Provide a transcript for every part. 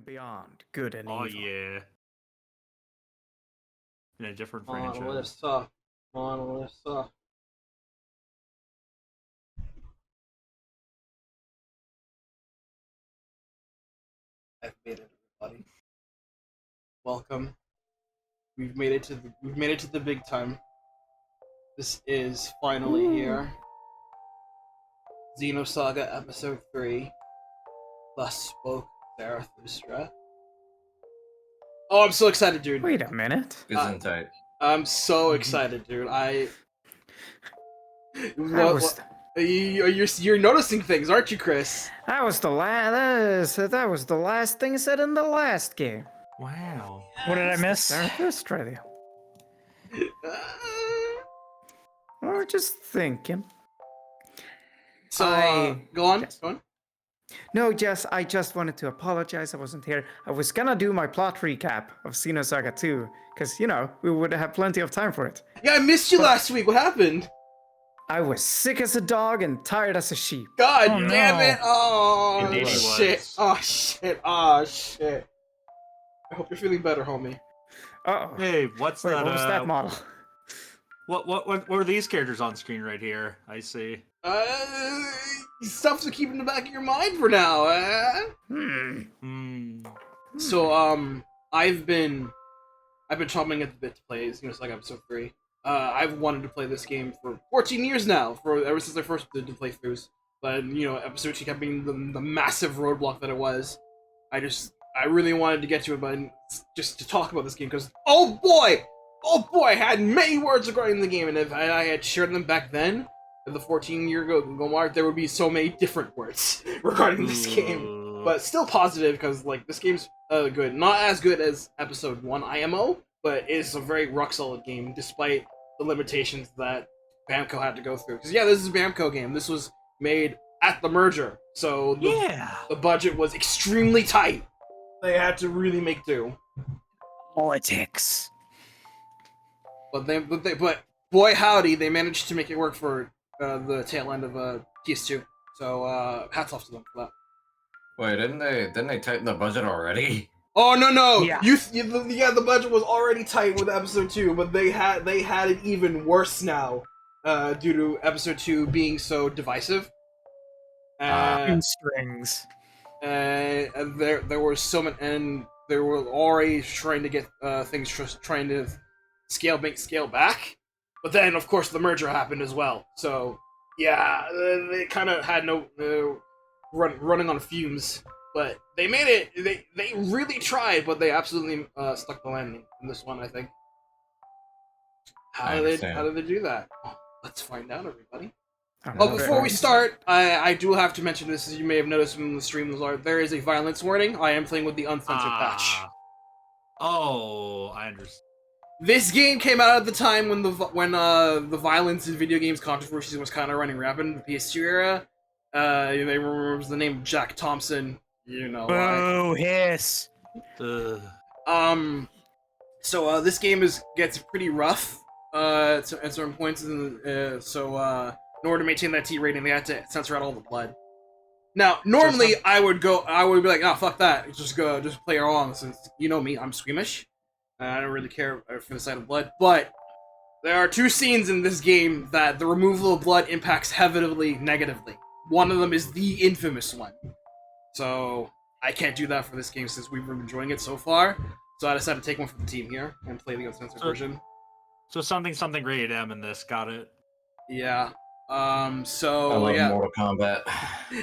beyond good and Oh evil. yeah. In a different franchise. Monolith. Monolith. I've made it, everybody. Welcome. We've made it to the big time. This is finally here. Xenosaga episode 3. Thus spoke Zarathustra. Oh, I'm so excited, dude. Wait a minute. Gesundheit. I'm so excited, dude. You're noticing things, aren't you, Kris? That was the last thing said in the last game. Wow. What did I miss? Zarathustra. Or just thinking. So, go on. Yes. Go on. No, I just wanted to apologize. I wasn't here. I was gonna do my plot recap of Xenosaga 2, because, we would have plenty of time for it. Yeah, I missed you last week. What happened? I was sick as a dog and tired as a sheep. God Oh, damn no. it! Oh Indeed he shit! was. Oh shit! Oh shit! I hope you're feeling better, homie. Uh-oh. Hey, what's Wait, that? what was that model? What are these characters on screen right here? I see. Stuff to keep in the back of your mind for now. So I've been chomping at the bit to play Xenosaga episode 3. I've wanted to play this game for 14 years now, ever since I first did the playthroughs. But episode 2 kept being the massive roadblock that it was. I really wanted to get to it, but just to talk about this game, because oh boy, I had many words regarding the game, and if I had shared them back then, at the 14-year ago mark, there would be so many different words regarding this game. But still positive, because this game's good. Not as good as episode 1 IMO, but it's a very rock-solid game, despite the limitations that Bamco had to go through. Because, yeah, this is a Bamco game. This was made at the merger, so the budget was extremely tight. They had to really make do. Politics. But boy howdy, they managed to make it work for the tail end of PS2. So, hats off to them for that. Wait, didn't they tighten the budget already? Oh no! Yeah. The budget was already tight with episode 2, but they had it even worse now, due to episode 2 being so divisive. In strings. And there were so many, and they were already trying to get things trying to scale back, but then of course the merger happened as well. So yeah, they kind of had no running on fumes. But they made it. They really tried, but they absolutely stuck the landing in this one, I think. How did they do that? Oh, let's find out, everybody. Oh, before we start, I do have to mention this, as you may have noticed from the stream. There is a violence warning. I am playing with the uncensored patch. Oh, I understand. This game came out at the time when the violence in video games controversy was kind of running rampant in the PS2 era. You may remember the name Jack Thompson. You know Boo, hiss. So this game gets pretty rough at certain points, so in order to maintain that T rating, they had to censor out all the blood. Now, normally I would be like, oh fuck that, just play along, since you know me, I'm squeamish. I don't really care for the sight of blood, but there are 2 scenes in this game that the removal of blood impacts heavily negatively. One of them is the infamous one. So, I can't do that for this game since we've been enjoying it so far. So I decided to take one for the team here and play the uncensored version. So something rated M in this, got it. Yeah. I love Mortal Kombat.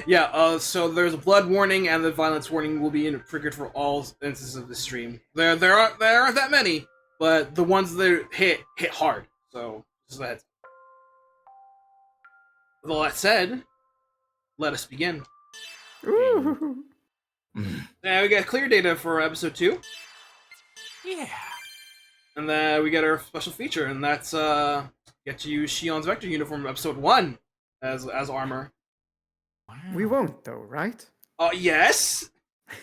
Yeah, so there's a blood warning, and the violence warning will be triggered for all instances of the stream. There aren't that many, but the ones that hit hard. So, just a heads up. With all that said, let us begin. Ooh. Now we got clear data for episode 2. Yeah. And then we get our special feature, and that's get to use Shion's Vector uniform in episode 1 as armor. Wow. We won't, though, right? Yes?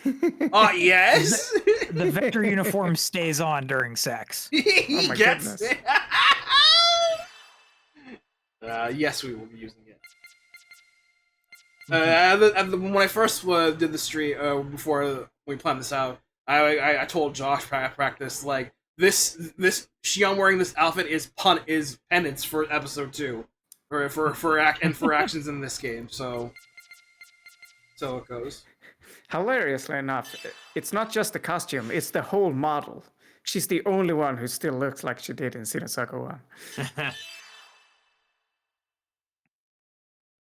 Yes? The Vector uniform stays on during sex. Oh my Yes. goodness. Yes, we will be using it. When I first did the stream, before when we planned this out. I told Josh practice like this Shion wearing this outfit is penance for episode 2, for actions in this game. So it goes. Hilariously enough, it's not just the costume; it's the whole model. She's the only one who still looks like she did in Xenosaga 1.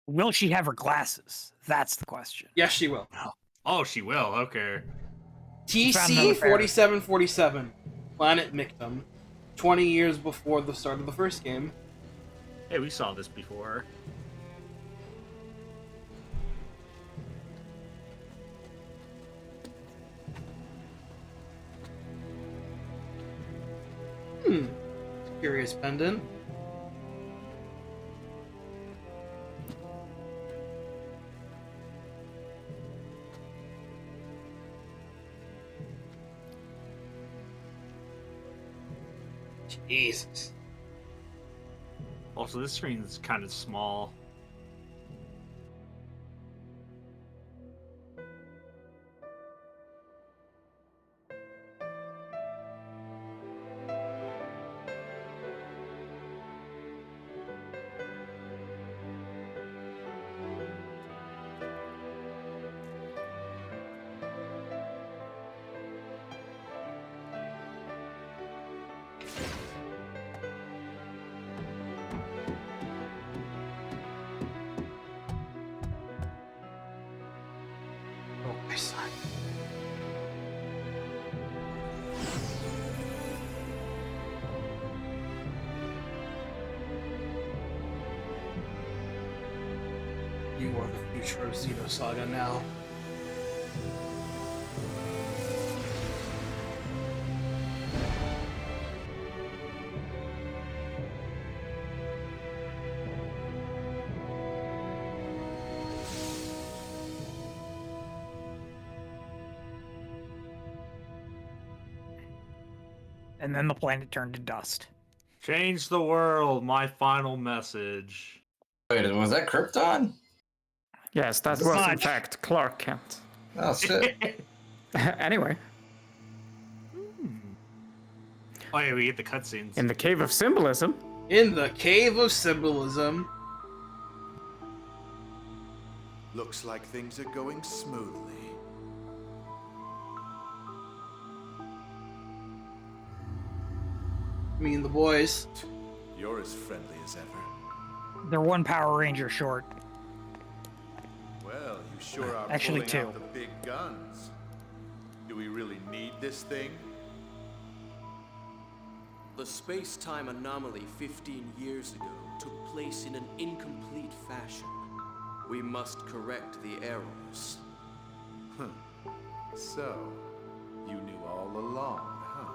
Will she have her glasses? That's the question. Yes, she will. Oh, she will. Okay. TC 4747, Planet Michtam, 20 years before the start of the first game. Hey, we saw this before. Curious pendant. Jesus. Also, this screen's kind of small. Oh, my son. You are the future of Xenosaga now. And then the planet turned to dust. Change the world. My final message. Wait, was that Krypton? Yes, that was in fact Clark Kent. Oh shit. Anyway, Oh yeah, we get the cutscenes. in the Cave of Symbolism, In the Cave of Symbolism. Looks like things are going smoothly. Me and the boys. You're as friendly as ever. They're one Power Ranger short. Well, you sure are Actually, pulling 2. out the big guns. Do we really need this thing? The space-time anomaly 15 years ago took place in an incomplete fashion. We must correct the errors. So, you knew all along, huh?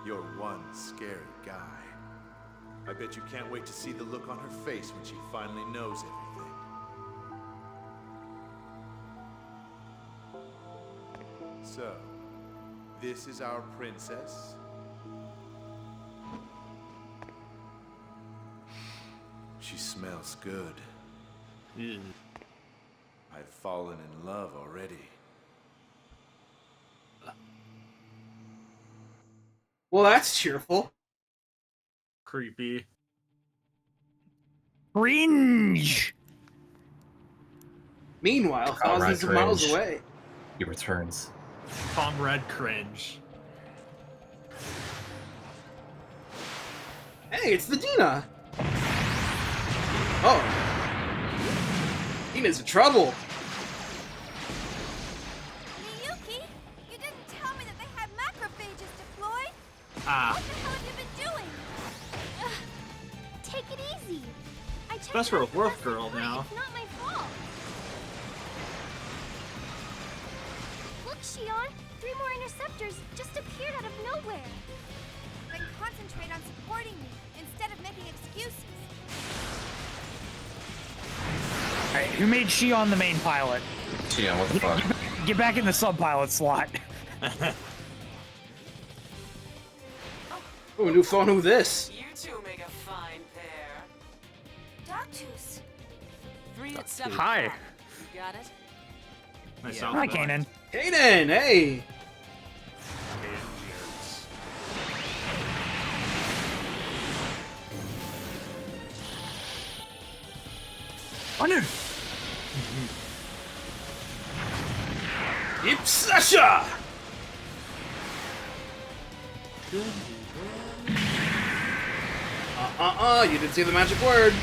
You're one scary guy. I bet you can't wait to see the look on her face when she finally knows everything. So, this is our princess? She smells good. Ew. I've fallen in love already. Well, that's cheerful. Creepy. Cringe! Meanwhile, Comrade thousands of miles cringe. away. He returns. Comrade cringe. Hey, it's the Dina! Oh. Dina's in trouble. Miyuki, you didn't tell me that they had macrophages deployed. Ah, What the hell have you been doing? Ugh, take it easy. I checked Best it out World the Worth last girl night. now. It's not my fault. Look, Shion, 3 more interceptors just appeared out of nowhere. Then concentrate on supporting me instead of making excuses. Alright, who made Shion the main pilot? Shion, what the fuck? Get back in the sub-pilot slot. Oh, Newfound, who this? You two make a fine pair. Doctus. 3 at 7. Hi. You got it? nice Hi, outfit. Canaan. Canaan, hey! Honor! Ipsasha! You didn't say the magic word.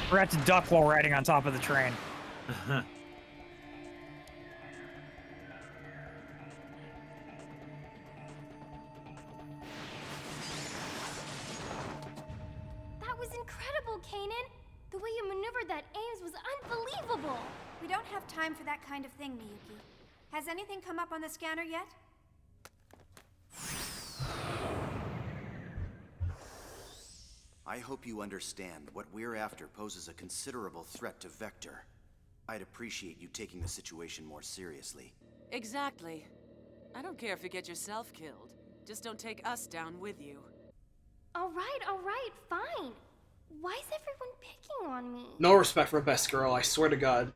Forgot to duck while riding on top of the train. That was incredible, Canaan. The way you maneuvered that Ames was unbelievable. We don't have time for that kind of thing, Miyuki. Has anything come up on the scanner yet? I hope you understand what we're after poses a considerable threat to Vector. I'd appreciate you taking the situation more seriously. Exactly. I don't care if you get yourself killed. Just don't take us down with you. All right, fine. Why is everyone picking on me? No respect for best girl, I swear to God.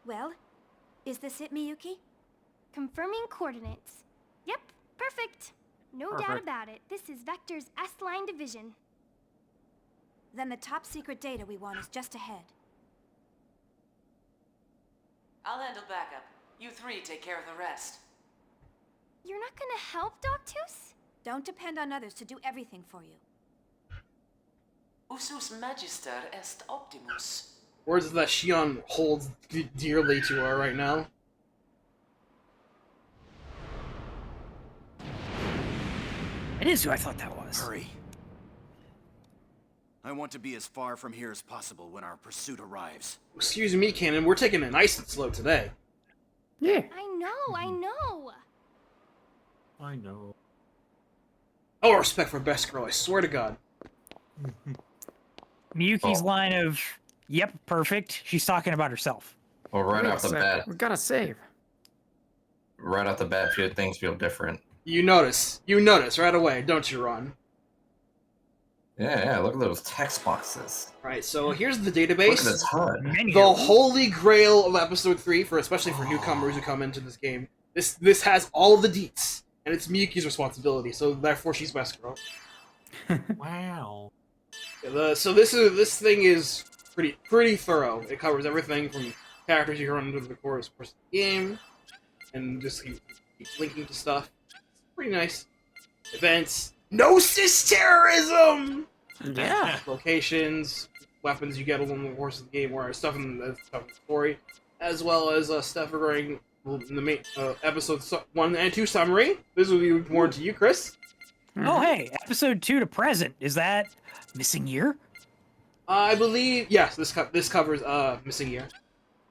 Well, is this it, Miyuki? Confirming coordinates. Yep, perfect. No doubt Perfect. about it. This is Vector's S-line division. Then the top secret data we want is just ahead. I'll handle backup. You three take care of the rest. You're not gonna help, Doctus? Don't depend on others to do everything for you. Usus magister est optimus. Words that Shion holds dearly to her right now. It is who I thought that was. Hurry. I want to be as far from here as possible when our pursuit arrives. Excuse me, Canaan, we're taking it nice and slow today. Yeah. I know. I know. No respect for best girl, I swear to God. Miyuki's line of, yep, perfect. She's talking about herself. Well, right Wait a off the sec, bat, we gotta save. things feel different. You notice right away, don't you, Ron? Yeah, look at those text boxes. Right, so here's the Look at database. this HUD. Menu. The holy grail of episode 3, especially for newcomers who come into this game. This has all of the deets, and it's Miyuki's responsibility, so therefore she's best girl. Wow. So this thing is pretty thorough. It covers everything from characters you can run into the course of the game, and just keeps linking to stuff. It's pretty nice. Events, Gnosis terrorism. Yeah. Locations, weapons you get along the course of the game, or stuff in the story, as well as stuff regarding in the main episodes 1 and 2 summary. This will be more to you, Kris. Oh, hey, episode 2 to present. Is that missing year? I believe yes. This covers missing year.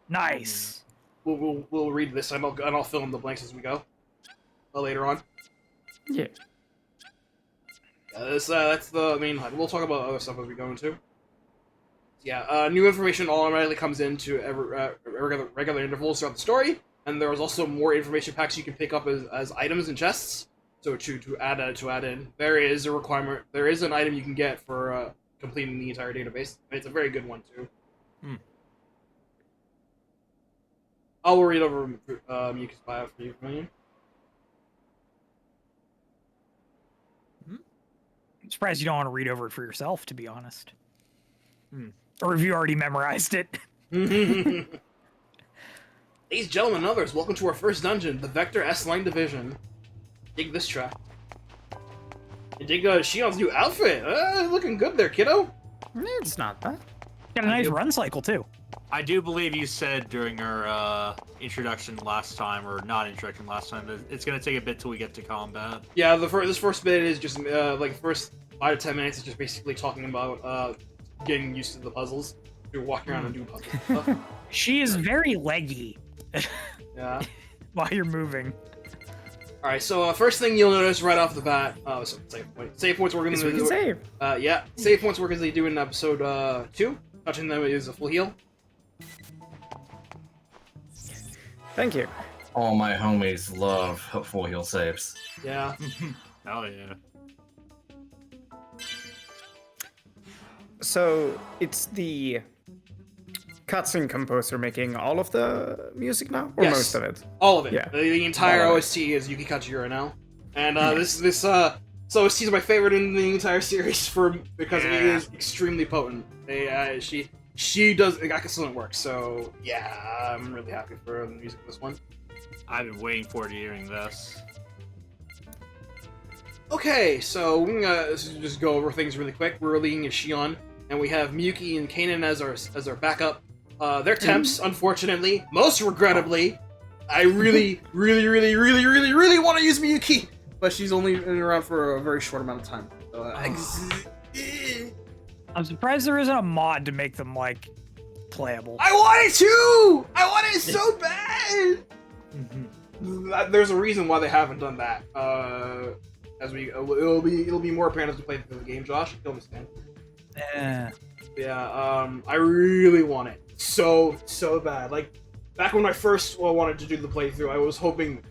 Nice. We'll read this and I'll fill in the blanks as we go later on. Yeah. That's the main HUD. We'll talk about other stuff as we go into. Yeah, new information automatically comes into regular intervals throughout the story, and there's also more information packs you can pick up as items and chests. So to add in, there is a requirement. There is an item you can get for completing the entire database, and it's a very good one too. I'll read over Miyuki's bio for you. I'm surprised you don't want to read over it for yourself, to be honest. Or have you already memorized it? Ladies, gentlemen, and others, welcome to our first dungeon, the Vector S-Line Division. Dig this track. And dig Shion's new outfit. Looking good there, kiddo. It's not bad. Got a nice run cycle, too. I do believe you said during our introduction last time, or not introduction last time, that it's going to take a bit till we get to combat. Yeah, this first bit is just, like, the first 5 to 10 minutes is just basically talking about getting used to the puzzles. You're walking around and doing puzzles and stuff. She is very leggy Yeah. while you're moving. Alright, so first thing you'll notice right off the bat, so save point. Save points we're going Yes, to we can save. yeah, save points we're going to do in episode 2. Touching them is a full heal. Thank you. All my homies love full heal saves. Yeah. Oh yeah. So it's the cutscene composer making all of the music now, or Yes. most of it? All of it. Yeah. The entire All of it. OST is Yuki Kajiura now, and this OST is my favorite in the entire series because it is extremely potent. She does excellent work. So yeah, I'm really happy for the music of this one. I've been waiting forward to hearing this. Okay, so we're gonna just go over things really quick. We're leading as Shion, and we have Miyuki and Canaan as our backup. They're temps, unfortunately. Most regrettably, I really want to use Miyuki, but she's only been around for a very short amount of time. I'm surprised there isn't a mod to make them like playable. I want it too. I want it so bad. There's a reason why they haven't done that. It'll be more apparent as we play through the game. Josh, you'll understand. Yeah. I really want it so bad. Like back when I first wanted to do the playthrough, I was hoping,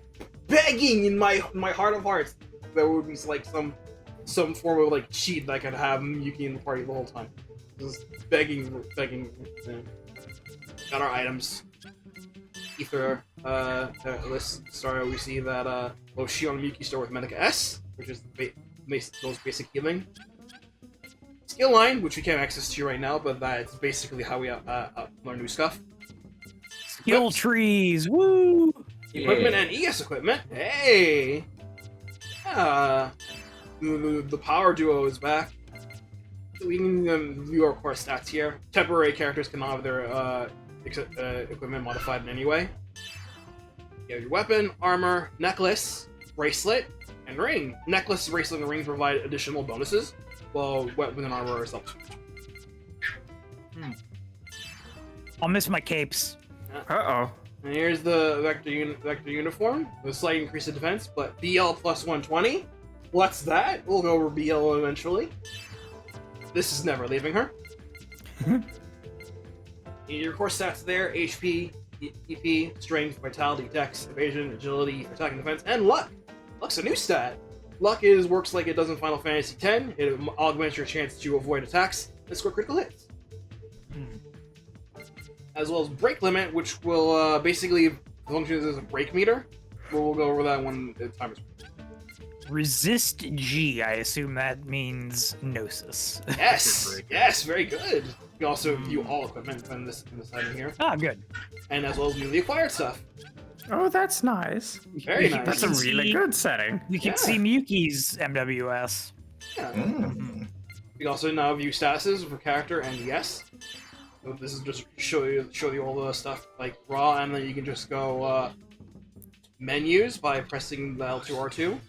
begging in my heart of hearts, there would be like some form of like cheat that I could have Miyuki in the party the whole time. Just begging. Got our items. Ether list start. We see that Shion and Miyuki start with Medica S, which is the most basic healing. Skill line, which we can't access to right now, but that's basically how we learn new stuff. Skill trees, woo! Equipment and ES equipment. Hey. The power duo is back. We can view our core stats here. Temporary characters can have their equipment modified in any way. You have your weapon, armor, necklace, bracelet, and ring. Necklace, bracelet, and ring provide additional bonuses, while weapon and armor are self. I'll miss my capes. Uh-oh. And here's the Vector uniform, with a slight increase in defense, but BL plus 120. What's that? We'll go over BL eventually. This is never leaving her. Your core stats there: HP, EP, strength, vitality, dex, evasion, agility, attack and defense, and luck. Luck's a new stat. Luck works like it does in Final Fantasy X. It augments your chance to avoid attacks and score critical hits. As well as break limit, which will basically function as a break meter. We'll go over that when the time is. Resist G, I assume that means Gnosis. Yes, very good. You can also view all equipment in this item here. Ah, good. And as well as newly acquired stuff. Oh, that's nice. Very nice. That's a really good setting. You can see Miyuki's MWS. Yeah. You can also now view statuses for character and ES. So this is just show you all the stuff like raw, and then you can just go menus by pressing the L2 R2.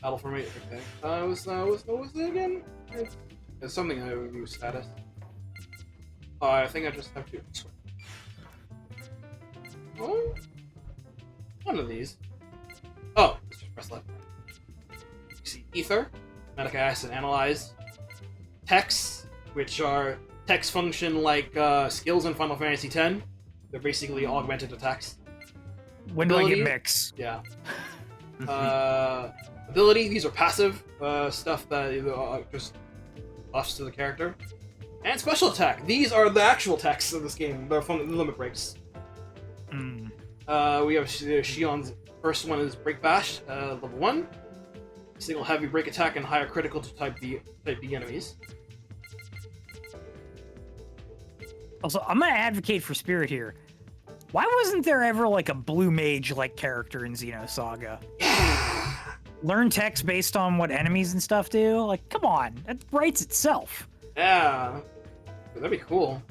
Battle formation. Okay. What was it again? It's something I would view status. I think I just have to. Oh, one of these. Oh, let's just press left. You see Ether, Medica S, and Analyze. Texts, which are text function like skills in Final Fantasy X. They're basically augmented attacks. When do I get mix? Yeah. Ability, these are passive stuff that just buffs to the character. And special attack, these are the actual attacks of this game. They're from the limit breaks. We have Shion's first one is Break Bash, level 1. Single heavy break attack and higher critical to type B enemies. Also, I'm gonna advocate for Spirit here. Why wasn't there ever like a blue mage-like character in Xenosaga? Learn text based on what enemies and stuff do? Like, come on, that writes itself. Yeah, that'd be cool.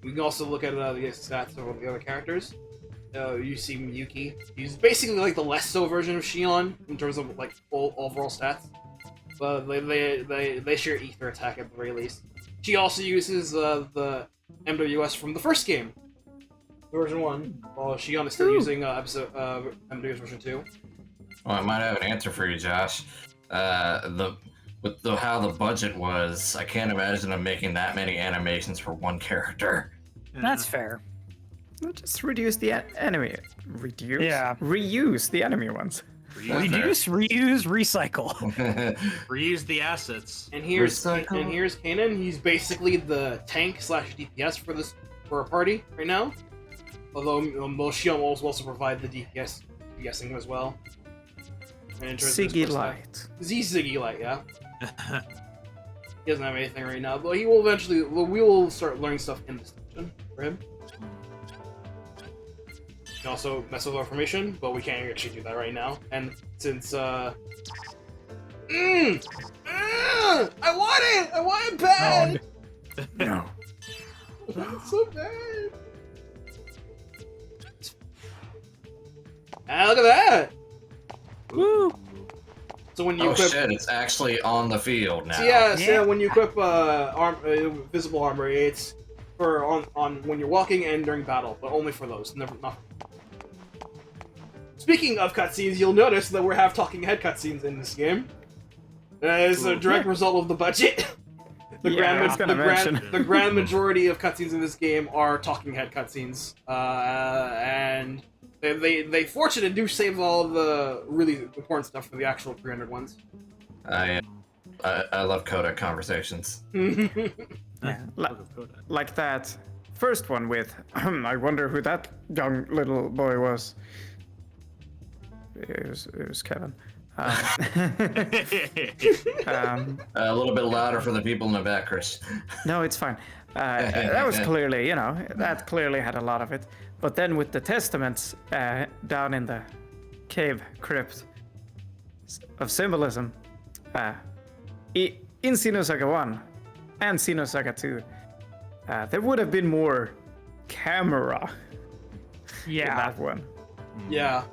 We can also look at the stats of the other characters. You see Miyuki. He's basically like the less so version of Shion in terms of like overall stats. But they share Ether attack at the very least. She also uses the MWS from the first game, version 1. While Shion is still using MWS version 2. Well, I might have an answer for you, Josh. How the budget was, I can't imagine them making that many animations for one character. That's fair. Just reduce the enemy. Reduce? Yeah. Reuse the enemy ones. Reduce, reuse, recycle. Reuse the assets. And here's Recycle. Canaan. He's basically the tank / DPS for a party right now. Although Shion will also provide the DPSing as well. Ziggy Light. Ziggy Light, yeah. He doesn't have anything right now, but he will eventually. We will start learning stuff in this section for him. You can also mess with our formation, but we can't actually do that right now. And since I want it bad. No. It's so bad. Ah, look at that! Woo! So when you Oh equip, shit, it's actually on the field now. so yeah, when you equip visible armor, it's for on when you're walking and during battle, but only for those. Not. Speaking of cutscenes, you'll notice that we have talking head cutscenes in this game. It's a direct result of the budget. The grand majority of cutscenes in this game are talking head cutscenes, and they fortunately do save all the really important stuff for the actual 300 ones. I love codec conversations. Yeah, like that first one with, I wonder who that young little boy was. It was Kevin. A little bit louder for the people in the back, Kris. No, it's fine. That was clearly, that clearly had a lot of it. But then with the testaments down in the cave crypt of symbolism, in Xenosaga 1 and Xenosaga 2, there would have been more camera in that one. Yeah.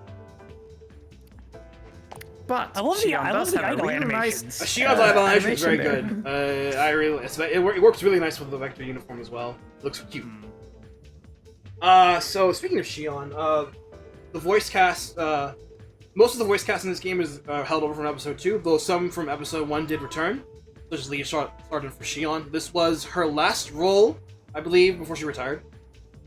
But I love the idle animations. Shion's idle animation is very good. I really, it works really nice with the Vector uniform as well. It looks cute. So speaking of Shion, the voice cast, most of the voice cast in this game is held over from episode 2, though some from episode 1 did return, such as Leah Sargent for Shion. This was her last role, I believe, before she retired,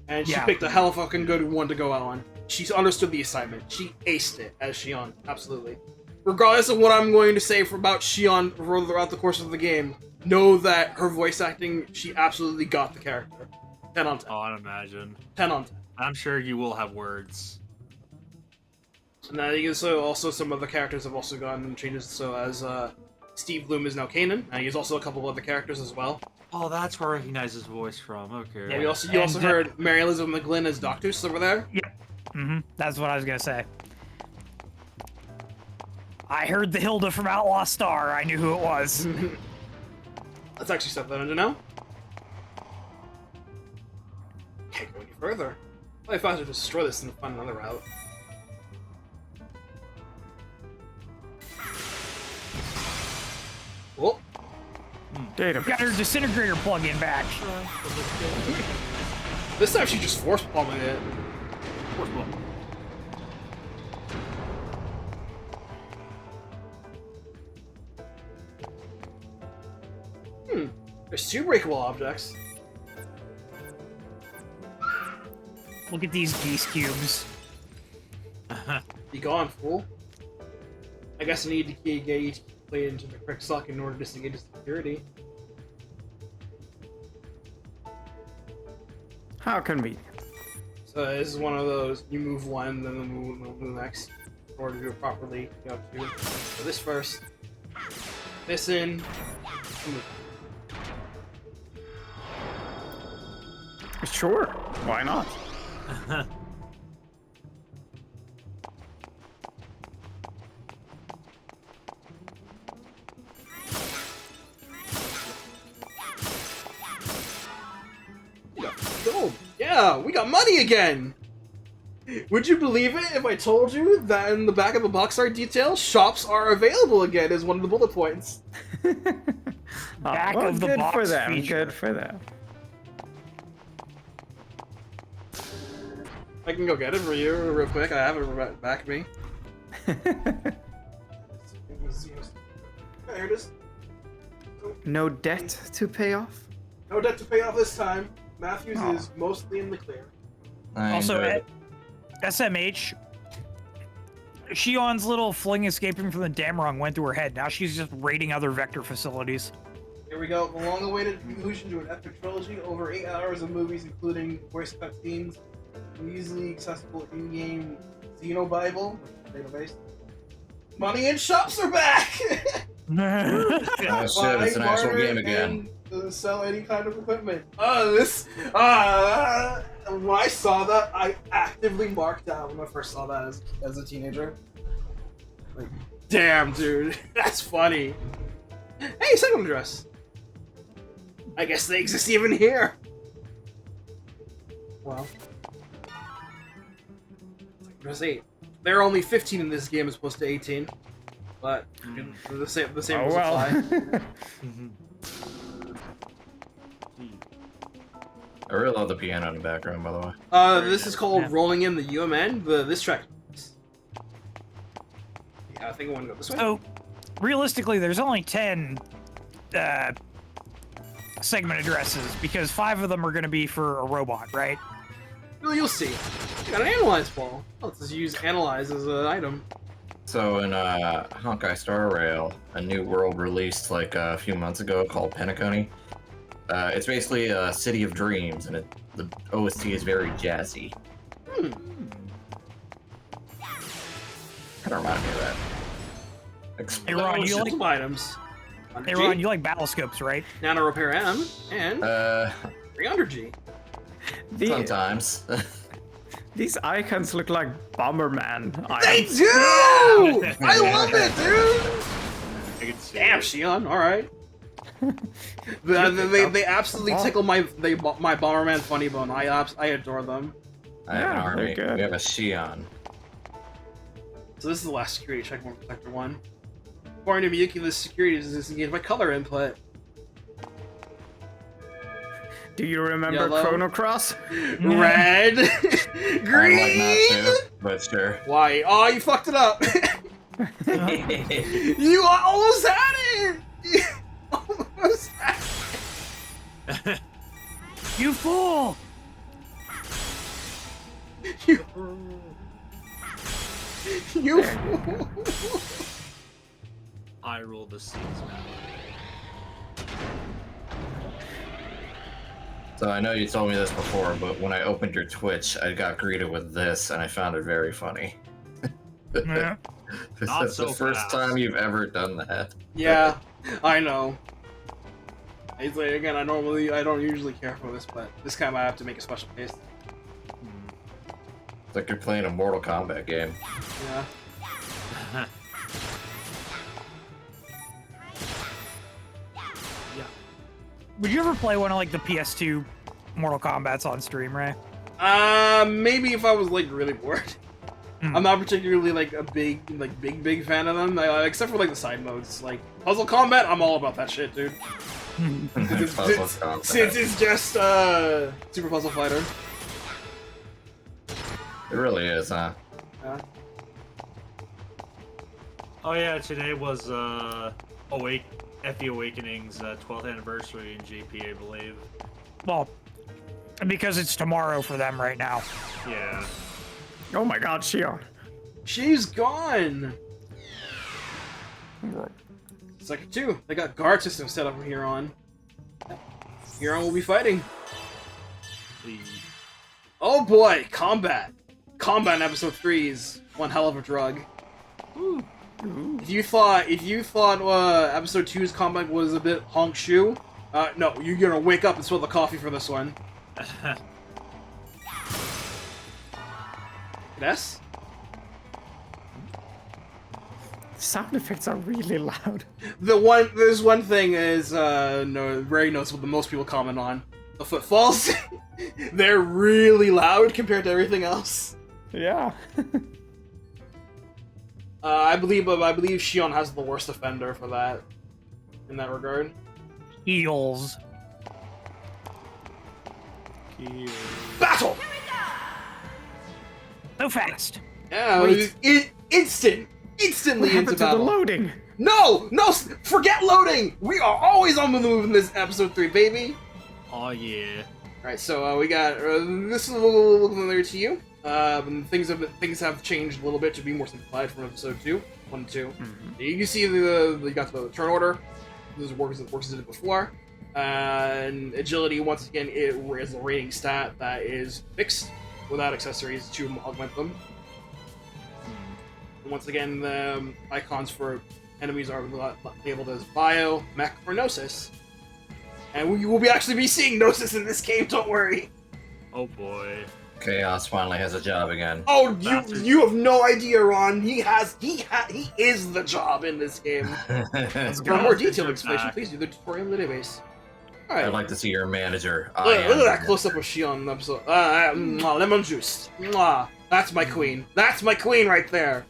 and she picked a hell of a fucking good one to go out on. She understood the assignment. She aced it as Shion, absolutely. Regardless of what I'm going to say about Shion throughout the course of the game, know that her voice acting, she absolutely got the character. 10 on 10. Oh, I'd imagine. 10 on 10. I'm sure you will have words. And then also some of the characters have also gotten changes. So as Steve Bloom is now Canaan, and he's also a couple other characters as well. Oh, that's where I recognize his voice from. Okay. Yeah, you also heard Mary Elizabeth McGlynn as Doctus over there. Yeah. That's what I was gonna say. I heard the Hilda from Outlaw Star. I knew who it was. Let's actually set that under now. Can't go any further. I thought I'd destroy this and find another route. Whoa. Got her disintegrator plug-in back. This time she just force palming it. Force palm. There's 2 breakable objects. Look at these geese cubes. Be gone, fool. I guess I need to get each plate into the correct socket in order to disengage the security. How convenient. So this is one of those, you move one, then move the next. In order to do it properly, you have to do so this first. This in. Move. Sure, why not? Gold. Yeah, we got money again! Would you believe it if I told you that in the back of the box art detail, shops are available again as one of the bullet points? Back well, of the good box for them. feature. Good for them. I can go get it for you real quick. I have it back of me. Here it is. No debt to pay off? No debt to pay off this time. Matthews is mostly in the clear. Also, SMH, Shion's little fling escaping from the Damrung went through her head. Now she's just raiding other vector facilities. Here we go. The long-awaited conclusion to an epic trilogy. Over 8 hours of movies, including voice cutscenes, an easily accessible in-game Xenobible database. Money and shops are back! Oh shit, it's an actual game again. And sell any kind of equipment. When I saw that, I actively marked out when I first saw that as a teenager. Like, damn, dude, that's funny. Hey, second address. I guess they exist even here. Well, address 8. There are only 15 in this game as opposed to 18, but the same rules apply. I really love the piano in the background, by the way. This is called Rolling in the U.M.N. This track. Yeah, I think I want to go this way. So, realistically, there's only 10 segment addresses because 5 of them are going to be for a robot, right? Well, you'll see. You got an analyze ball. Let's just use analyze as an item. So in Honkai Star Rail, a new world released like a few months ago called Penacony. It's basically a city of dreams, and the OST is very jazzy. Kind of reminded me of that. Hey Ron, you like items? Hey Ron, you like battlescopes, right? Nano Repair M and 300G. Sometimes. These icons look like Bomberman icons. They do! I love it, dude! Damn, Shion, alright. They absolutely tickle my Bomberman funny bone. I adore them. I have an army. We have a Shion. So this is the last security checkpoint for Sector 1. According to Miyuki, this security is disengaged by color input. Do you remember Yellow. Chrono Cross? Red! Green! I like not to, but sure. Why? Oh, you fucked it up! You almost had it! You almost had it! You fool! You fool! I rule the seas, man. So I know you told me this before, but when I opened your Twitch, I got greeted with this, and I found it very funny. Yeah. This Not is so the first fast. time you've ever done that. Yeah, I know. It's like, again, I don't usually care for this, but this time I have to make a special case. It's like you're playing a Mortal Kombat game. Yeah. Would you ever play one of like the PS2 Mortal Kombats on stream, Ray? Maybe if I was like really bored. I'm not particularly like a big fan of them, except for like the side modes. Like Puzzle Combat, I'm all about that shit, dude. Since it's just Super Puzzle Fighter. It really is, huh? Yeah. Oh yeah, today was FE Awakening's 12th anniversary in GP, I believe. Well, because it's tomorrow for them right now. Yeah. Oh my god, Shion. She's gone! Second 2. They got guard system set up from here on. Here on will be fighting. Oh boy, combat! Combat in episode 3 is one hell of a drug. Ooh. If you thought episode 2's combat was a bit honk shoe, no, you're gonna wake up and spill the coffee for this one. Yes? Sound effects are really loud. There's one thing is very noticeable that most people comment on. The footfalls. They're really loud compared to everything else. Yeah. I believe Shion has the worst offender for that. In that regard. Heels. Battle! So fast. Yeah, instantly What happened into to the battle. loading? No! Forget loading! We are always on the move in this episode 3, baby! Oh yeah. Alright, so we got, this is a little familiar to you. Things have changed a little bit to be more simplified from episode 1 and 2. You can see you got the turn order. This works as it did before. And agility, once again, it is a rating stat that is fixed without accessories to augment them. And once again, the icons for enemies are labeled as Bio, Mech, or Gnosis. And we will actually be seeing Gnosis in this game, don't worry. Oh boy. Chaos finally has a job again. Oh, you have no idea, Ron. He is the job in this game. For more detailed explanation, please do the tutorial database. All right. I'd like to see your manager. Look at that close up of Shion in the episode. Lemon juice. That's my queen. That's my queen right there.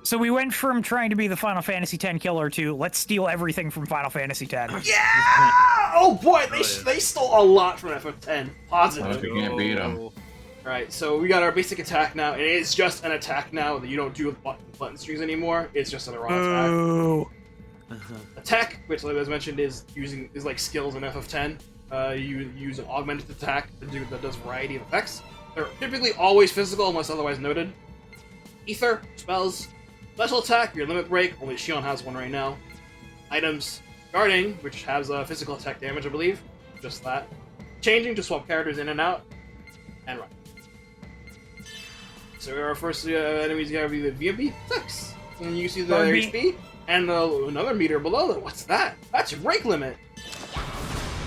So we went from trying to be the Final Fantasy X killer to let's steal everything from Final Fantasy X. Yeah! Oh boy, they stole a lot from FF10. Positive. You can't beat them. Alright, so we got our basic attack now, and it is just an attack now that you don't do with button strings anymore. It's just an raw attack. Attack, which like I mentioned is like skills in FF10. You use an augmented attack that does a variety of effects. They're typically always physical unless otherwise noted. Ether, spells, special attack, your limit break, only Shion has one right now. Items, guarding, which has physical attack damage, I believe. Just that. Changing to swap characters in and out. And run. So our first enemies gotta be the VMP 6. And you see the HP and another meter below it. What's that? That's your break limit.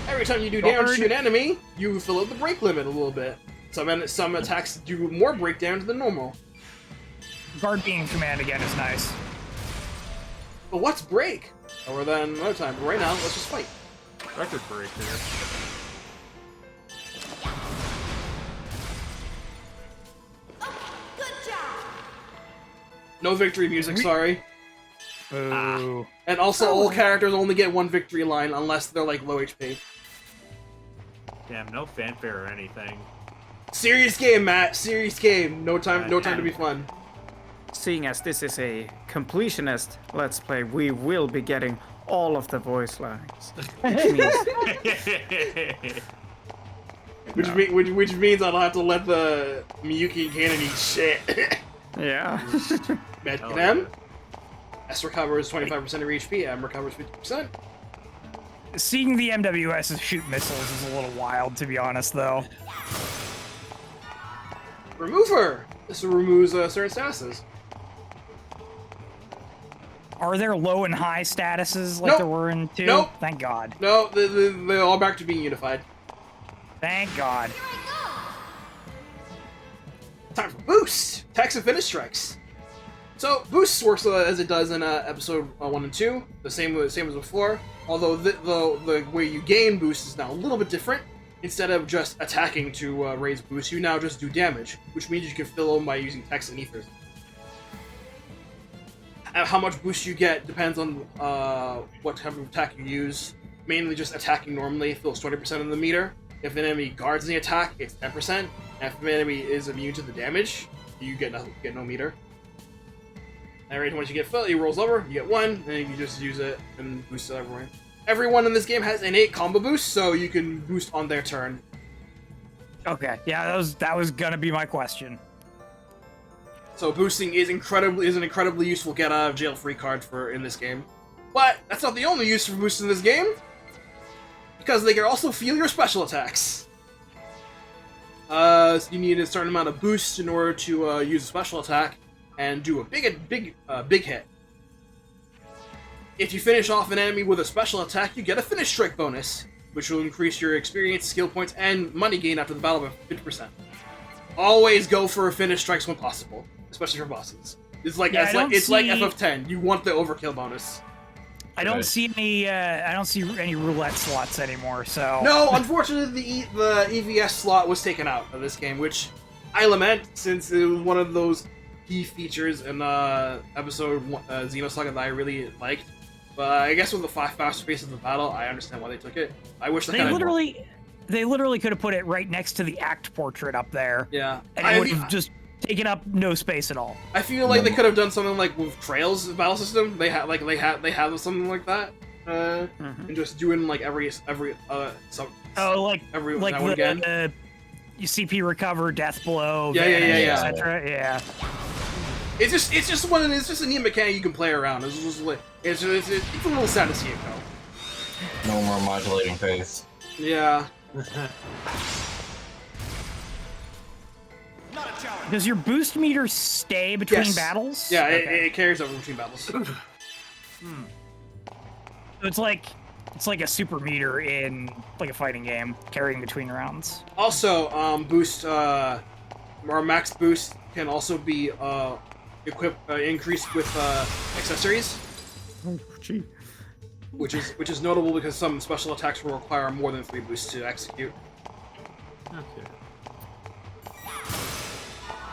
Every time you do damage to an enemy, you fill up the break limit a little bit. Some attacks do more break damage than normal. Guard beam command again is nice. But what's break? Or then another time. But right now, let's just fight. Record break here. No victory music, sorry. Ooh. And also, all characters only get one victory line unless they're like low HP. Damn, no fanfare or anything. Serious game, Matt. Serious game. No time to be fun. Seeing as this is a completionist Let's Play, we will be getting all of the voice lines. Which means I'll have to let the Miyuki and Canaan eat shit. Yeah. Michtam. S recovers 25% of your HP, M recovers 50%. Seeing the MWSs shoot missiles is a little wild, to be honest, though. Remover! This removes certain statuses. Are there low and high statuses like there were in 2? Nope. Thank God. No, they're all back to being unified. Thank God. Time for boost! Attacks and finish strikes. So boost works as it does in episode 1 and 2, the same as before. Although the way you gain boost is now a little bit different. Instead of just attacking to raise boost, you now just do damage, which means you can fill them by using text and ethers. How much boost you get depends on what type of attack you use. Mainly just attacking normally fills 20% of the meter. If an enemy guards the attack, it's 10%. And if an enemy is immune to the damage, you get no meter. And right once you get filled, he rolls over, you get 1, and then you just use it and boost it everyone. Everyone in this game has innate combo boost, so you can boost on their turn. Okay, yeah, that was gonna be my question. So boosting is an incredibly useful get out of jail free card in this game. But that's not the only use for boost in this game, because they can also feel your special attacks. So you need a certain amount of boost in order to use a special attack and do a big hit. If you finish off an enemy with a special attack, you get a finish strike bonus, which will increase your experience, skill points, and money gain after the battle by 50%. Always go for a finish strikes when possible, especially for bosses. It's like like FF10. You want the overkill bonus. I don't see any roulette slots anymore. So no, unfortunately, the EVS slot was taken out of this game, which I lament, since it was one of those key features in episode Xenosaga that I really liked. But I guess with the faster pace of the battle, I understand why they took it. I wish they literally could have put it right next to the act portrait up there. Yeah, and it would have just taken up no space at all. I feel like they could have done something like with Trails' battle system. They have something like that, and just doing like every now and again. CP recover, death blow, Yeah. etc. Yeah. It's just a neat mechanic you can play around. It's a little sad to see it go. No more modulating phase. Yeah. Does your boost meter stay between battles? Yeah, Okay. it carries over between battles. So it's like a super meter in like a fighting game, carrying between rounds. Also, boost our max boost can also be increased with accessories. Oh, gee. Which is notable because some special attacks will require more than 3 boosts to execute. Okay.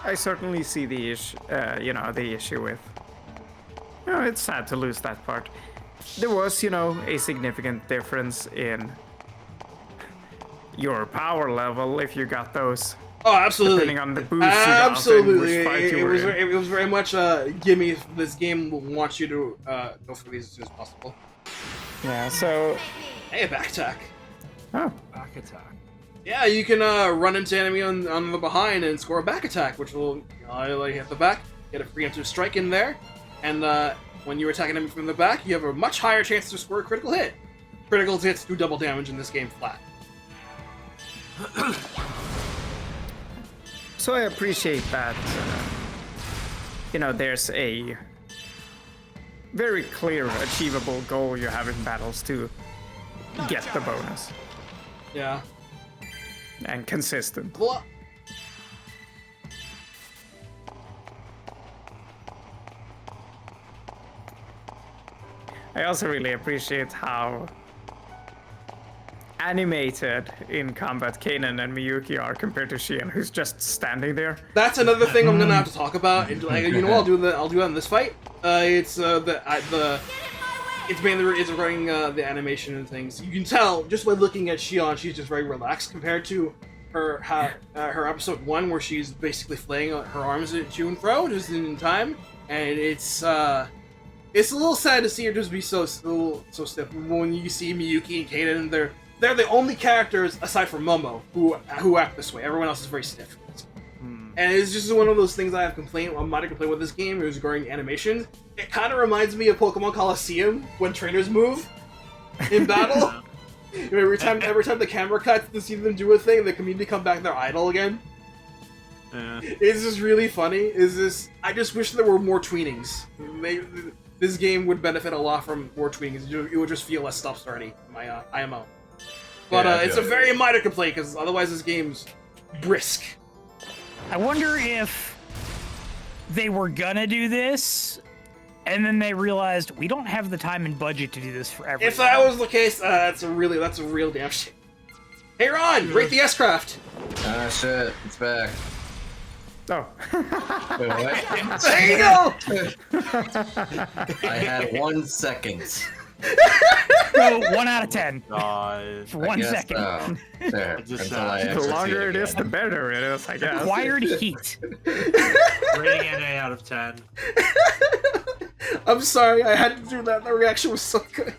I certainly see the issue. The issue with. It's sad to lose that part. There was, a significant difference in your power level if you got those. Oh, absolutely. Depending on the boost absolutely. you got and which fight you were in. It was very much gimme. This game wants you to go for these as soon as possible. Yeah. So. Hey, back attack. Oh. Back attack. Yeah, you can run into enemy on the behind and score a back attack, which will hit the back, get a preemptive strike in there, and when you attack an enemy from the back, you have a much higher chance to score a critical hit. Critical hits do double damage in this game flat. So I appreciate that. There's a very clear, achievable goal you have in battles to get the bonus. Yeah. And consistent. Well, I also really appreciate how animated in combat Canaan and Miyuki are compared to Shion, who's just standing there. That's another thing I'm gonna have to talk about. And, I'll do that in this fight. It's mainly regarding the animation and things. You can tell just by looking at Shion, she's just very relaxed compared to her episode 1, where she's basically flaying her arms to and fro just in time, and it's a little sad to see her just be so stiff. When you see Miyuki and Canaan, they're the only characters aside from Momo who act this way. Everyone else is very stiff. And it's just one of those things I might have complained with this game. It was regarding animation. It kind of reminds me of Pokemon Coliseum when trainers move in battle. every time the camera cuts to see them do a thing, the community come back, they're idle again. Yeah. It's just really funny. I just wish there were more tweenings. This game would benefit a lot from more tweenings. It would just feel less stop-starty, my IMO. But it's a very minor complaint, because otherwise this game's brisk. I wonder if they were gonna do this, and then they realized we don't have the time and budget to do this for everyone. If that was the case, that's a real damn shame. Hey Ron, break the S-Craft! Ah shit, it's back. Oh. Wait, what? There you go! I had 1 second. So 1 out of 10. God. For 1 second. There, The longer it is, the better it is, I guess. Acquired heat. Rating an 8 out of 10. I'm sorry, I had to do that. The reaction was so good.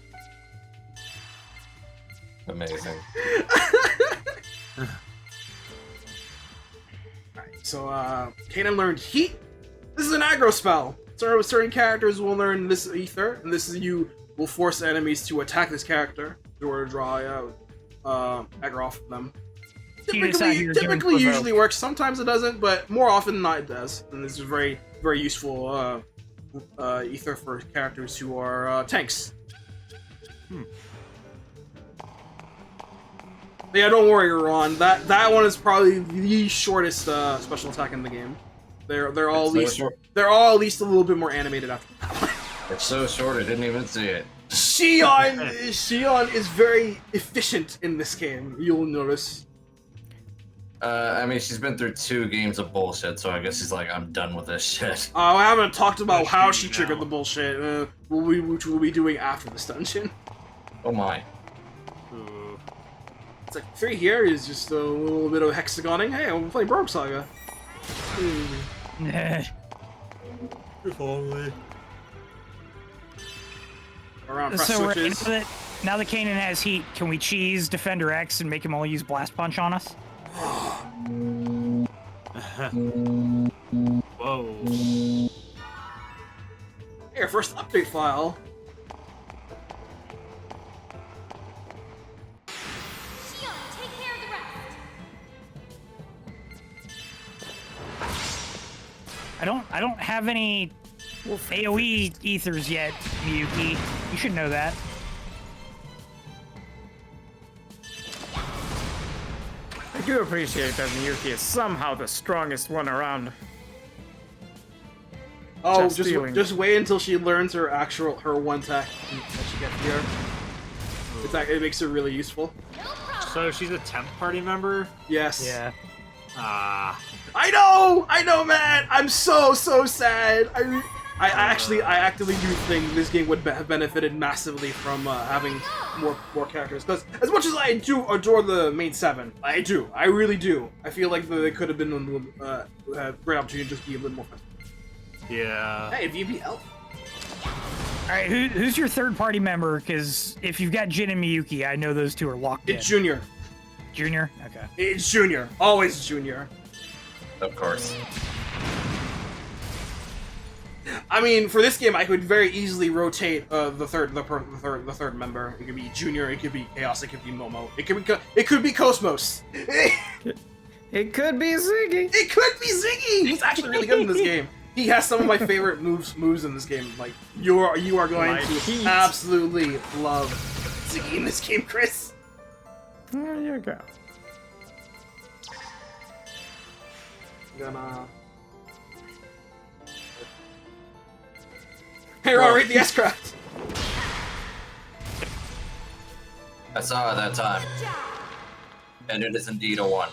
Amazing. So, Canaan learned Heat. This is an aggro spell. Certain characters will learn this Ether, and this is will force enemies to attack this character in order to draw aggro off of them. Typically usually works. Sometimes it doesn't, but more often than not it does. And this is very, very useful Ether for characters who are tanks. Yeah, don't worry, Ron. That one is probably the shortest special attack in the game. They're all at least a little bit more animated after that. It's so short, I didn't even see it. Shion is very efficient in this game. You'll notice. I mean, she's been through 2 games of bullshit, so I guess she's like, I'm done with this shit. I haven't talked about how she triggered the bullshit, which we'll be doing after this dungeon. Oh my. It's like 3 here is just a little bit of hexagoning. Hey, I'm playing Xenosaga. If only. Around press So switches. now that Canaan has heat, can we cheese Defender X and make him only use Blast Punch on us? Whoa. Here, first update file. Shion, take care of the rest. I don't have any AoE ethers yet, Miyuki. You should know that. I do appreciate that Miyuki is somehow the strongest one around. Oh, Just dealing. just wait until she learns her one tech that she gets here. It makes her really useful. So she's a temp party member? Yes. Yeah. Ah. I know, man. I'm so sad. I actively do think this game would have benefited massively from having more characters. Because as much as I do adore the main 7, I really do. I feel like they could have been a great opportunity to just be a little more fun. Yeah. Hey, VP help. Alright, who's your third party member? Because if you've got Jin and Miyuki, I know those two are locked in. It's Junior. Junior? Okay. It's Junior. Always Junior. Of course. I mean, for this game, I could very easily rotate the third member. It could be Junior. It could be Chaos. It could be Momo. It could be Cosmos. It could be Ziggy. It could be Ziggy. He's actually really good in this game. He has some of my favorite moves in this game. Like you are going to absolutely love Ziggy in this game, Kris. There you go. Gonna. Hey, Ron, read the S-Craft! I saw it that time. And it is indeed a 1.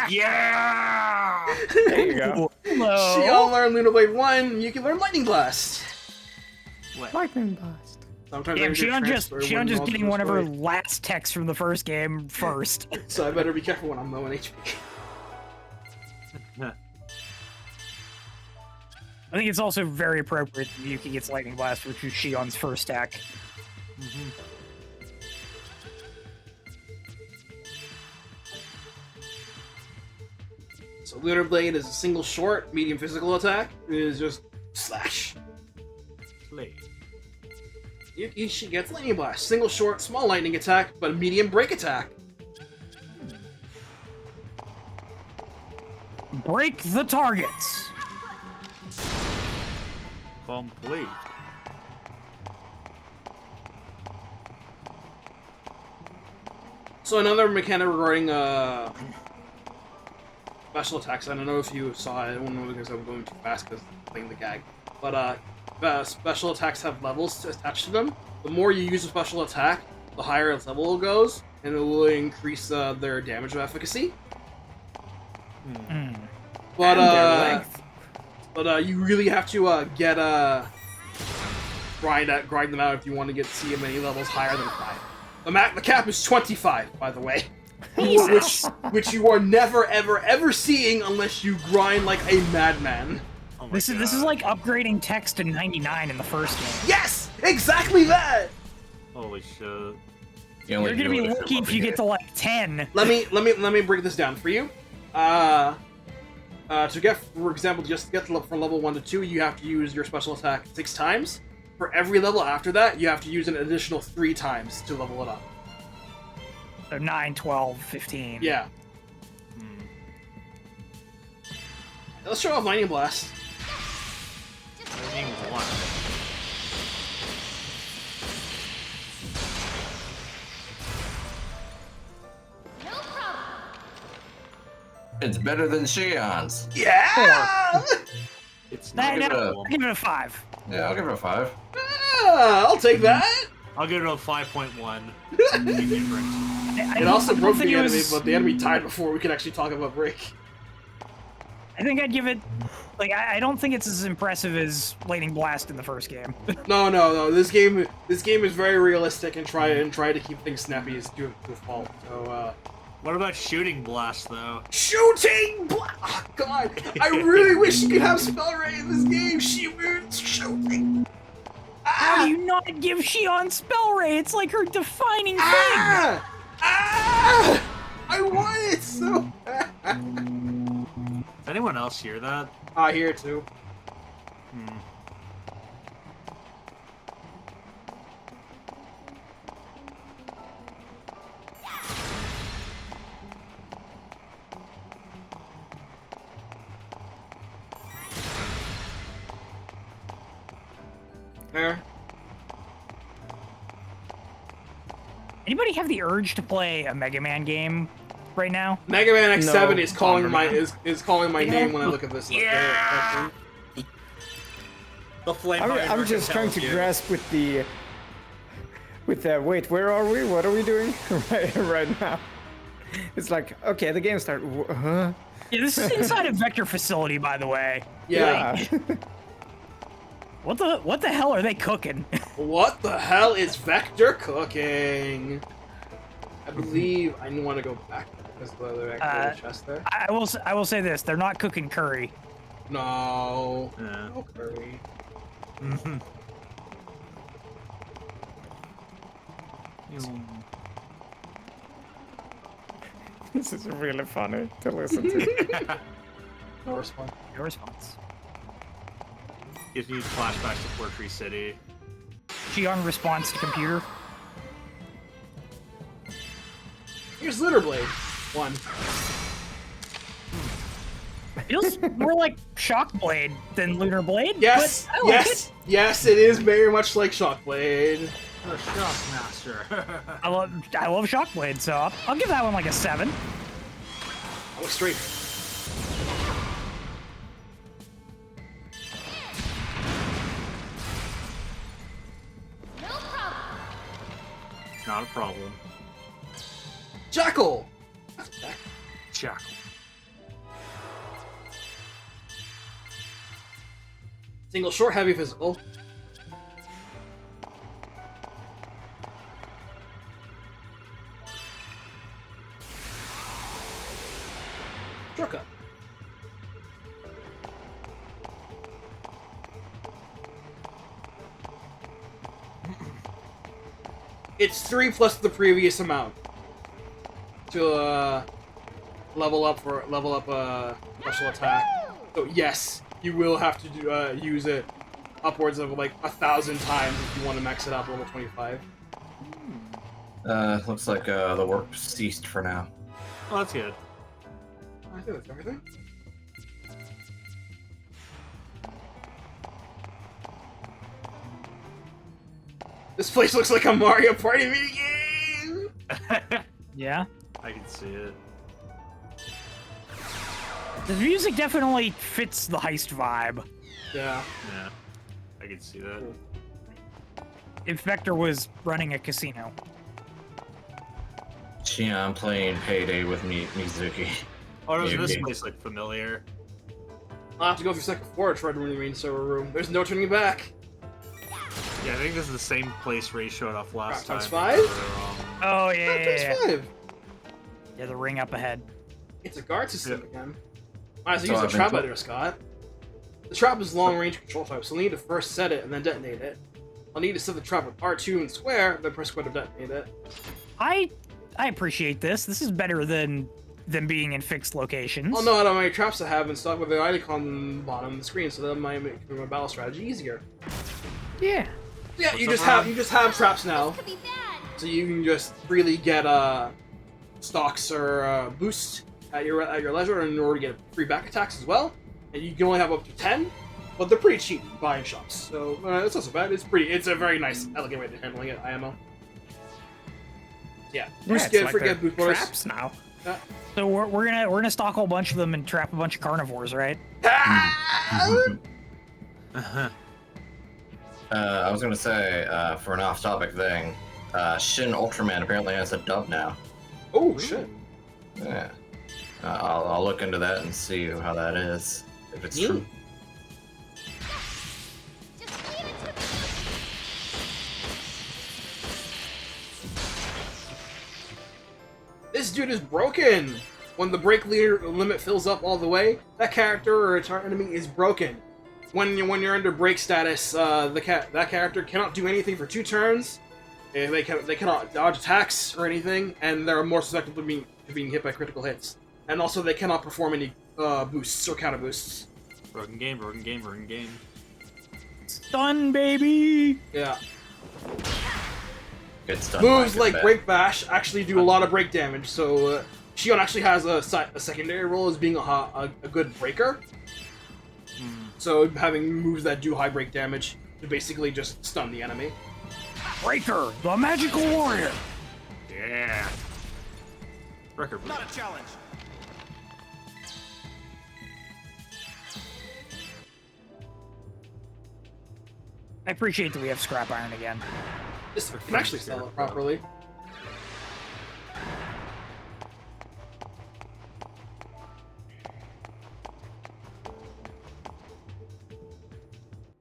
Yeah! There you go. Hello. Shion learned Lunar Blade 1, you can learn Lightning Blast. Lightning blast. Sometimes Damn, I get Shion transfer just when getting multiple one of her story. last texts from the first game first. So I better be careful when I'm low in HP. I think it's also very appropriate that Miyuki gets Lightning Blast, which is Shion's first stack. So Lunar Blade is a single short, medium physical attack. It is just slash. Blade. She gets Lightning Blast. Single short, small lightning attack, but a medium break attack. Break the targets! Complete. So another mechanic regarding special attacks. I don't know if you saw it. I don't know because I'm going too fast because I'm playing the gag. But special attacks have levels attached to them. The more you use a special attack, the higher its level goes, and it will increase their damage efficacy. But you really have to grind them out if you want to see them any levels higher than 5. The cap is 25, by the way, which you are never ever seeing unless you grind like a madman. Oh my This is like upgrading text to 99 in the first game. Yes, exactly that. Holy shit. You're gonna be lucky if you get to like 10. Let me break this down for you. To get, for example, just to get from level 1 to 2, you have to use your special attack 6 times. For every level after that, you have to use an additional 3 times to level it up. So 9, 12, 15. Yeah. Let's show off Lightning Blast. Lightning 1. It's better than Shion's. Yeah! It's Nah, not no, I'll give it a 5. Yeah, I'll give it a 5. I'll take that. I'll give it a 5.1. It also broke the enemy, was... but the enemy died before we could actually talk about break. I think I'd give it... Like, I don't think it's as impressive as Lightning Blast in the first game. No. This game is very realistic and try to keep things snappy as to a fault. So, What about Shooting Blast, though? Shooting Blast! Oh, God, I really wish you could have Spell Ray in this game. Shooting. How do you not give Shion Spell Ray? It's like her defining thing. I I want it so bad. Does anyone else hear that? I hear it too. Hmm. There. Anybody have the urge to play a Mega Man game right now? Mega Man X7 No, is calling my Bomberman. is calling my name when I look at this. Yeah. The flame. I'm just trying to grasp with the wait, where are we? What are we doing right now? It's like, okay, the game started. Huh? Yeah, this is inside a Vector facility, by the way. Yeah. What the hell are they cooking? What the hell is Vector cooking? I believe I want to go back because the other actual chest there. I will say this: they're not cooking curry. No. Yeah. No curry. This is really funny to listen to. No response. No response. Gives me flashbacks to Fortree City. Shion responds to computer. Here's Lunar Blade. One. Feels more like Shockblade than Lunar Blade. Yes. But I like Yes. Yes. It is very much like Shockblade. The Shockmaster. I love Shockblade, so I'll give that one like a 7. Oh, straight. No problem. Not a problem. Jackal. Jackal. Single short, heavy physical. Shortcut. It's 3 plus the previous amount to level up special attack. So yes, you will have to do, use it upwards of like 1,000 times if you want to max it out to level 25. Looks like the work ceased for now. Oh, that's good. I think that's everything. This place looks like a Mario Party minigame! Yeah. I can see it. The music definitely fits the heist vibe. Yeah. Yeah. I can see that. If Vector was running a casino. Shion playing Payday with Mizuki. Oh, does this Miyuki. place look familiar? I'll have to go through second floor to try to run the main server room. There's no turning back. Yeah, I think this is the same place Ray showed off last time. Times 5? Oh, Times yeah. 5. Yeah, the ring up ahead. It's a guard system again. Might as well So use the I've been trap told- editor, Scott. The trap is long-range control type, so I'll need to first set it and then detonate it. I'll need to set the trap with R2 and square, then press square to detonate it. I appreciate this. This is better than being in fixed locations. I'll know how many traps I have in stock with the icon on the bottom of the screen, so that might make my battle strategy easier. Yeah. Yeah, you just have traps now, Could be bad. so you can just freely get stocks or boost at your leisure in order to get free back attacks as well. And you can only have up to 10, but they're pretty cheap buying shops, so it's not so bad. It's a very nice, elegant way to handling it. IMO. Yeah, boost it's get forget boost bonus. traps now. So we're gonna stock a whole bunch of them and trap a bunch of carnivores, right? I was gonna say, for an off-topic thing, Shin Ultraman apparently has a dub now. Oh shit! Yeah. I'll look into that and see how that is, if it's true. Just leave it to me. This dude is broken! When the break leader limit fills up all the way, that character or its enemy is broken. When you're under break status, that character cannot do anything for 2 turns. They cannot dodge attacks or anything, and they're more susceptible to being being hit by critical hits. And also, they cannot perform any boosts or counter boosts. Broken game, broken game, broken game. Stun, baby! Yeah. Good stuff. Moves like Break Bash actually do a lot of break damage, so Shion actually has a secondary role as being a good breaker. So having moves that do high break damage to basically just stun the enemy. Breaker, the magical warrior! Yeah. Record. Not a challenge. I appreciate that we have scrap iron again. This can actually sell it properly.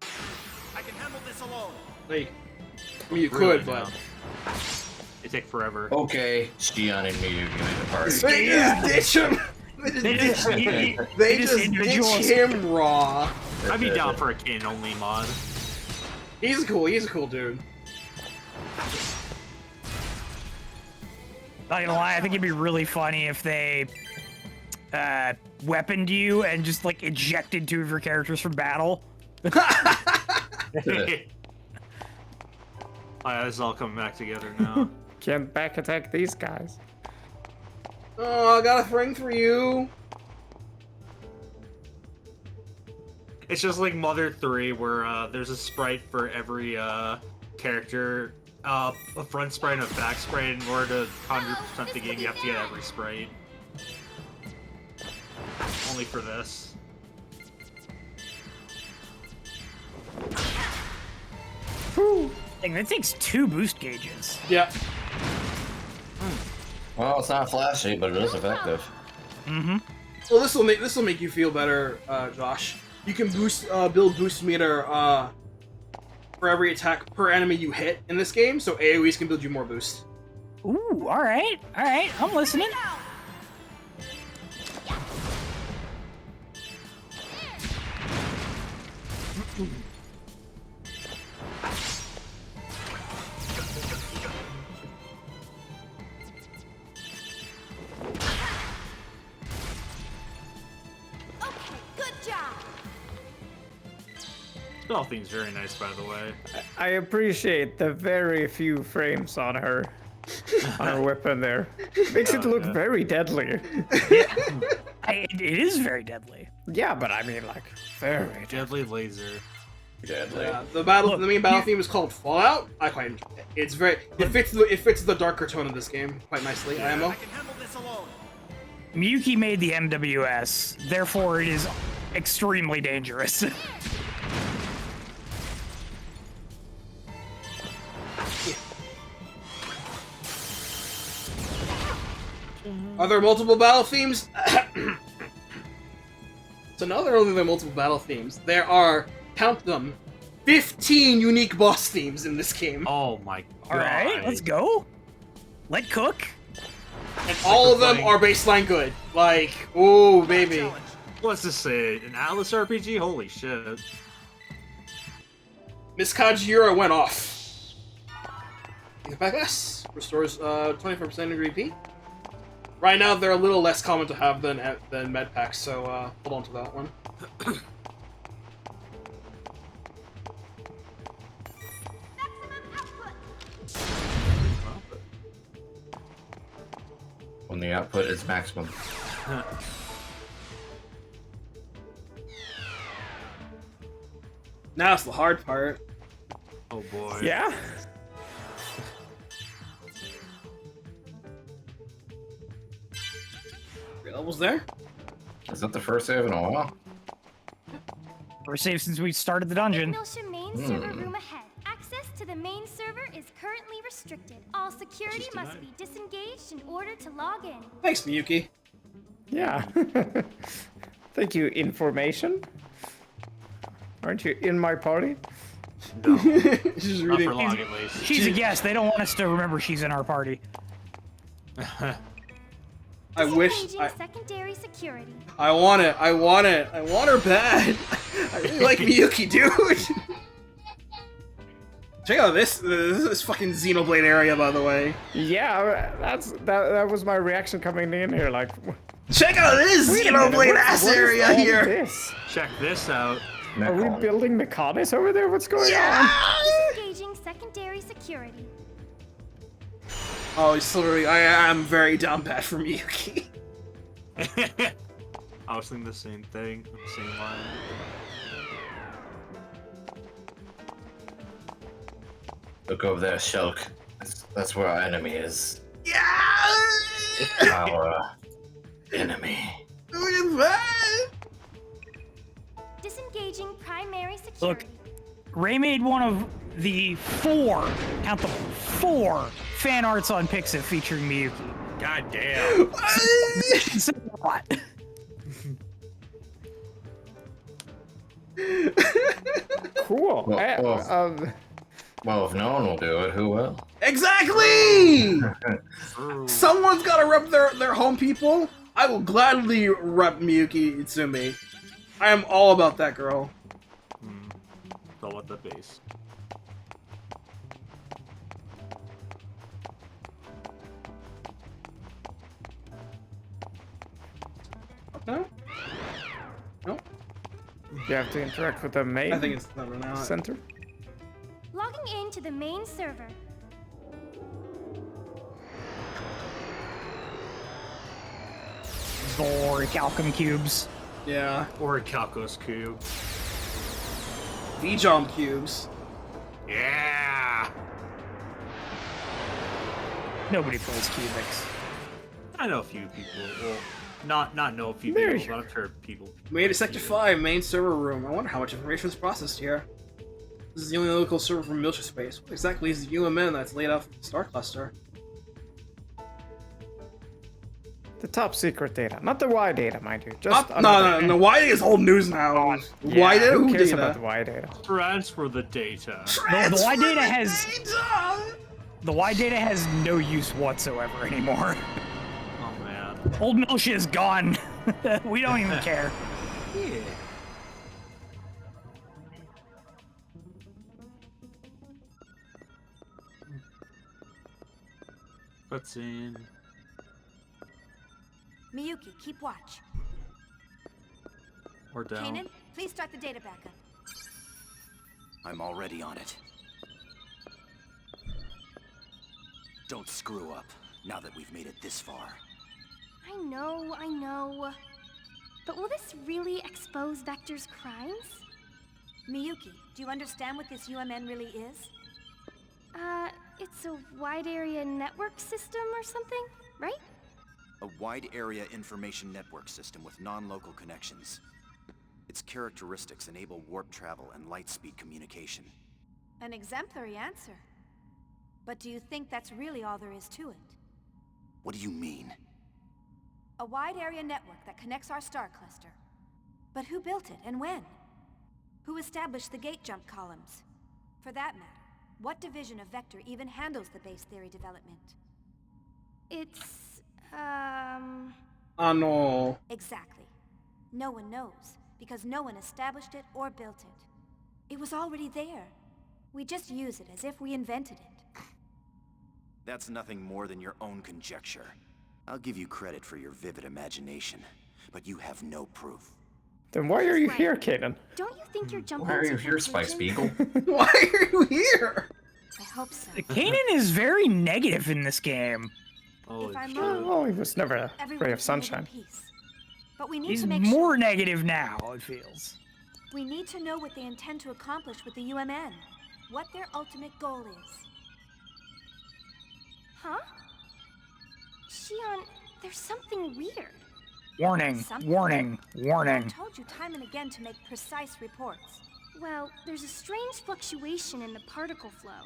I can handle this alone. Like, I mean, you Really could, but now. They take forever. Okay, Shion and Miyuki made the party. they just ditch him. They just ditch him raw. I'd be down for a Canaan only mod. He's cool. He's a cool dude. Not gonna lie, I think it'd be really funny if they weaponed you and just like ejected 2 of your characters from battle. Oh yeah, this is all coming back together now. Can't back attack these guys. Oh, I got a thing for you. It's just like Mother 3, where there's a sprite for every character, a front sprite and a back sprite. In order to 100% the game, you have to get every sprite. Only for this. Dang, that takes 2 boost gauges. Yeah. Well, it's not flashy, but it is effective. Mm-hmm. Well, this will make you feel better, Josh. You can build boost meter for every attack per enemy you hit in this game, so AoEs can build you more boost. Ooh, alright, I'm listening. All things very nice, by the way. I appreciate the very few frames on her weapon there. Makes it look very deadly. It is very deadly. Yeah, but I mean, like, very Deadly laser. Deadly. Yeah, the main battle theme is called Fallout. I quite enjoy it. It's very it fits the darker tone of this game quite nicely. IMO. I can handle this alone. Miyuki made the MWS, therefore it is extremely dangerous. Are there multiple battle themes? So now there are only multiple battle themes. There are, count them, 15 unique boss themes in this game. Oh my god. Alright, let's go. Let cook. And all of them are baseline good. Like, oh baby. What's this say? An Atlas RPG? Holy shit. Miss Kajira went off. Yes, restores 24% of repeat. Right now, they're a little less common to have than med packs, so hold on to that one. When the output is maximum. Now it's the hard part. Oh boy. Yeah? Almost there? Is that the first save in a while? First save since we started the dungeon. Miltia main server room ahead. Access to the main server is currently restricted. All security must be disengaged in order to log in. Thanks, Miyuki. Yeah. Thank you, information. Aren't you in my party? No. She's Not reading. for long, at least. She's a guest. They don't want us to remember she's in our party. I wish. Disengaging secondary security. I want it. I want it. I want her bad. I really like Miyuki, dude. Check out this fucking Xenoblade area, by the way. Yeah, that was my reaction coming in here. Like, check out this Xenoblade ass area here. This? Check this out. Are we building Mechanis over there? What's going on? Disengaging secondary security. Oh, sorry, I am very down bad for Miyuki. I was thinking the same thing, same line. Look over there, Shulk. That's where our enemy is. Yeah! Our Look enemy. at that! Disengaging primary security. Look, Ray made one of the 4, count them, 4 fan arts on Pixit featuring Miyuki. God damn. It's a lot. Cool. Well, if no one will do it, who will? Exactly! Someone's gotta rep their home people. I will gladly rep Miyuki Itsumi. I am all about that girl. Go with the base. No? No? You have to interact with the main I think it's never now. center. Logging into the main server. Orichalcum cubes. Yeah. Or a Calcos cube. V-Jump cubes. Yeah! Nobody plays cubics. I know a few people. Well, not know a few There people, but I'm sure people. Made a Sector 5 main server room. I wonder how much information was processed here. This is the only local server for Miltia space. What exactly is the U.M.N that's laid out for the star cluster? The top secret data, not the Y data, mind you. Just No. Y data is old news now. Yeah, Y data? who Who cares data? about the Y data? Transfer the data. The Y data has Data! the Y data has no use whatsoever anymore. Oh man. Old Miltia is gone. We don't even care. Yeah. What's in? Miyuki, keep watch. Or down? Canaan, please start the data backup. I'm already on it. Don't screw up, now that we've made it this far. I know. But will this really expose Vector's crimes? Miyuki, do you understand what this U.M.N really is? It's a wide area network system or something, right? A wide area information network system with non-local connections. Its characteristics enable warp travel and light speed communication. An exemplary answer. But do you think that's really all there is to it? What do you mean? A wide area network that connects our star cluster. But who built it and when? Who established the gate jump columns? For that matter, what division of Vector even handles the base theory development? It's, No. Exactly. No one knows, because no one established it or built it. It was already there. We just use it as if we invented it. That's nothing more than your own conjecture. I'll give you credit for your vivid imagination, but you have no proof. Then why are you here, Canaan? don't you think you're jumping Why are to you here, Spike conclusions? Spiegel? Why are you here? I hope so. Canaan is very negative in this game. Holy If I'm shit. wrong, Well, he was never a everyone ray of can live in sunshine. peace. But we need He's to make more sure. negative now, it feels. We need to know what they intend to accomplish with the U.M.N. What their ultimate goal is. Huh? Shion, there's something weird. Warning, Something. warning, warning. I've told you time and again to make precise reports. Well, there's a strange fluctuation in the particle flow.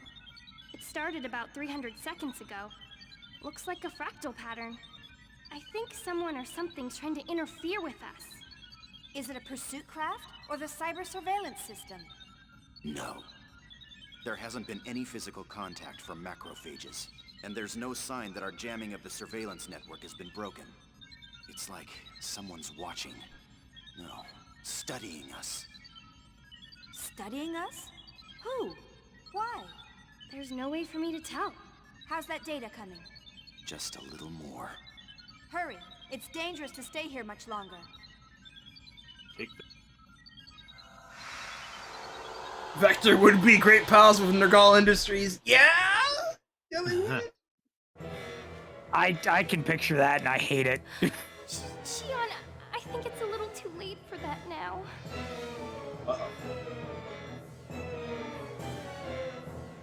It started about 300 seconds ago. Looks like a fractal pattern. I think someone or something's trying to interfere with us. Is it a pursuit craft or the cyber surveillance system? No. There hasn't been any physical contact from macrophages, and there's no sign that our jamming of the surveillance network has been broken. It's like someone's watching. No, studying us. Studying us? Who? Why? There's no way for me to tell. How's that data coming? Just a little more. Hurry. It's dangerous to stay here much longer. Take the... Vector would be great pals with Nergal Industries. Yeah! Yeah, they would. I can picture that, and I hate it. Shion, I think it's a little too late for that now. Uh-oh.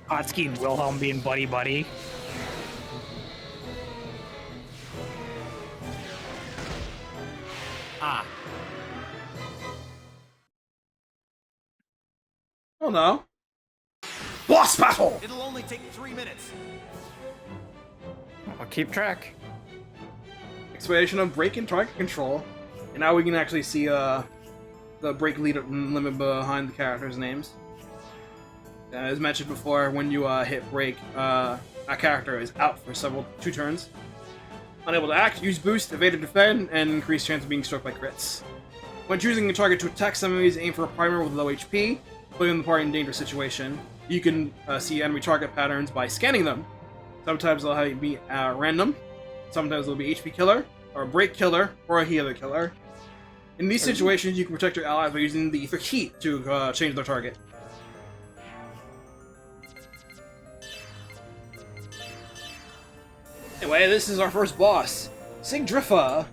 Hotsky and Wilhelm being buddy-buddy. Ah. Oh no. Boss battle! It'll only take 3 minutes. I'll keep track. Explanation of break and target control. And now we can actually see the break limit behind the characters' names. As mentioned before, when you hit break, a character is out for 2 turns. Unable to act, use boost, evade or defend, and increase chance of being struck by crits. When choosing a target to attack some enemies, aim for a primer with low HP, putting the party in a dangerous situation. You can see enemy target patterns by scanning them. Sometimes they'll have be random, sometimes they'll be HP killer, or a break killer, or a healer killer. In these situations, you can protect your allies by using the Ether Heat to change their target. Anyway, this is our first boss. Sigdrifa,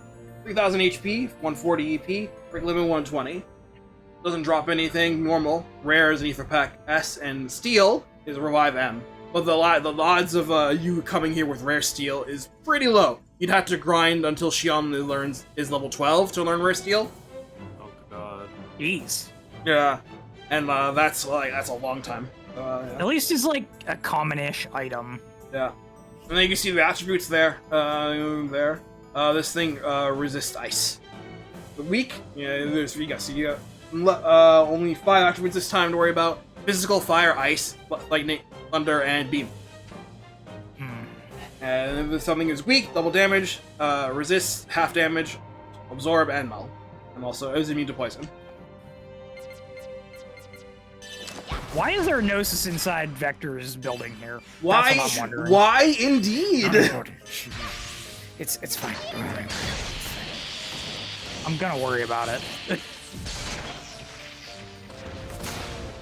3000 HP, 140 EP, break limit 120. Doesn't drop anything, normal. Rare is an Ether Pack S, and Steel is a Revive M. But the odds of you coming here with Rare Steel is pretty low. You'd have to grind until Shion is level 12 to learn Rare Steel. Oh god. Jeez. Yeah, and that's a long time. Yeah. At least it's like a common-ish item. Yeah. And then you can see the attributes there. This thing resists ice. The weak, you got only 5 attributes this time to worry about: physical, fire, ice, lightning, thunder, and beam. And if something is weak, double damage, resists, half damage, absorb, and null. And also is immune to poison. Why is there a Gnosis inside Vector's building here? Why? That's what I'm wondering. Why indeed? It's fine. Don't worry. I'm gonna worry about it.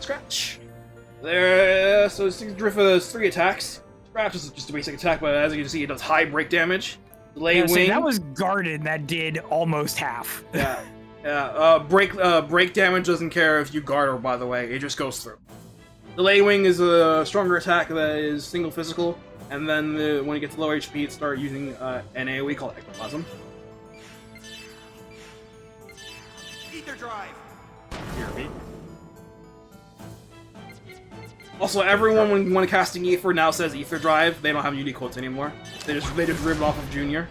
Scratch. There. So Sigdrifa has 3 attacks. Scratch is just a basic attack, but as you can see, it does high break damage. Delay wing. That was guarded. That did almost half. Yeah. Yeah. Break damage doesn't care if you guard her. By the way, it just goes through. Delay wing is a stronger attack that is single physical, and then when it gets low HP, it starts using an AoE called Ectoplasm. Ether drive. Here, me. Also, everyone when casting Ether now says Ether Drive. They don't have unique quotes anymore. They just ripped off of Junior.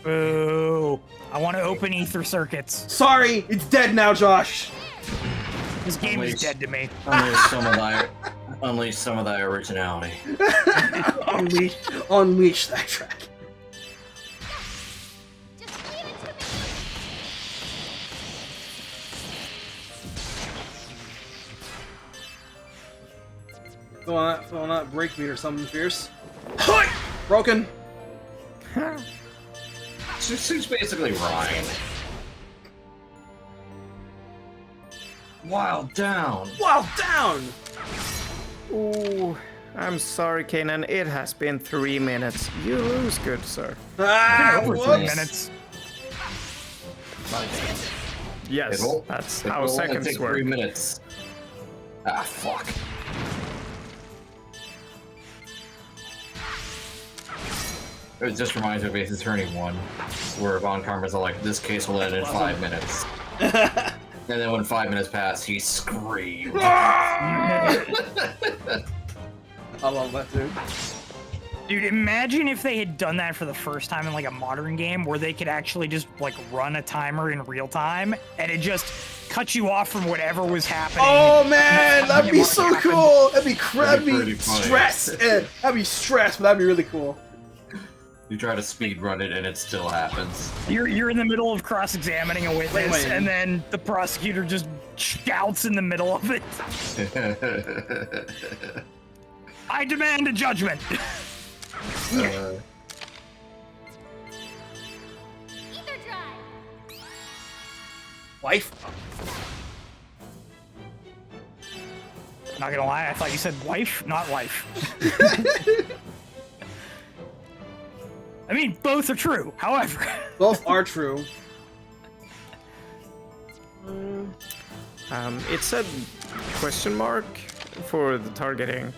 Boo! I want to open Ether circuits. Sorry, it's dead now, Josh. This game is dead to me. Unleash some of thy originality. Unleash that track. Throwing that break beat or something fierce. Broken. She's basically Ryan. Wild down. Wild down. Ooh, I'm sorry, Canaan. It has been 3 minutes. You lose, good sir. Over 3 minutes. Yes, that's how seconds take work. 3 minutes. Ah, fuck. It just reminds me of Ace Attorney 1, where Von Karma's like, this case will end in 5 minutes. And then when 5 minutes pass, he screamed. I love that, dude. Dude, imagine if they had done that for the first time in like a modern game where they could actually just like run a timer in real time and it just cut you off from whatever was happening. Oh man, that'd be so cool. That'd be pretty funny. stress. That'd be stress, but that'd be really cool. You try to speed run it and it still happens. You're in the middle of cross-examining a witness, and then the prosecutor just shouts in the middle of it. I demand a judgment. Ether drive. Wife? Not gonna lie, I thought you said wife, not life. I mean, both are true. However, Both are true. It said question mark for the targeting.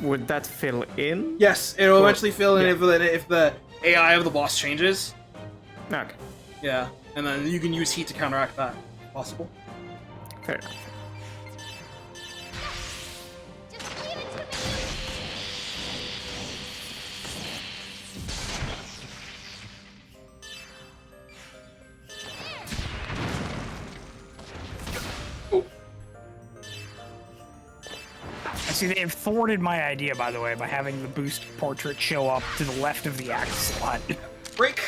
Would that fill in? Yes, it will eventually fill in yeah. if the AI of the boss changes. Okay, Yeah, and then you can use heat to counteract that. Possible. fair enough. Just leave it to me. I see they've thwarted my idea, by the way, by having the boost portrait show up to the left of the axe slot. Break.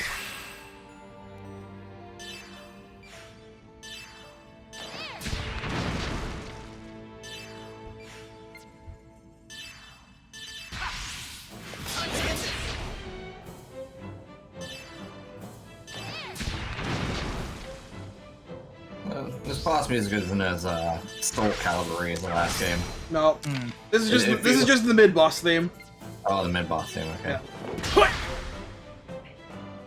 This boss music isn't as soul caliber as the last game. No, this is just It this is feels- just the mid boss theme. Oh, the mid boss theme. Okay. Yeah.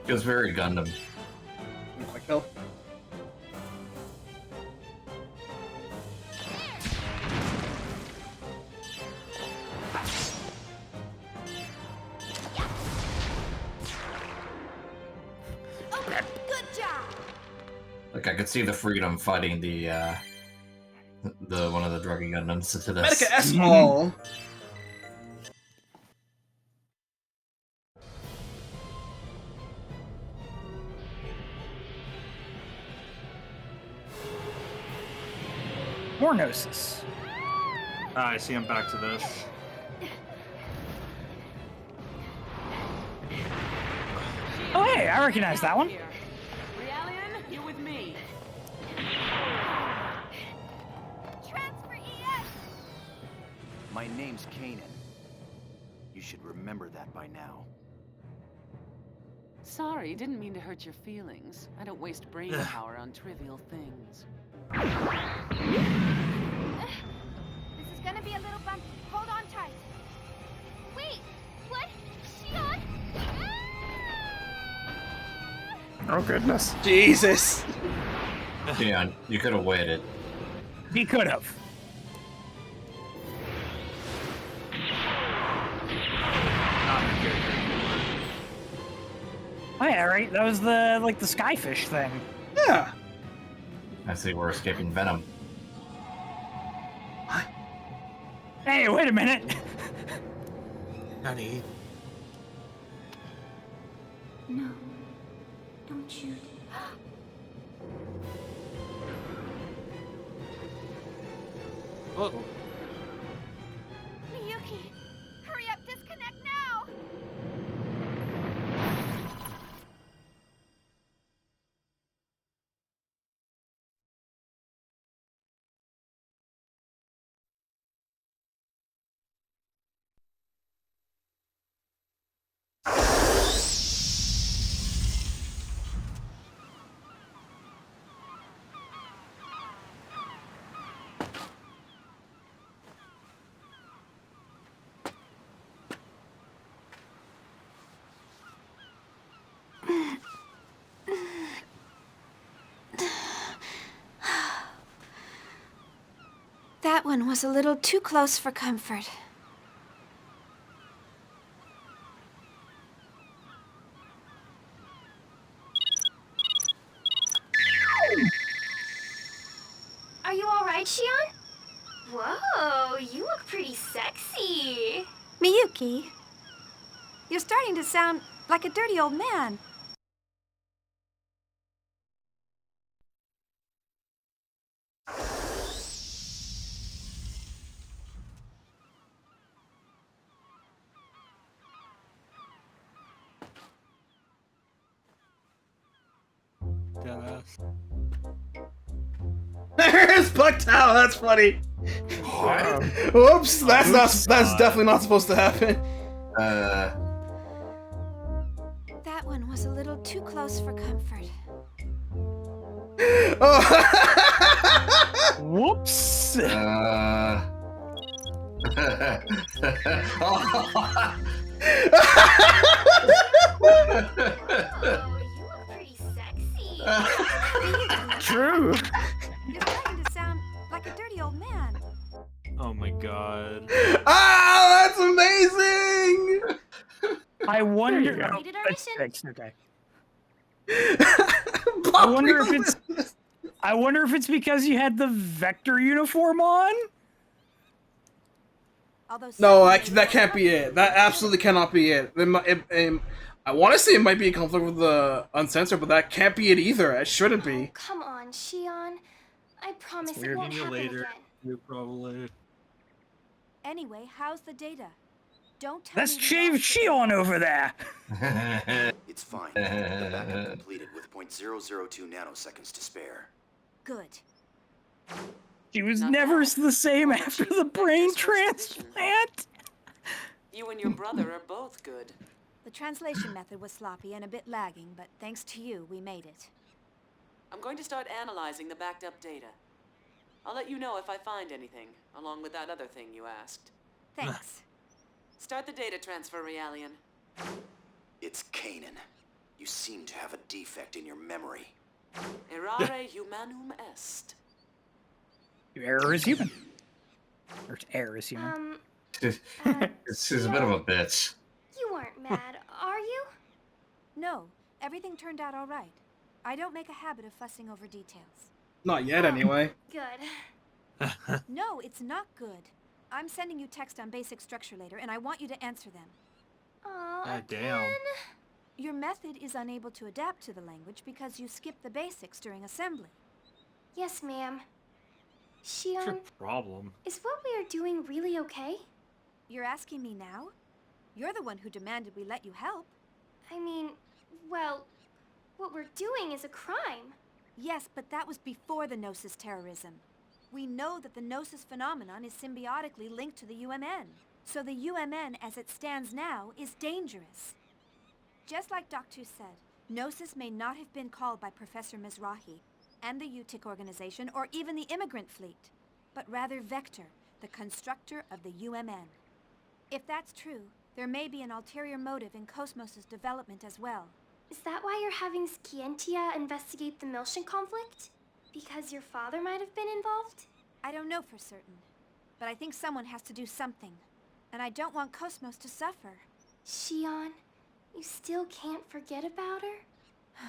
Feels very Gundam. Quick kill. Okay, good job. Like I could see the freedom fighting the one of the druggy Gundams to this. Medica S all. More Gnosis. I see. I'm back to this. Oh, hey, I recognize that one. Realian, you with me. Transfer ES. My name's Canaan. You should remember that by now. Sorry, didn't mean to hurt your feelings. I don't waste brain power on trivial things. This is gonna be a little bumpy. Hold on tight. Wait, what? Shion? Oh goodness. Jesus. Yeah, you could have waited. He could have. Not your character. Oh yeah, right. That was the the skyfish thing. Yeah. I see we're escaping Venom. Hey, wait a minute. Honey. No, don't shoot. Oh. Miyuki, hurry up, disconnect now. That one was a little too close for comfort. Are you all right, Shion? Whoa, you look pretty sexy. Miyuki, you're starting to sound like a dirty old man. Dumbass. There's Bucktown. That's funny. Whoops! That's definitely not supposed to happen. That one was a little too close for comfort. Oh. Whoops! True. You're starting to sound like a dirty old man. Oh my god. Ah, that's amazing! I wonder. Completed our That's mission. fixed, okay. I wonder if it's because you had the Vector uniform on. Although No, that can't be it. That absolutely cannot be it. I want to say it might be a conflict with the Uncensored, but that can't be it either. It shouldn't be. Come on, Shion. I promise it Weird. won't happen Later. again. You probably. Anyway, how's the data? Don't tell Let's me. shave Shion over there. It's fine. The backup completed with 0.002 nanoseconds to spare. Good. She was Not never bad. the same Well, after achieved the brain Vector's first mission. transplant. You and your brother are both good. The translation method was sloppy and a bit lagging, but thanks to you, we made it. I'm going to start analyzing the backed up data. I'll let you know if I find anything, along with that other thing you asked. Thanks. Start the data transfer, Realian. It's Canaan. You seem to have a defect in your memory. Errare humanum est. Your error is human. Or error is human. She's a bit of a bitch. You weren't mad, are you? No, everything turned out all right. I don't make a habit of fussing over details. Not yet, anyway. Good. No, it's not good. I'm sending you text on basic structure later, and I want you to answer them. Aw, Ah, damn. again? Your method is unable to adapt to the language because you skipped the basics during assembly. Yes, ma'am. What's your Shion, problem? is what we are doing really okay? You're asking me now? You're the one who demanded we let you help. I mean, well, what we're doing is a crime. Yes, but that was before the Gnosis terrorism. We know that the Gnosis phenomenon is symbiotically linked to the U.M.N. So the U.M.N, as it stands now, is dangerous. Just like Dr. said, Gnosis may not have been called by Professor Mizrahi and the UTIC organization or even the immigrant fleet, but rather Vector, the constructor of the U.M.N. If that's true, there may be an ulterior motive in Cosmos' development as well. Is that why you're having Scientia investigate the Miltian conflict? Because your father might have been involved? I don't know for certain, but I think someone has to do something, and I don't want Cosmos to suffer. Shion, you still can't forget about her?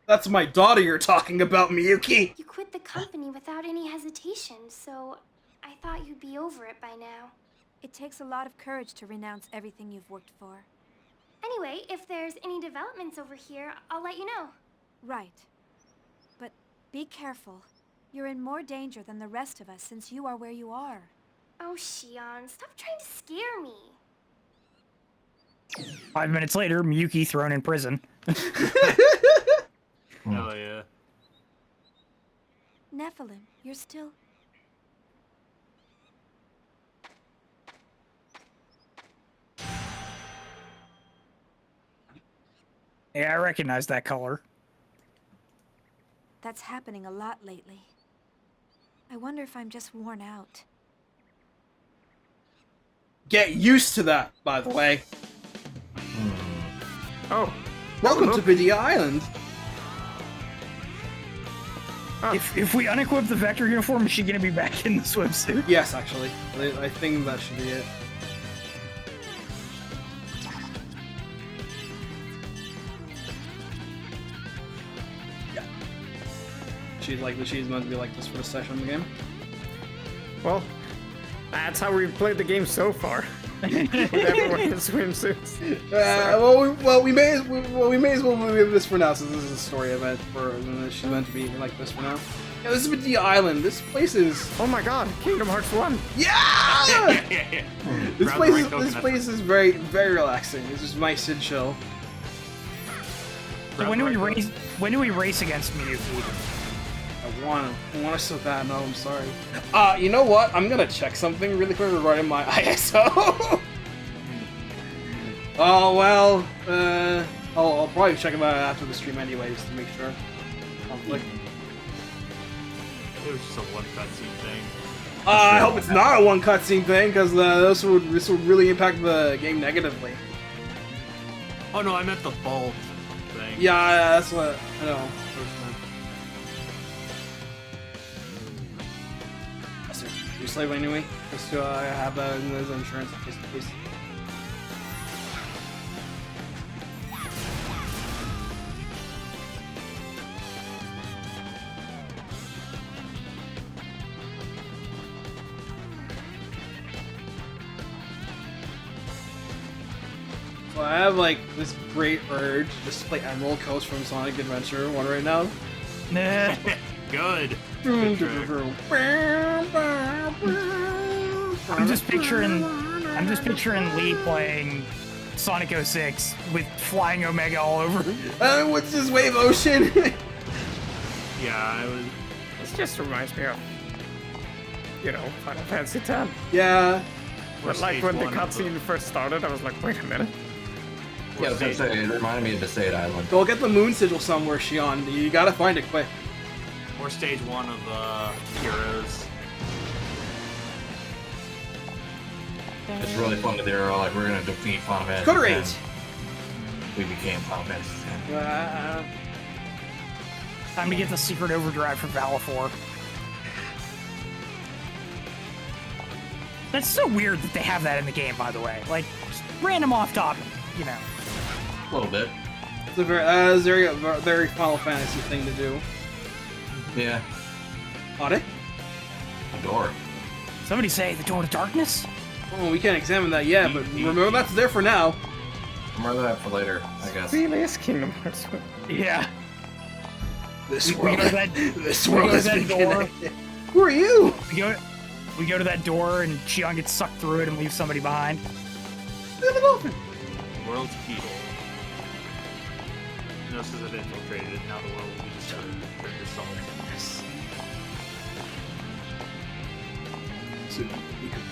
That's my daughter you're talking about, Miyuki. You quit the company without any hesitation, so I thought you'd be over it by now. It takes a lot of courage to renounce everything you've worked for. Anyway, if there's any developments over here, I'll let you know. Right. But be careful. You're in more danger than the rest of us since you are where you are. Oh, Shion, stop trying to scare me. 5 minutes later, Miyuki thrown in prison. Hell yeah. Nephilim, you're still... Yeah, I recognize that color. That's happening a lot lately. I wonder if I'm just worn out. Get used to that, by the way. Oh, Welcome to Vidia Island. If we unequip the Vector uniform, is she gonna be back in the swimsuit? Yes, actually. I think that should be it. Yeah. She's meant to be like this for the session of the game. well, that's how we've played the game so far. With everyone in swimsuits. We may as well leave this for now, since this is a story event. She's meant to be like this for now. Yeah, this is Vidia Island. This place is. Oh my god, Kingdom Hearts 1. Yeah! This Grab place the is right coconut. very very relaxing. It's just nice and chill. So when do we race against Miyuki? I want to so bad. No, I'm sorry. You know what? I'm gonna check something really quick regarding my ISO. Oh well. I'll probably check about it after the stream anyways to make sure. Conflict. It was just a one cutscene thing. I hope it's not a one cutscene thing, because this would really impact the game negatively. Oh no, I meant the vault thing. Yeah, that's what I know. You slave anyway, just to have that as insurance in case. So I have like this great urge just to play Emerald Coast from Sonic Adventure 1 right now. Nah. Good. I'm just picturing Lee playing Sonic 06 with flying Omega all over. What's this wave ocean? Yeah, This just reminds me of, Final Fantasy X. Yeah. But like when the cutscene first started, I was like, wait a minute. Yeah, I was gonna say, it reminded me of Besaid Island. Go get the moon sigil somewhere, Shion. You gotta find it quick. Or stage 1 of Heroes. It's really fun that they were all like, we're gonna defeat Final Fantasy Code X. Raids. We became Final Fantasy X. Time to get the secret overdrive for Valifor. That's so weird that they have that in the game, by the way. Like, just random off topic, A little bit. It's a very Final Fantasy thing to do. Yeah. Audit? A door. Somebody say the door to darkness? Oh, we can't examine that yet, but remember that's there for now. Remember that for later, I guess. Really is Kingdom Hearts. Yeah. This world has been door. connected. Who are you? We go to that door and Shion gets sucked through it and leaves somebody behind. Leave it open. The world's keyhole. Gnosis have infiltrated, now the world will be destroyed. Turned to salt. Yes. So we could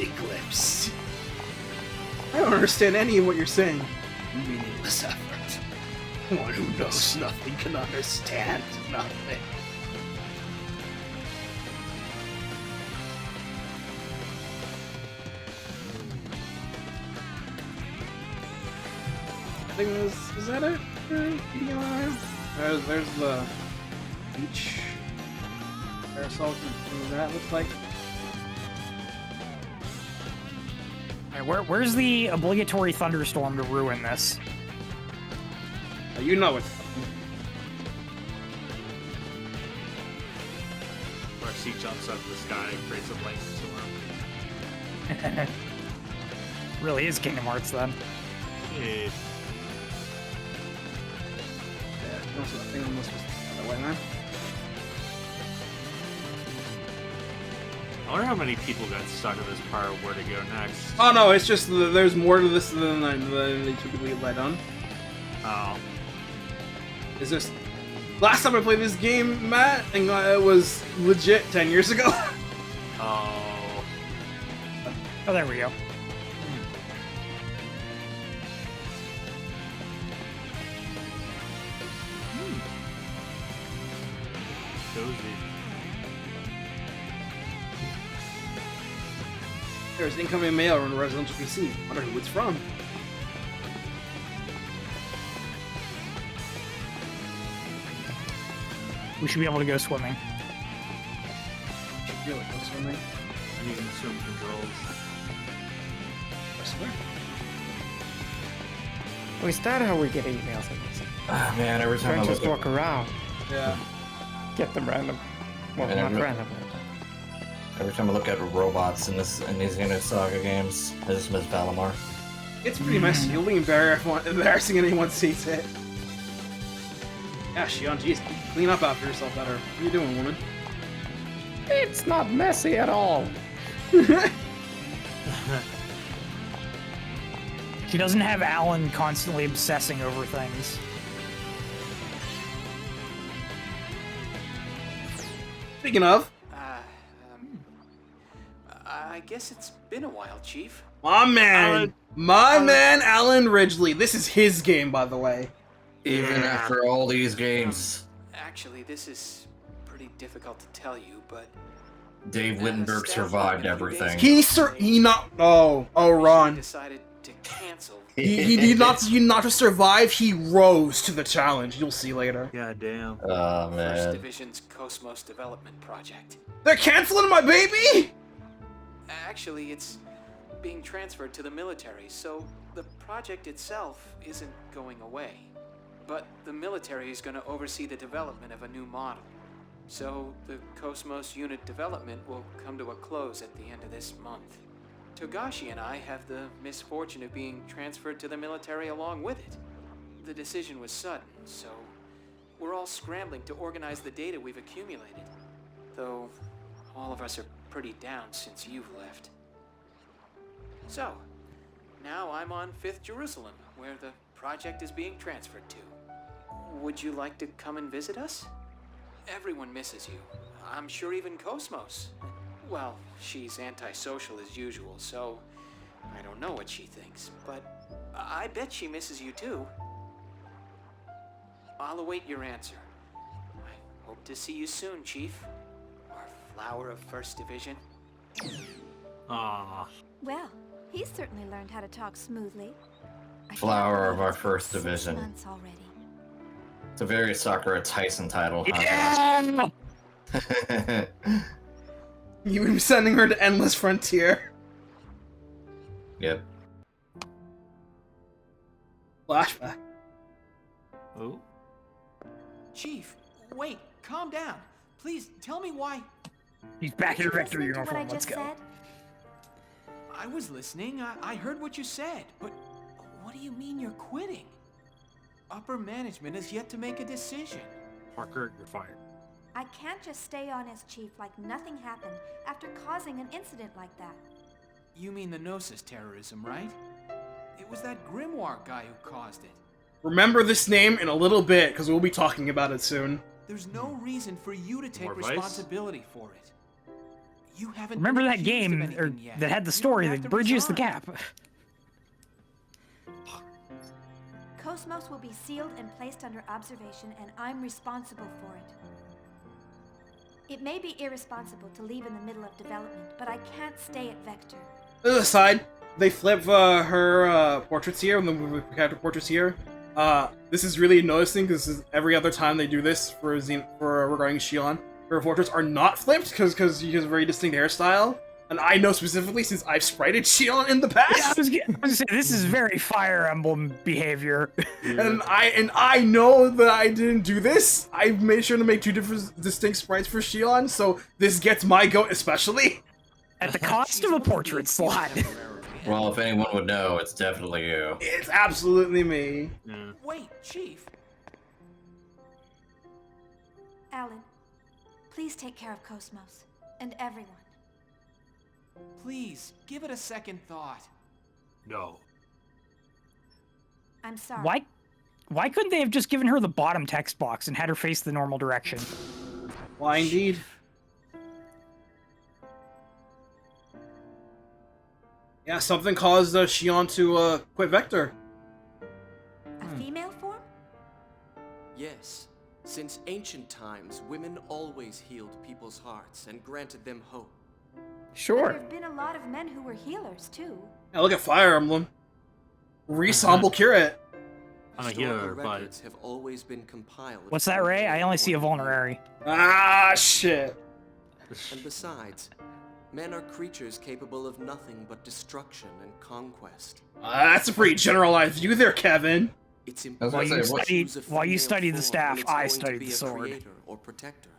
eclipse. I don't understand any of what you're saying. Meaningless effort. One who knows nothing can understand nothing. I think is that it? There's the beach parasol. That looks like. Alright, where's the obligatory thunderstorm to ruin this? You know it. Or she jumps up the sky and creates a lightning storm. Really is Kingdom Hearts then. Yeah. I think I'm supposed to that way, man. I wonder how many people got stuck in this part of where to go next. Oh no, it's just there's more to this than they typically let on. Oh. It's just last time I played this game, Matt, and it was legit 10 years ago. Oh. Oh, there we go. Cozy. There's incoming mail on the residential PC. Wonder who it's from. We should be able to go swimming. Should be able to go swimming. I'm using swim controls. I swear. Oh, is that how we get emails? Ah, man, every time I Just look walk around. Yeah. Get them random. Well, And not every- random. Every time I look at robots in these Xenosaga games, I just miss Valimar. It's pretty messy. You'll be embarrassing anyone sees it. Yeah, Shion, jeez, clean up after yourself better. What are you doing, woman? It's not messy at all. She doesn't have Alan constantly obsessing over things. Speaking of, I guess it's been a while, Chief. my man, Alan. Alan Ridgely. This is his game, by the way. Even after all these games, Actually, this is pretty difficult to tell you, but Dave Wittenberg survived everything. He Ron. decided to cancel. He did not just survive. He rose to the challenge. You'll see later. God damn. Oh First man. Division's Cosmos development project. They're canceling my baby. Actually, it's being transferred to the military, so the project itself isn't going away. But the military is going to oversee the development of a new model. So the Cosmos unit development will come to a close at the end of this month. Togashi and I have the misfortune of being transferred to the military along with it. The decision was sudden, so we're all scrambling to organize the data we've accumulated. Though all of us are pretty down since you've left. So, now I'm on 5th Jerusalem, where the project is being transferred to. Would you like to come and visit us? Everyone misses you. I'm sure even Cosmos. Well, she's antisocial as usual, so I don't know what she thinks, but I bet she misses you too. I'll await your answer. I hope to see you soon, Chief. Our flower of 1st Division. Aww. Well, he's certainly learned how to talk smoothly. I can't Flower of believe our it's been 1st 6 Division. months already. It's a very Sakura Tyson title. Yeah! Huh? You were sending her to Endless Frontier. Yep. Flashback. Oh. Chief, wait, calm down. Please tell me why. He's back in Were your you vector listening to what I uniform. Let's just go. said? I was listening. I heard what you said, but what do you mean you're quitting? Upper management has yet to make a decision. Parker, you're fired. I can't just stay on as chief like nothing happened after causing an incident like that. You mean the Gnosis terrorism, right? It was that Grimoire guy who caused it. Remember this name in a little bit, because we'll be talking about it soon. There's no reason for you to take More advice? responsibility for it. You haven't Remember been that accused game of anything yet. that had the You story don't have that to bridges the resign. gap? Cosmos will be sealed and placed under observation, and I'm responsible for it. It may be irresponsible to leave in the middle of development, but I can't stay at Vector. As an aside, they flip her portraits here, and the character portraits here. This is really noticing because every other time they do this for regarding Shion, her portraits are not flipped because she has a very distinct hairstyle. And I know specifically since I've sprited Shion in the past. Yeah, I was gonna say, this is very Fire Emblem behavior. And I know that I didn't do this. I made sure to make 2 different distinct sprites for Shion, so this gets my goat especially. At the cost of a portrait slot. Well, if anyone would know, it's definitely you. It's absolutely me. Yeah. Wait, Chief. Alan, please take care of Cosmos and everyone. Please, give it a second thought. No. I'm sorry. Why couldn't they have just given her the bottom text box and had her face the normal direction? Why indeed? Yeah, something caused Shion to quit Vector. A female form? Yes. Since ancient times, women always healed people's hearts and granted them hope. Sure. There have been a lot of men who were healers, too. Yeah, look at Fire Emblem. Resemble Curate. I'm a Historical healer, but records have always been compiled. What's that, Ray? I only see a vulnerary. Ah, shit. And besides, men are creatures capable of nothing but destruction and conquest. That's a pretty generalized view there, Kevin. It's I was gonna important say, to what- choose a while you female studied the form staff, when it's I going to studied be the a sword. creator or protector.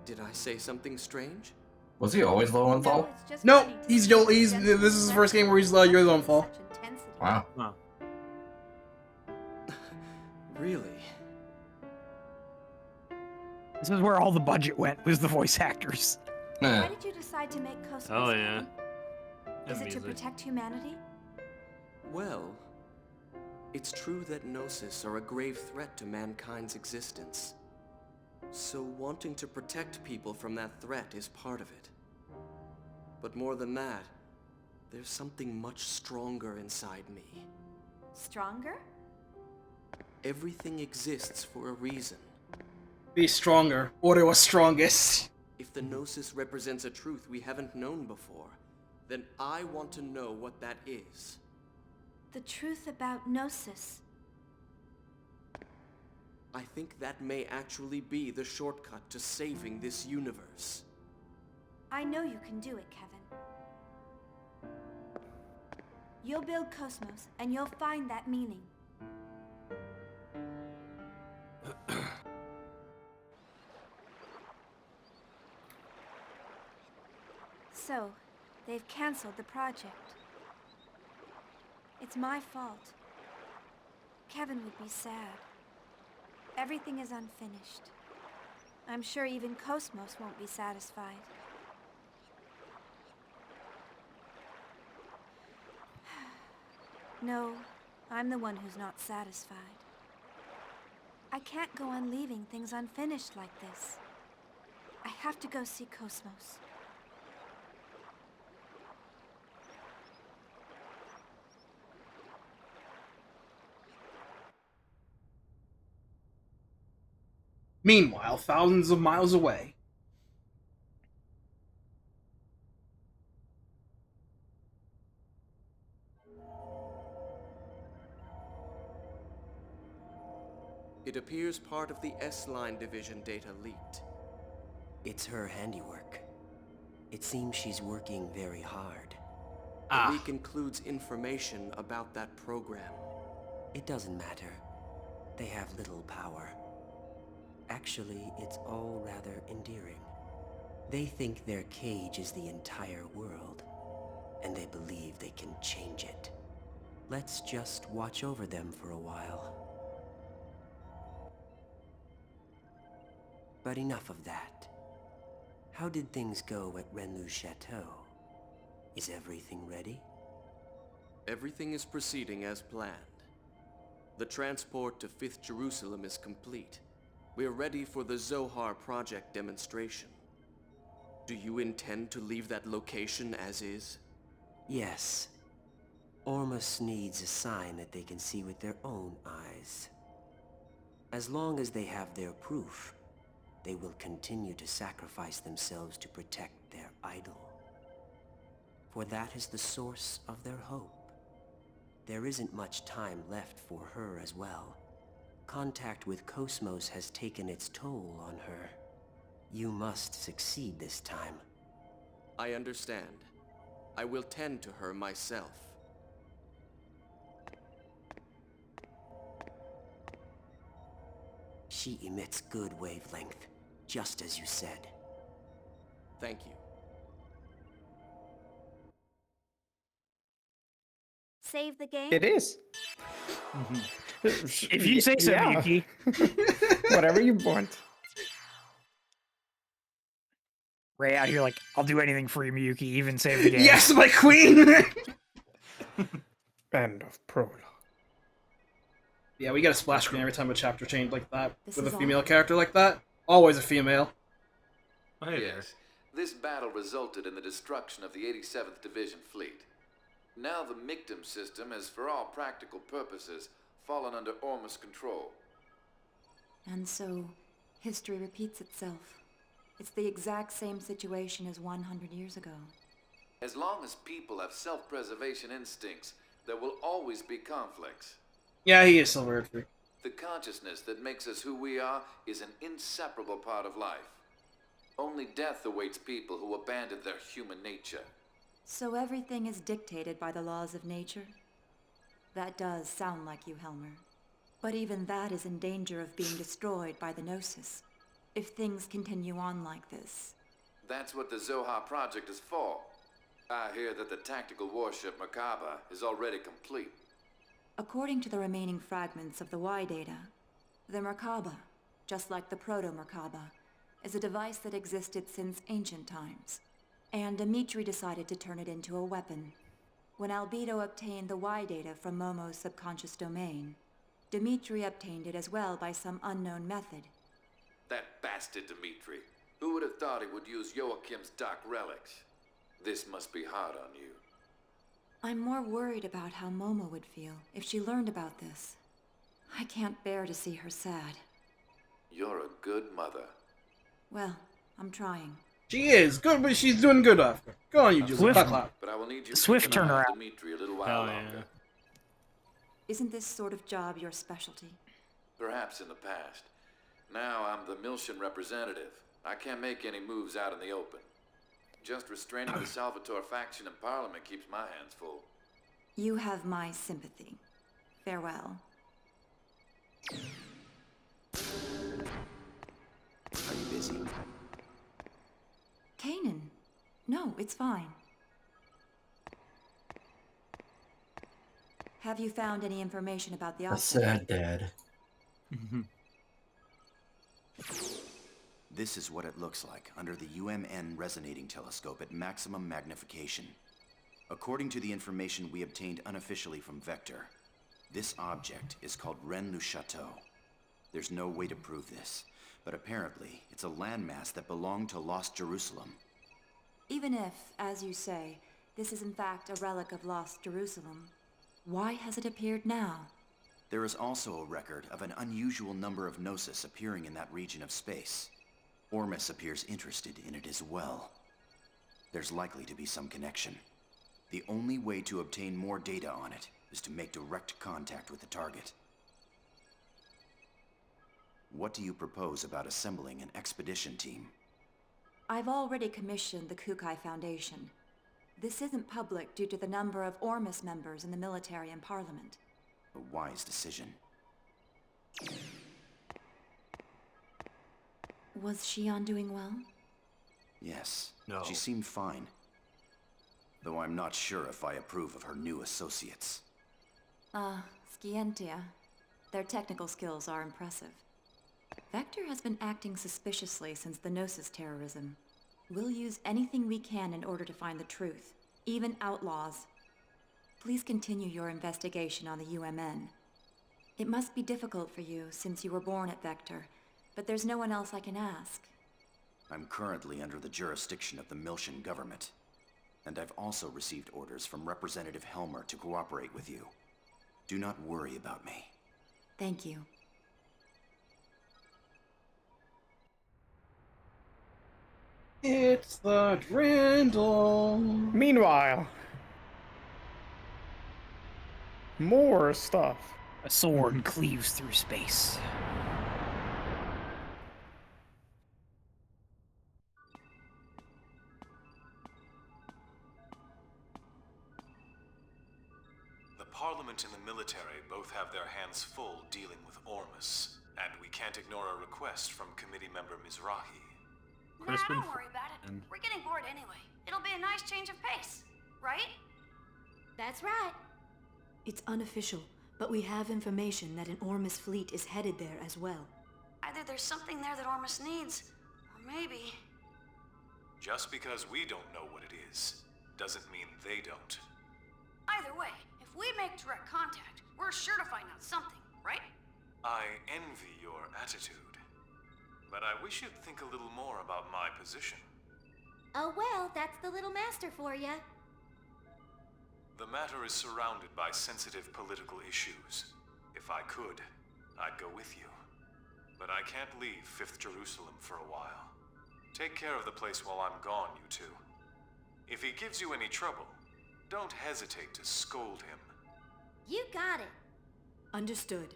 Did I say something strange? Was he always low on No, fall? it's just No, funny to he's see yo- the he's- gender this is his first game where he's, with you're the one fall. such intensity. Wow. Really? This is where all the budget went, was the voice actors. Why Eh. did you decide to make Cosmos? oh yeah. Is it to Amazing. protect humanity? Well, It's true that Gnosis are a grave threat to mankind's existence. So wanting to protect people from that threat is part of it. But more than that, there's something much stronger inside me. Stronger? Everything exists for a reason. Be stronger. Order was strongest. If the Gnosis represents a truth we haven't known before, then I want to know what that is. The truth about Gnosis. I think that may actually be the shortcut to saving this universe. I know you can do it, Kevin. You'll build Cosmos, and you'll find that meaning. So, they've canceled the project. It's my fault. Kevin would be sad. Everything is unfinished. I'm sure even Cosmos won't be satisfied. No, I'm the one who's not satisfied. I can't go on leaving things unfinished like this. I have to go see Cosmos. Meanwhile, thousands of miles away. It appears part of the S-Line division data leaked. It's her handiwork. It seems she's working very hard. The leak includes information about that program. It doesn't matter. They have little power. Actually, it's all rather endearing. They think their cage is the entire world, and they believe they can change it. Let's just watch over them for a while. But enough of that. How did things go at Renlu's chateau? Is everything ready? Everything is proceeding as planned. The transport to 5th Jerusalem is complete. We're ready for the Zohar project demonstration. Do you intend to leave that location as is? Yes. Ormus needs a sign that they can see with their own eyes. As long as they have their proof, they will continue to sacrifice themselves to protect their idol. For that is the source of their hope. There isn't much time left for her as well. Contact with Cosmos has taken its toll on her. You must succeed this time. I understand. I will tend to her myself. She emits good wavelength, just as you said. Thank you. Save the game? It is. If you say so, Yeah. Miyuki. Whatever you want. Ray out here like, I'll do anything for you, Miyuki, even save the game. Yes, my queen! End of prologue. Yeah, we get a splash screen every time a chapter changed like that. This with a is female all. character like that. Always a female. Oh, hey there. Yes, this battle resulted in the destruction of the 87th Division fleet. Now the Michtam system has, for all practical purposes, fallen under Ormus control. And so, history repeats itself. It's the exact same situation as 100 years ago. As long as people have self-preservation instincts, there will always be conflicts. Yeah, he is Silver Earth. The consciousness that makes us who we are is an inseparable part of life. Only death awaits people who abandon their human nature. So everything is dictated by the laws of nature? That does sound like you, Helmer. But even that is in danger of being destroyed by the Gnosis, if things continue on like this. That's what the Zohar project is for. I hear that the tactical warship Merkaba is already complete. According to the remaining fragments of the Y data, the Merkaba, just like the Proto-Merkaba, is a device that existed since ancient times, and Dimitri decided to turn it into a weapon. When Albedo obtained the Y data from Momo's subconscious domain, Dimitri obtained it as well by some unknown method. That bastard Dimitri. Who would have thought he would use Joachim's dark relics? This must be hard on you. I'm more worried about how Momo would feel if she learned about this. I can't bear to see her sad. You're a good mother. Well, I'm trying. She is good, but she's doing good after. Go on, you just clap. But I will need you Swift to keep an eye on turnaround. Dimitri a little while longer. Isn't this sort of job your specialty? Perhaps in the past. Now I'm the Miltian representative. I can't make any moves out in the open. Just restraining the Salvatore faction in Parliament keeps my hands full. You have my sympathy. Farewell. Are you busy? Canaan. No, it's fine. Have you found any information about the A option? sad dad. This is what it looks like under the U.M.N. resonating telescope at maximum magnification. According to the information we obtained unofficially from Vector, this object is called Rennes-le-Château. There's no way to prove this, but apparently it's a landmass that belonged to Lost Jerusalem. Even if, as you say, this is in fact a relic of Lost Jerusalem, why has it appeared now? There is also a record of an unusual number of Gnosis appearing in that region of space. Ormus appears interested in it as well. There's likely to be some connection. The only way to obtain more data on it is to make direct contact with the target. What do you propose about assembling an expedition team? I've already commissioned the Kukai Foundation. This isn't public due to the number of Ormus members in the military and parliament. A wise decision. Was Shion doing well? Yes. No. She seemed fine. Though I'm not sure if I approve of her new associates. Scientia. Their technical skills are impressive. Vector has been acting suspiciously since the Gnosis terrorism. We'll use anything we can in order to find the truth, even outlaws. Please continue your investigation on the U.M.N. It must be difficult for you since you were born at Vector, but there's no one else I can ask. I'm currently under the jurisdiction of the Miltian government, and I've also received orders from Representative Helmer to cooperate with you. Do not worry about me. Thank you. It's the Drindle. Meanwhile, more stuff. A sword cleaves through space. The Parliament and the military both have their hands full dealing with Ormus, and we can't ignore a request from committee member Mizrahi. Nah, don't worry about it. We're getting bored anyway. It'll be a nice change of pace, right? That's right. It's unofficial, but we have information that an Ormus fleet is headed there as well. Either there's something there that Ormus needs, or maybe... Just because we don't know what it is, doesn't mean they don't. Either way, if we make direct contact, we're sure to find out something, right? I envy your attitude. But I wish you'd think a little more about my position. Oh well, that's the little master for ya. The matter is surrounded by sensitive political issues. If I could, I'd go with you. But I can't leave 5th Jerusalem for a while. Take care of the place while I'm gone, you two. If he gives you any trouble, don't hesitate to scold him. You got it. Understood.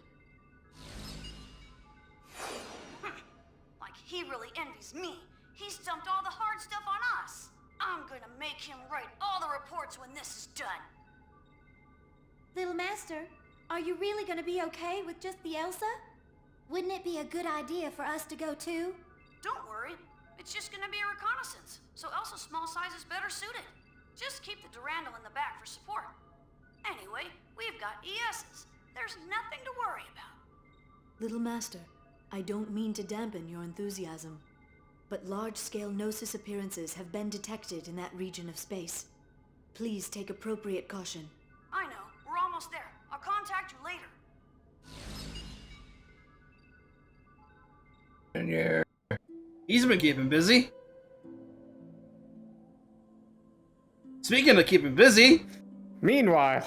Like he really envies me. He's dumped all the hard stuff on us. I'm gonna make him write all the reports when this is done. Little master, are you really gonna be okay with just the Elsa? Wouldn't it be a good idea for us to go too? Don't worry. It's just gonna be a reconnaissance, so Elsa's small size is better suited. Just keep the Durandal in the back for support. Anyway, we've got ESs. There's nothing to worry about. Little Master, I don't mean to dampen your enthusiasm, but large-scale Gnosis appearances have been detected in that region of space. Please take appropriate caution. I know. We're almost there. I'll contact you later. And yeah. He's been keeping busy. Speaking of keeping busy. Meanwhile.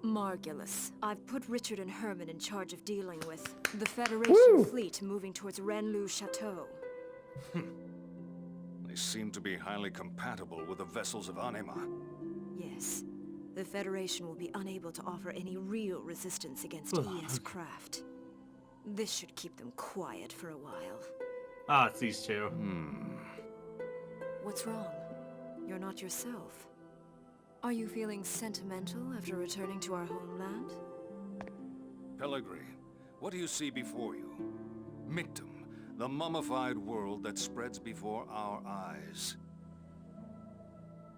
Margulis, I've put Richard and Herman in charge of dealing with the Federation fleet moving towards Renlu Chateau. They seem to be highly compatible with the vessels of Anima. Yes. The Federation will be unable to offer any real resistance against ES craft. This should keep them quiet for a while. Ah, it's these two. What's wrong? You're not yourself. Are you feeling sentimental after returning to our homeland? Pellegrin, what do you see before you? Michtam, the mummified world that spreads before our eyes.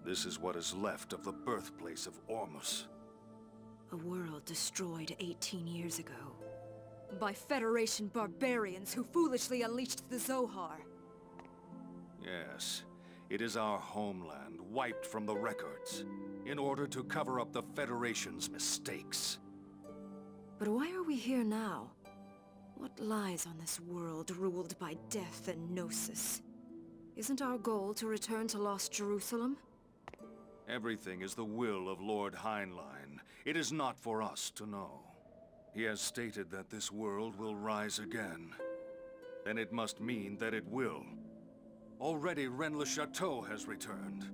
This is what is left of the birthplace of Ormus. A world destroyed 18 years ago. By Federation barbarians who foolishly unleashed the Zohar. Yes, it is our homeland wiped from the records in order to cover up the Federation's mistakes. But why are we here now? What lies on this world ruled by death and Gnosis? Isn't our goal to return to Lost Jerusalem? Everything is the will of Lord Heinlein. It is not for us to know. He has stated that this world will rise again. Then it must mean that it will. Already Rennes-le Chateau has returned.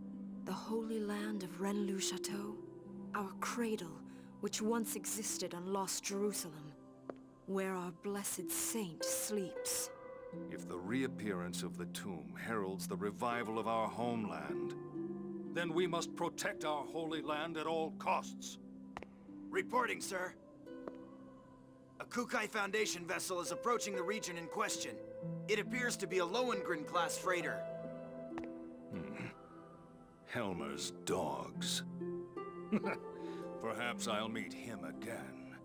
The holy land of Rennes-le Chateau? Our cradle, which once existed on Lost Jerusalem. Where our blessed saint sleeps. If the reappearance of the tomb heralds the revival of our homeland, then we must protect our holy land at all costs. Reporting, sir. A Kukai Foundation vessel is approaching the region in question. It appears to be a Lohengrin-class freighter. Helmer's dogs. Perhaps I'll meet him again.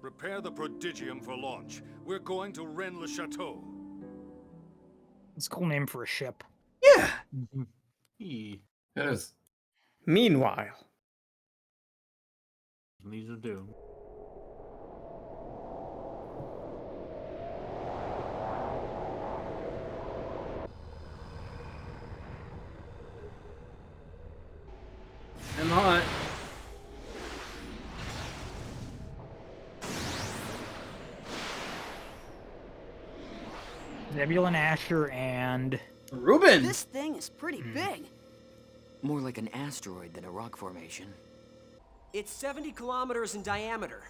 Prepare the Prodigium for launch. We're going to Rennes-le Chateau. It's a cool name for a ship. Yeah. It is. Meanwhile. These are doom. I'm hot. Zebulon, Asher, and... Ruben! This thing is pretty big. More like an asteroid than a rock formation. It's 70 kilometers in diameter.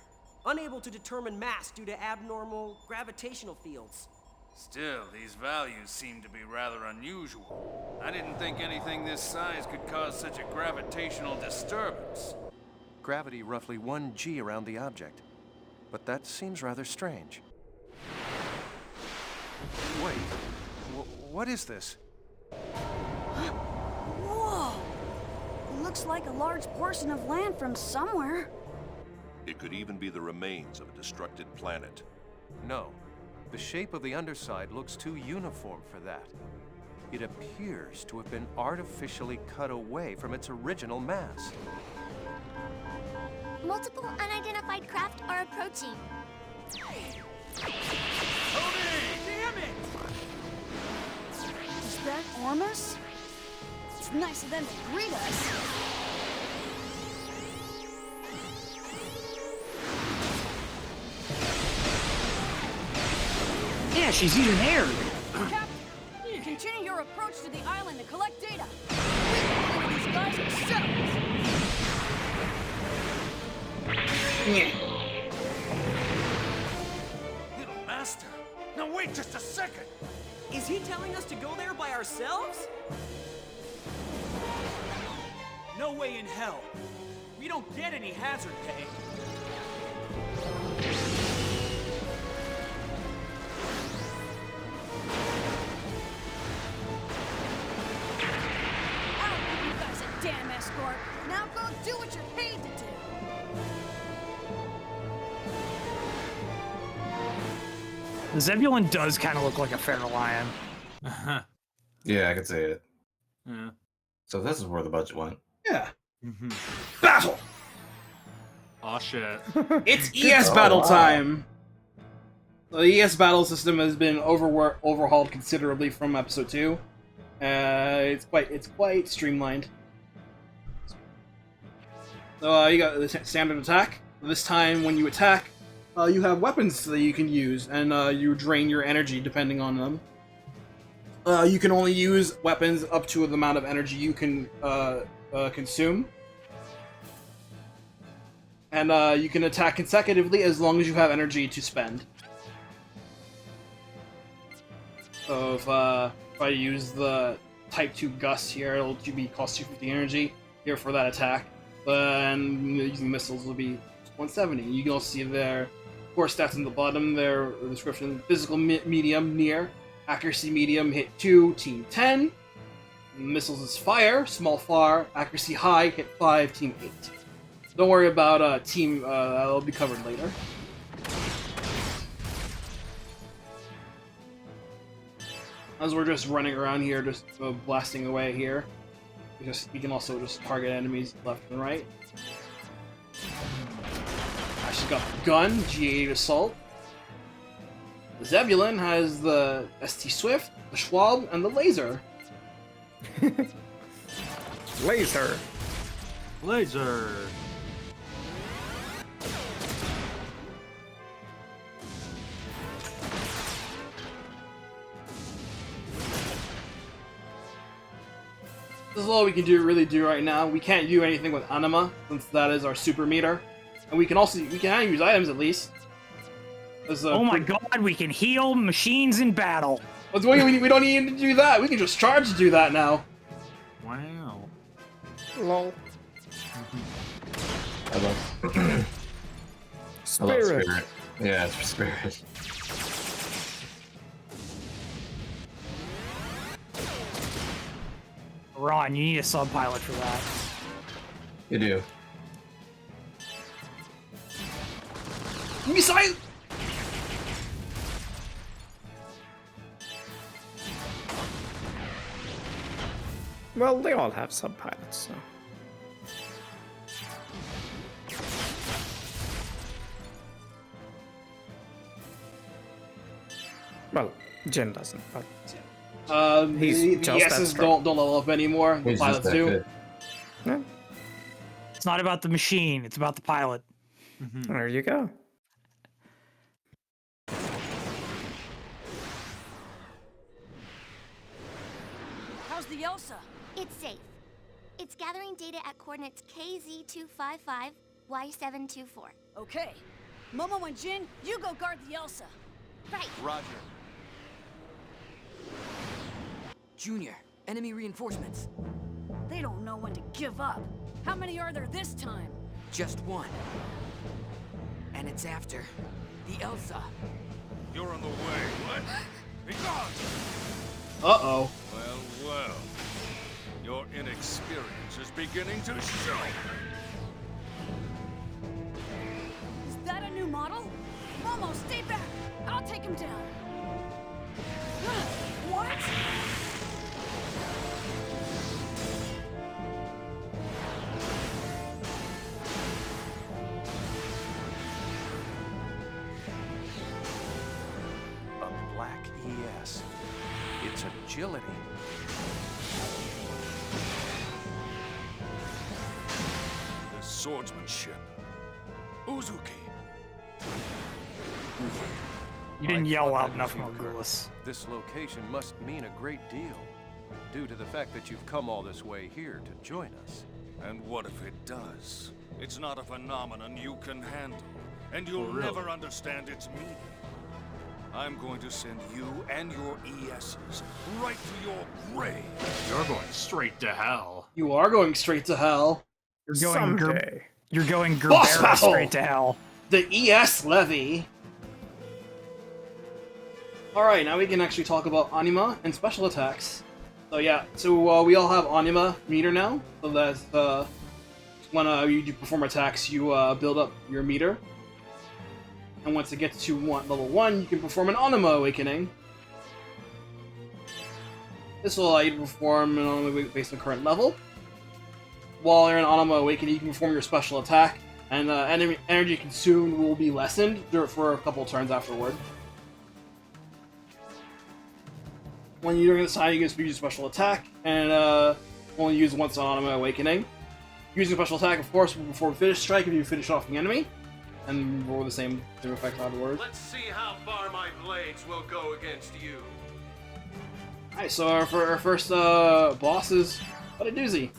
Unable to determine mass due to abnormal gravitational fields. Still, these values seem to be rather unusual. I didn't think anything this size could cause such a gravitational disturbance. Gravity roughly 1 g around the object. But that seems rather strange. Wait, what is this? Whoa! It looks like a large portion of land from somewhere. It could even be the remains of a destructed planet. No. The shape of the underside looks too uniform for that. It appears to have been artificially cut away from its original mass. Multiple unidentified craft are approaching. Damn it! Is that Ormus? It's nice of them to greet us. Yeah, she's using air. Captain, continue your approach to the island to collect data. We will these guys ourselves. Little master! Now wait just a second! Is he telling us to go there by ourselves? No way in hell. We don't get any hazard pay. I don't think you guys a damn escort. Now go do what you're paid to do. The Zebulon does kind of look like a feral lion. Yeah, I could see it. Yeah. So this is where the budget went. Battle! Oh shit. It's ES battle time! The ES battle system has been overhauled considerably from episode 2. It's quite streamlined. So you got the standard attack. This time, when you attack, you have weapons that you can use, and you drain your energy depending on them. You can only use weapons up to the amount of energy you can consume. And you can attack consecutively as long as you have energy to spend. So if I use the Type 2 Gust here, it'll cost 250 energy here for that attack. And using missiles will be 170. You can also see their core stats on the bottom, their description: physical medium, near; accuracy medium, hit 2, team 10. Missiles is fire, small far; accuracy high, hit 5, team 8. Don't worry about team, that'll be covered later. As we're just running around here, just blasting away here. We can also just target enemies left and right. She's got the gun, G8 Assault. Zebulon has the ST Swift, the Schwab, and the Laser. Laser. Laser. This is all we can really do right now. We can't do anything with Anima, since that is our super meter. And we can use items at least. Oh my god, we can heal machines in battle. We don't need to do that. We can just charge to do that now. Wow. Lol. I love Spirit. Yeah, it's for Spirit. Ron, you need a sub-pilot for that. You do. Missile! Well, they all have sub-pilots, so... Well, Jin doesn't, but... He's the just ESs that don't level up anymore. The He's pilots just that do. good. Yeah, It's not about the machine, it's about the pilot. there you go. How's the Elsa? It's safe. It's gathering data at coordinates KZ255, Y724. Okay. Momo and Jin, you go guard the Elsa. Right. Roger. Junior, enemy reinforcements. They don't know when to give up. How many are there this time? Just one. And it's after the Elsa. You're in the way. What? Be gone! Uh-oh. Well. Your inexperience is beginning to show. Is that a new model? Momo, stay back! I'll take him down. What? A black ES. Its agility. The swordsmanship. Uzuki. You didn't yell loud enough, Mogulis. This location must mean a great deal, due to the fact that you've come all this way here to join us. And what if it does? It's not a phenomenon you can handle, and you'll Oh, really? never understand its meaning. I'm going to send you and your ESs right to your grave. You're going straight to hell. You are going straight to hell. You're going Someday. You're going Boss Gerbera battle! straight to hell. The ES levy. Alright, now we can actually talk about Anima and special attacks. So yeah, we all have Anima meter now. So that's when you do perform attacks, you build up your meter. And once it gets to level 1, you can perform an Anima Awakening. This will allow you to perform an Anima based on current level. while you're in Anima Awakening, you can perform your special attack, and energy consumed will be lessened for a couple turns afterward. When you're during this time, you can use your special attack, and only use once on Anima Awakening. Using special attack, of course, will perform finish strike if you finish off the enemy, and roll the same effect afterwards. Let's see how far my blades will go against you. Alright, so our first boss is what a doozy.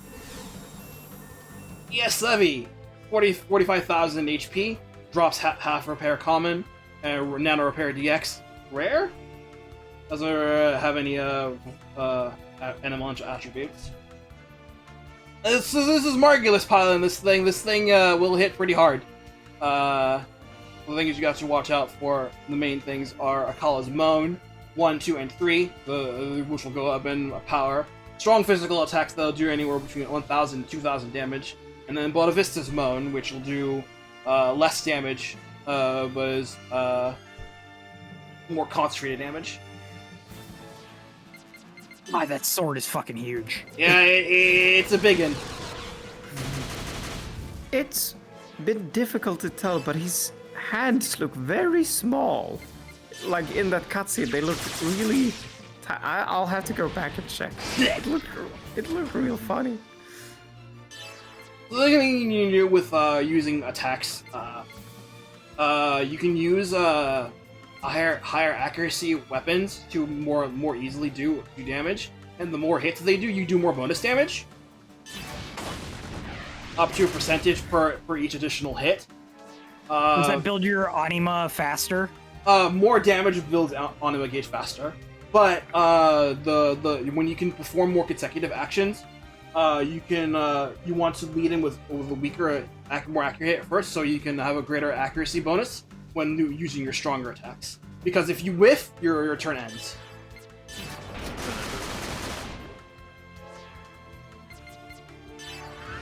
ES Levy, 45,000 HP, drops half repair common, and nano repair DX rare. Doesn't have any elemental attributes. This is Margulis piloting this thing. This thing will hit pretty hard. The things you got to watch out for, the main things are Akala's Moan, 1, 2, and 3, which will go up in power. Strong physical attacks that'll do anywhere between 1,000 and 2,000 damage. And then Bonavista's Moan, which will do less damage, but is more concentrated damage. My, that sword is fucking huge. Yeah, it's a big one. It's been difficult to tell, but his hands look very small. Like in that cutscene, they look really. I'll have to go back and check. It looked real funny. The thing you can do with using attacks, you can use higher accuracy weapons to more easily do damage, and the more hits they do, you do more bonus damage. Up to a percentage per each additional hit. Does that build your Anima faster? More damage builds Anima gauge faster, but when you can perform more consecutive actions, you want to lead in with a weaker, more accurate hit first, so you can have a greater accuracy bonus when using your stronger attacks. Because if you whiff, your turn ends.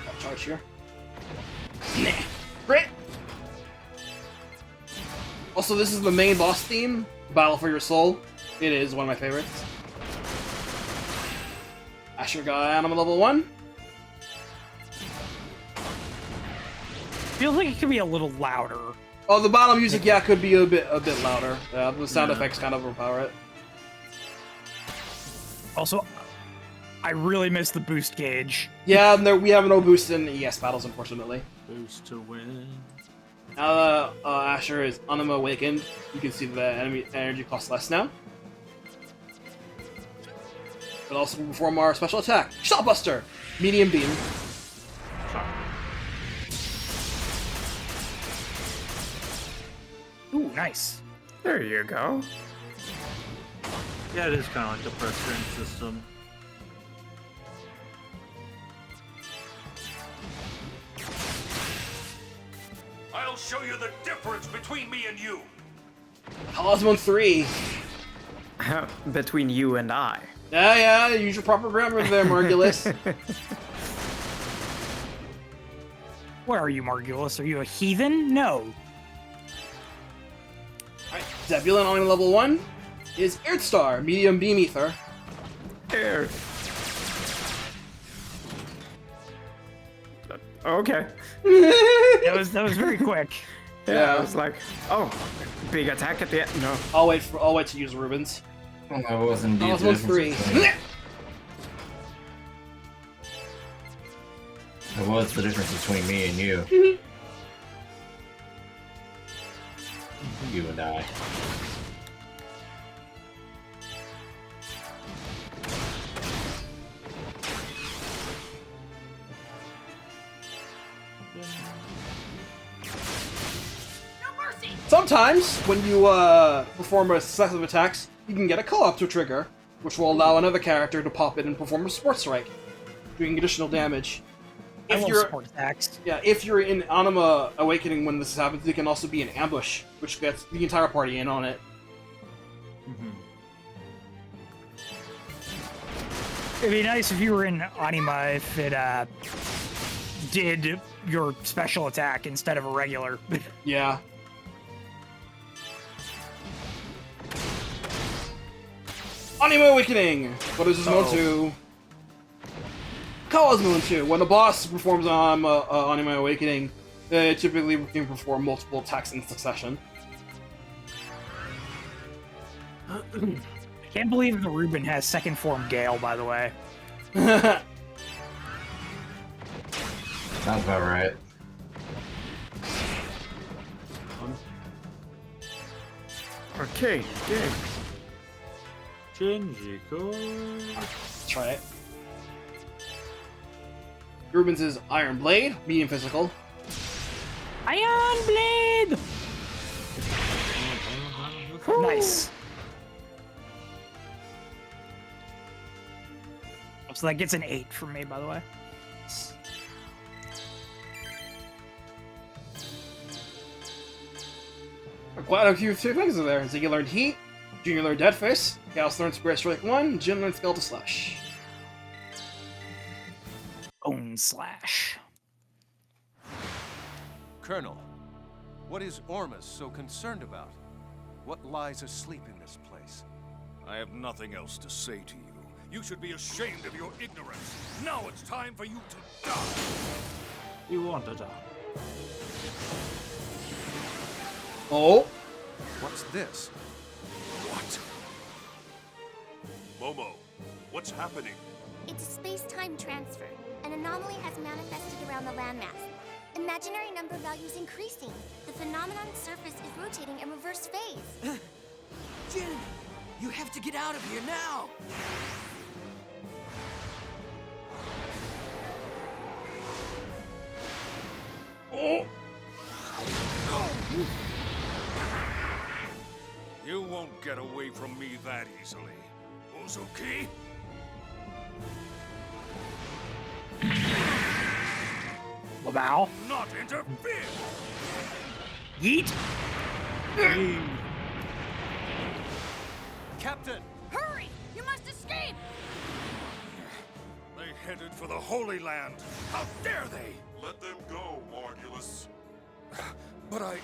I'll charge here. Nah. Crit! Also, this is the main boss theme, Battle for Your Soul. It is one of my favorites. Asher got Anima level 1. Feels like it could be a little louder. Oh, the battle music, yeah, could be a bit louder. Yeah, the sound effects kind of overpower it. Also, I really miss the boost gauge. Yeah, we have no boost in ES battles, unfortunately. Boost to win. Now Asher is Anima Awakened. You can see the enemy energy costs less now. But also perform our special attack, Shotbuster, medium beam. Ooh, nice. There you go. Yeah, it is kind of like the press range system. I'll show you the difference between me and you. Cosmo 3. Between you and I. Yeah, use your proper grammar there, Margulis. What are you, Margulis? Are you a heathen? No. Alright, Zebulon on level 1 is Earthstar, medium beam ether. Air. Okay. that was very quick. Yeah, I was like, oh, big attack at the end. No. I'll wait to use Rubens. Well, that was indeed Cosmo 3. That was the difference between me and you. You and I. Sometimes, when you perform a successive attacks, you can get a co-op to trigger, which will allow another character to pop in and perform a Sports Strike, doing additional damage. I love sport attacks. Yeah, if you're in Anima Awakening when this happens, it can also be an ambush, which gets the entire party in on it. It'd be nice if you were in Anima if it did your special attack instead of a regular. Yeah. Anima Awakening! What is this mode to? Callous Moon too. When a boss performs on My Awakening, they typically can perform multiple attacks in succession. I can't believe the Reuben has second form Gale, by the way. Sounds about right. Arcade game. Let's try it. Rubens is Iron Blade, medium physical. Iron Blade! Nice. So that gets an 8 from me, by the way. Quite a few things in there. Ziggy learned Heat, Junior learned Dead Face, Chaos learned Spirit Strike 1, Jin learned Skeletal Slash. Bone Slash. Colonel, what is Ormus so concerned about? What lies asleep in this place? I have nothing else to say to you. You should be ashamed of your ignorance. Now it's time for you to die. You want to die. Oh? What's this? What? Momo, what's happening? It's a space-time transfer. An anomaly has manifested around the landmass. Imaginary number values increasing. The phenomenon's surface is rotating in reverse phase. Jin, you have to get out of here now! Oh! You won't get away from me that easily. Uzuki? Wow. Not interfere! Yeet! Captain! Hurry! You must escape! They headed for the Holy Land. How dare they? Let them go, Margulis. But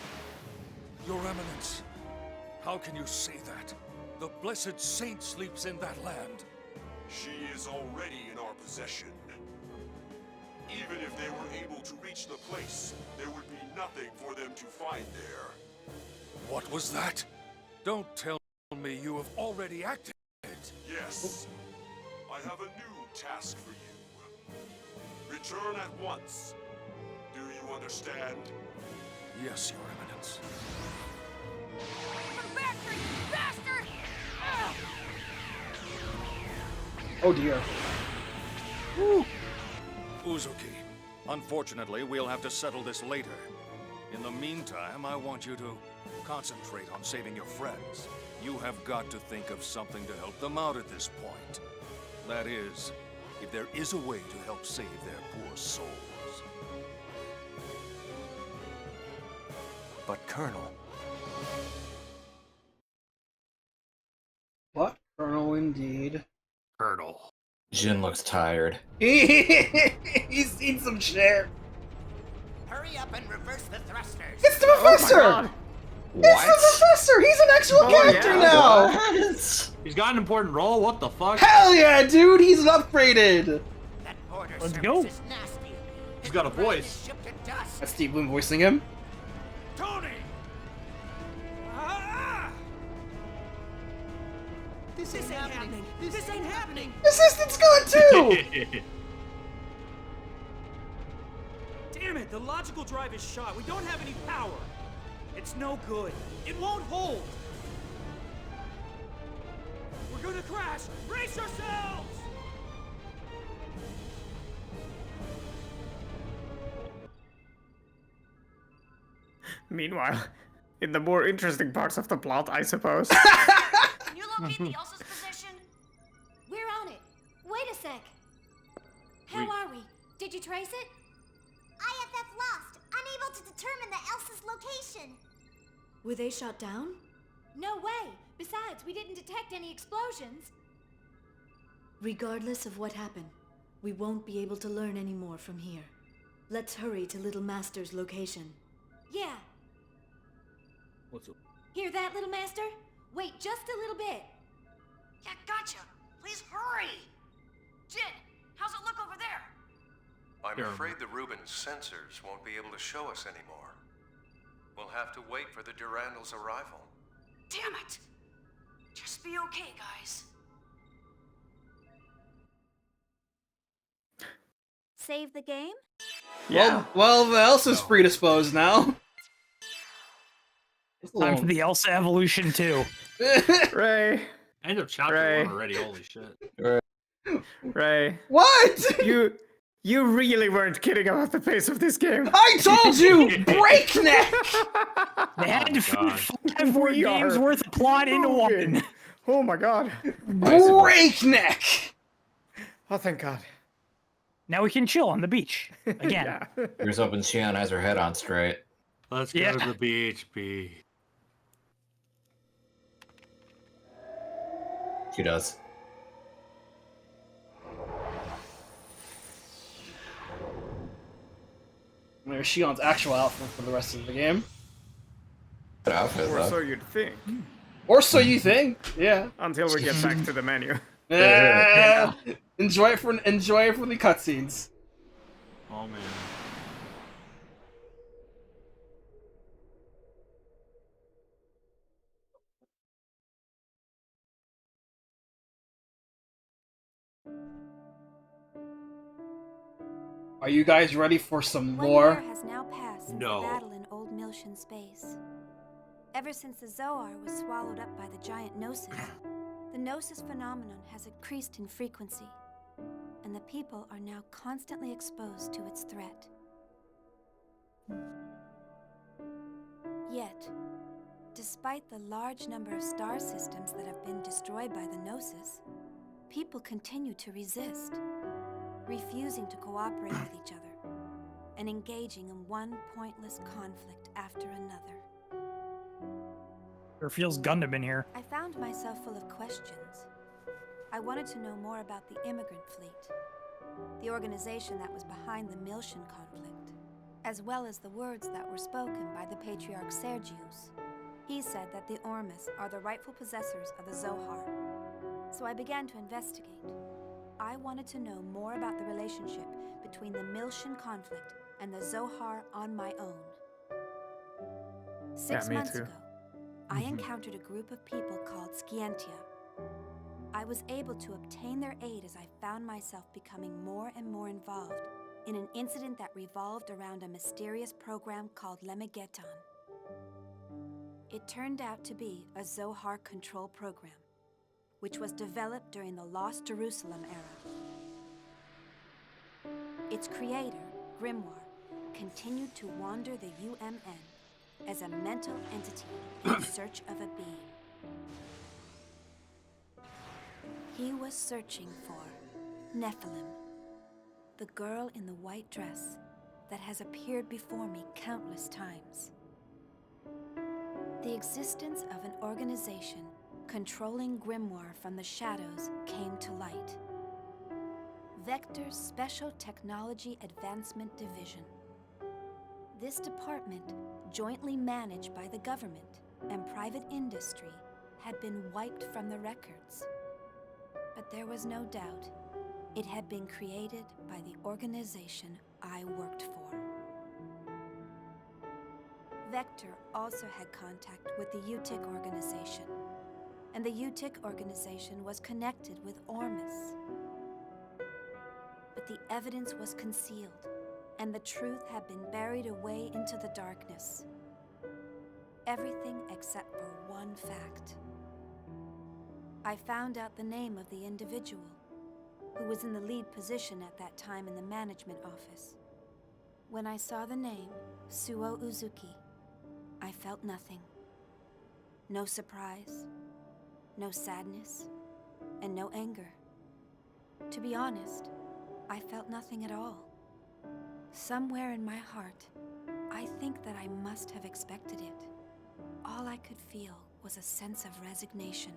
Your Eminence, how can you say that? The blessed saint sleeps in that land. She is already in our possession. Even if they were able to reach the place, there would be nothing for them to find there. What was that? Don't tell me you have already acted. Yes. I have a new task for you. Return at once. Do you understand? Yes, Your Eminence. Come back here, you bastard! Oh dear. Woo. Uzuki, unfortunately, we'll have to settle this later. In the meantime, I want you to concentrate on saving your friends. You have got to think of something to help them out at this point. That is, if there is a way to help save their poor souls. But Colonel... What? Colonel indeed. Colonel. Jin looks tired. He's seen some shit. Hurry up and reverse the thrusters. It's the professor! It's the professor! He's an actual character now! He's got an important role? What the fuck? Hell yeah, dude! He's upgraded! Let's go. He's got a voice. That's Steve Bloom voicing him. Tony! This ain't happening. This ain't happening. Assistant's gone too! Damn it, the logical drive is shot. We don't have any power. It's no good. It won't hold. We're gonna crash. Brace yourselves! Meanwhile, in the more interesting parts of the plot, I suppose. Can you locate the Elsa's position? We're on it. Wait a sec. How are we? Did you trace it? IFF lost, unable to determine the Elsa's location. Were they shot down? No way. Besides, we didn't detect any explosions. Regardless of what happened, we won't be able to learn any more from here. Let's hurry to Little Master's location. Yeah. What's up? Hear that, Little Master? Wait just a little bit. Yeah, gotcha. Please hurry. Jin, how's it look over there? I'm afraid the Rubens sensors won't be able to show us anymore. We'll have to wait for the Durandal's arrival. Damn it! Just be okay, guys. Save the game? Yeah. Well, Elsa's predisposed now. Time for the Elsa evolution too. Ray. End of chapter 1 already. Holy shit. Ray. What? You really weren't kidding about the pace of this game. I told you, breakneck. They had to fit 5 more games worth of plot into one. Oh my god. Breakneck. Oh, thank God. Now we can chill on the beach again. Here's hoping Shion has her head on straight. Let's go to the beach, B. She does. There's Shion's actual outfit for the rest of the game. Good outfit, Or though. so you'd think. Or so you think, yeah. Until we get back to the menu. Enjoy it for the cutscenes. Oh man. Are you guys ready for some 1 lore? year has now passed since No. the battle in Old Miltia space. Ever since the Zohar was swallowed up by the giant Gnosis, the Gnosis phenomenon has increased in frequency, and the people are now constantly exposed to its threat. Yet, despite the large number of star systems that have been destroyed by the Gnosis, people continue to resist, refusing to cooperate with each other, and engaging in one pointless conflict after another. Sure feels Gundam in here. I found myself full of questions. I wanted to know more about the immigrant fleet, the organization that was behind the Miltian conflict, as well as the words that were spoken by the patriarch Sergius. He said that the Ormus are the rightful possessors of the Zohar. So I began to investigate. I wanted to know more about the relationship between the Miltian conflict and the Zohar on my own. 6 me months too. ago, I encountered a group of people called Scientia. I was able to obtain their aid as I found myself becoming more and more involved in an incident that revolved around a mysterious program called Lemegeton. It turned out to be a Zohar control program, which was developed during the Lost Jerusalem era. Its creator, Grimoire, continued to wander the U.M.N. as a mental entity in search of a being. He was searching for Nephilim, the girl in the white dress that has appeared before me countless times. The existence of an organization controlling Grimoire from the shadows came to light. Vector's Special Technology Advancement Division. This department, jointly managed by the government and private industry, had been wiped from the records. But there was no doubt it had been created by the organization I worked for. Vector also had contact with the UTIC organization, and the UTIC organization was connected with Ormus. But the evidence was concealed, and the truth had been buried away into the darkness. Everything except for one fact. I found out the name of the individual, who was in the lead position at that time in the management office. When I saw the name, Suo Uzuki, I felt nothing. No surprise, no sadness, and no anger. To be honest, I felt nothing at all. Somewhere in my heart, I think that I must have expected it. All I could feel was a sense of resignation,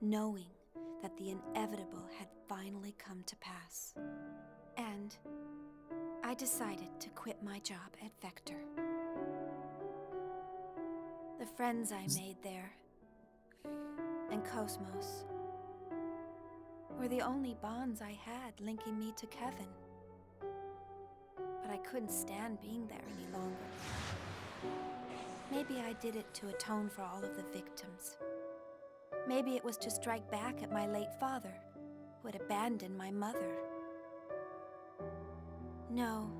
knowing that the inevitable had finally come to pass. And I decided to quit my job at Vector. The friends I made there, and Cosmos, were the only bonds I had linking me to Kevin. but I couldn't stand being there any longer. Maybe I did it to atone for all of the victims. Maybe it was to strike back at my late father, who had abandoned my mother. No,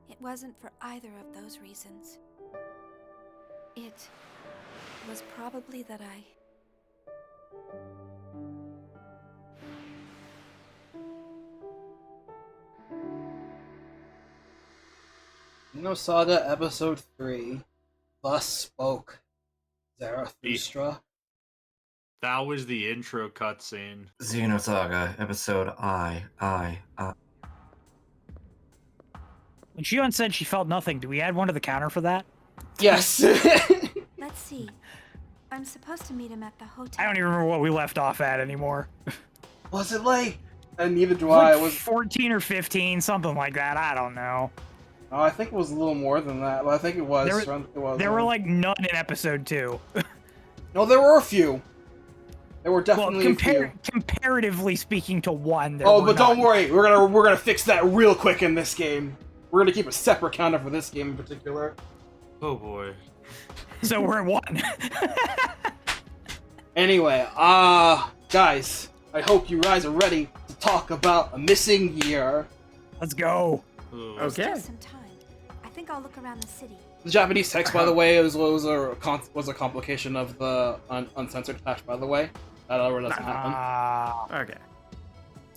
it wasn't for either of those reasons. It was probably that I... Xenosaga Episode 3. Thus spoke Zarathustra. That was the intro cutscene. Xenosaga episode I. When Shion said she felt nothing, do we add one to the counter for that? Yes. Let's see. I'm supposed to meet him at the hotel. I don't even remember what we left off at anymore. Was it like? And neither do I. I. It was 14 or 15, something like that. I don't know. Oh, I think it was a little more than that. But I think it was. There were like none in episode 2. No, there were a few. There were definitely a few. Comparatively speaking to one. Oh, but don't worry. We're gonna fix that real quick in this game. We're gonna keep a separate counter for this game in particular. Oh boy. So we're at 1. Anyway, guys, I hope you guys are ready to talk about a missing year. Let's go. Okay. Some time. I think I'll look around the city. The Japanese text, by the way, was a complication of the uncensored patch. By the way, that already doesn't happen. Okay.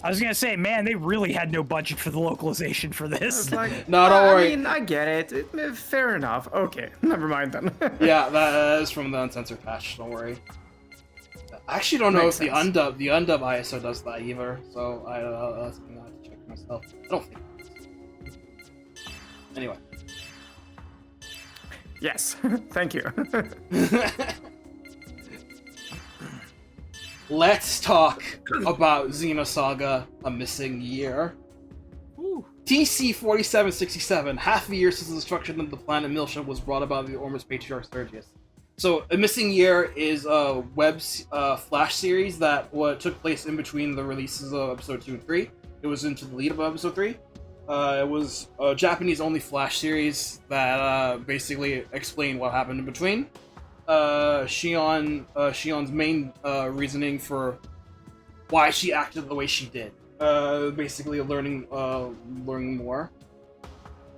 I was gonna say, man, they really had no budget for the localization for this. Like, no, don't worry. I mean, I get it. Fair enough. Okay, never mind then. Yeah, that is from the uncensored patch. Don't worry. I actually don't know if the undub ISO does that either. So I'll have to check myself. I don't think. Anyway. Yes, thank you. Let's talk about Xenosaga: A Missing Year. TC 4767, half a year since the destruction of the planet Michtam was brought about by the Ormus Patriarch Sergius. So, A Missing Year is a web flash series that took place in between the releases of episode 2 and 3. It was into the lead of episode 3. It was a Japanese-only flash series that basically explained what happened in between. Shion's main reasoning for why she acted the way she did. Basically learning more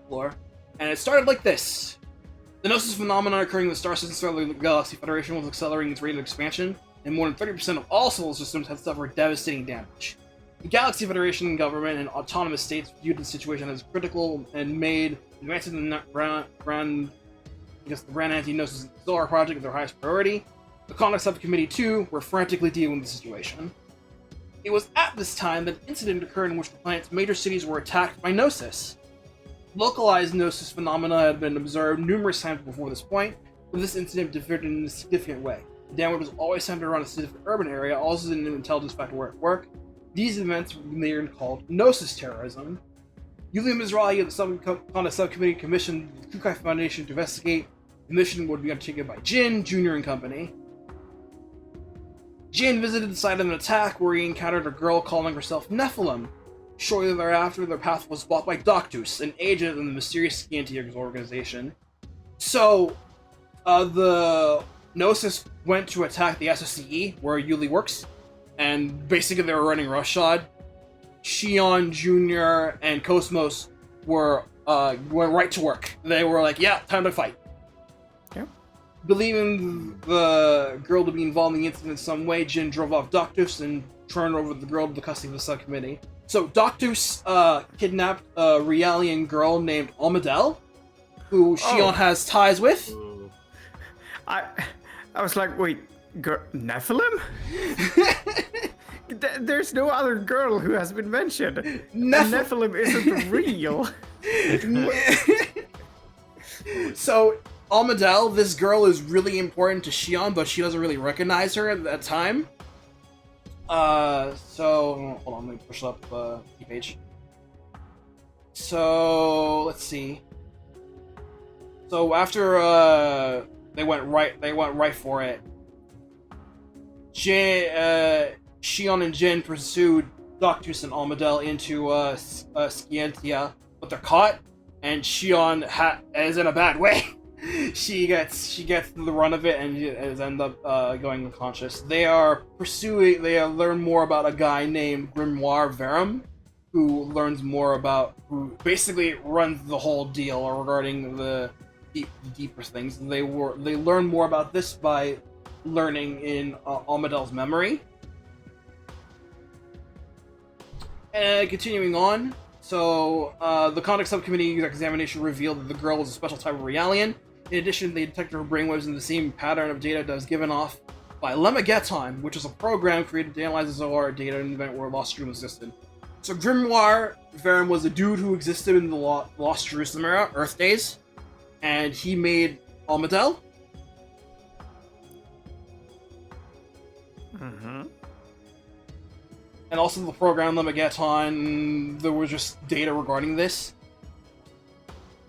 lore. And it started like this. The Gnosis phenomenon occurring in the star system of the Galaxy Federation was accelerating its rate of expansion, and more than 30% of all solar systems had suffered devastating damage. The Galaxy Federation government and autonomous states viewed the situation as critical and made advancing the Grand Anti-Gnosis Solar Project their highest priority. The Conduct Subcommittee, too, were frantically dealing with the situation. It was at this time that an incident occurred in which the planet's major cities were attacked by Gnosis. Localized Gnosis phenomena had been observed numerous times before this point, but this incident differed in a significant way. The damage was always centered around a specific urban area, also an intelligence factor were at work. These events were later called Gnosis terrorism. Yulia Mizrahi of the Conduct Subcommittee commissioned the Kukai Foundation to investigate. The mission would be undertaken by Jin, Jr. and company. Jin visited the site of an attack where he encountered a girl calling herself Nephilim. Shortly thereafter, their path was blocked by Doctus, an agent in the mysterious Scientia organization. So, the Gnosis went to attack the SOCE, where Yuli works, and basically they were running roughshod. Shion, Jr. and Cosmos went right to work. They were like, yeah, time to fight. Believing the girl to be involved in the incident in some way, Jin drove off Doctus and turned over the girl to the custody of the subcommittee. So Doctus kidnapped a Realian girl named Almadel, who Shion has ties with. I was like, wait, Nephilim? There's no other girl who has been mentioned. Nephilim isn't real. So Almadel, this girl is really important to Shion, but she doesn't really recognize her at that time. So hold on, let me push up the page. So let's see. So after they went right for it. Shion and Jin pursued Doctus and Almadel into Scientia, but they're caught, and Shion is in a bad way. she gets the run of it and ends up going unconscious. They learn more about a guy named Grimoire Verum, who basically runs the whole deal regarding the deeper things. They learn more about this by learning in Almadel's memory. And continuing on, so the conduct subcommittee examination revealed that the girl was a special type of Realian. In addition, they detected her brainwaves in the same pattern of data that was given off by Lemmageton, which is a program created to analyze the Zohar data in the event where Lost Jerusalem existed. So Grimoire Verum was a dude who existed in the Lost Jerusalem era, Earth days, and he made Almadel. Mm-hmm. And also the program Lemmageton, there was just data regarding this.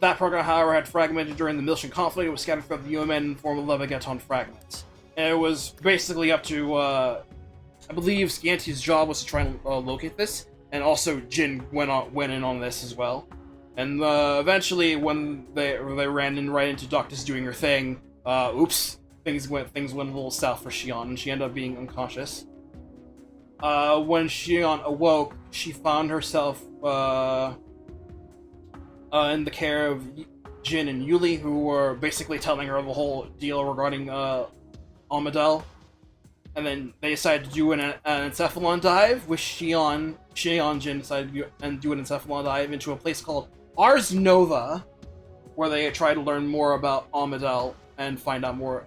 That program, however, had fragmented during the Miltian conflict. It was scattered throughout the U.M.N. in the form of Lemmageton fragments. And it was basically up to, I believe Scientia's job was to try and locate this. And also Jin went in on this as well. And eventually, when they ran right into Doctus doing her thing, oops, things went a little south for Shion, and she ended up being unconscious. When Shion awoke, she found herself in the care of Jin and Yuli, who were basically telling her the whole deal regarding Almadel. And then they decided to do an encephalon dive with Shion. Jin decided to do an encephalon dive into a place called Ars Nova, where they tried to learn more about Almadel and find out more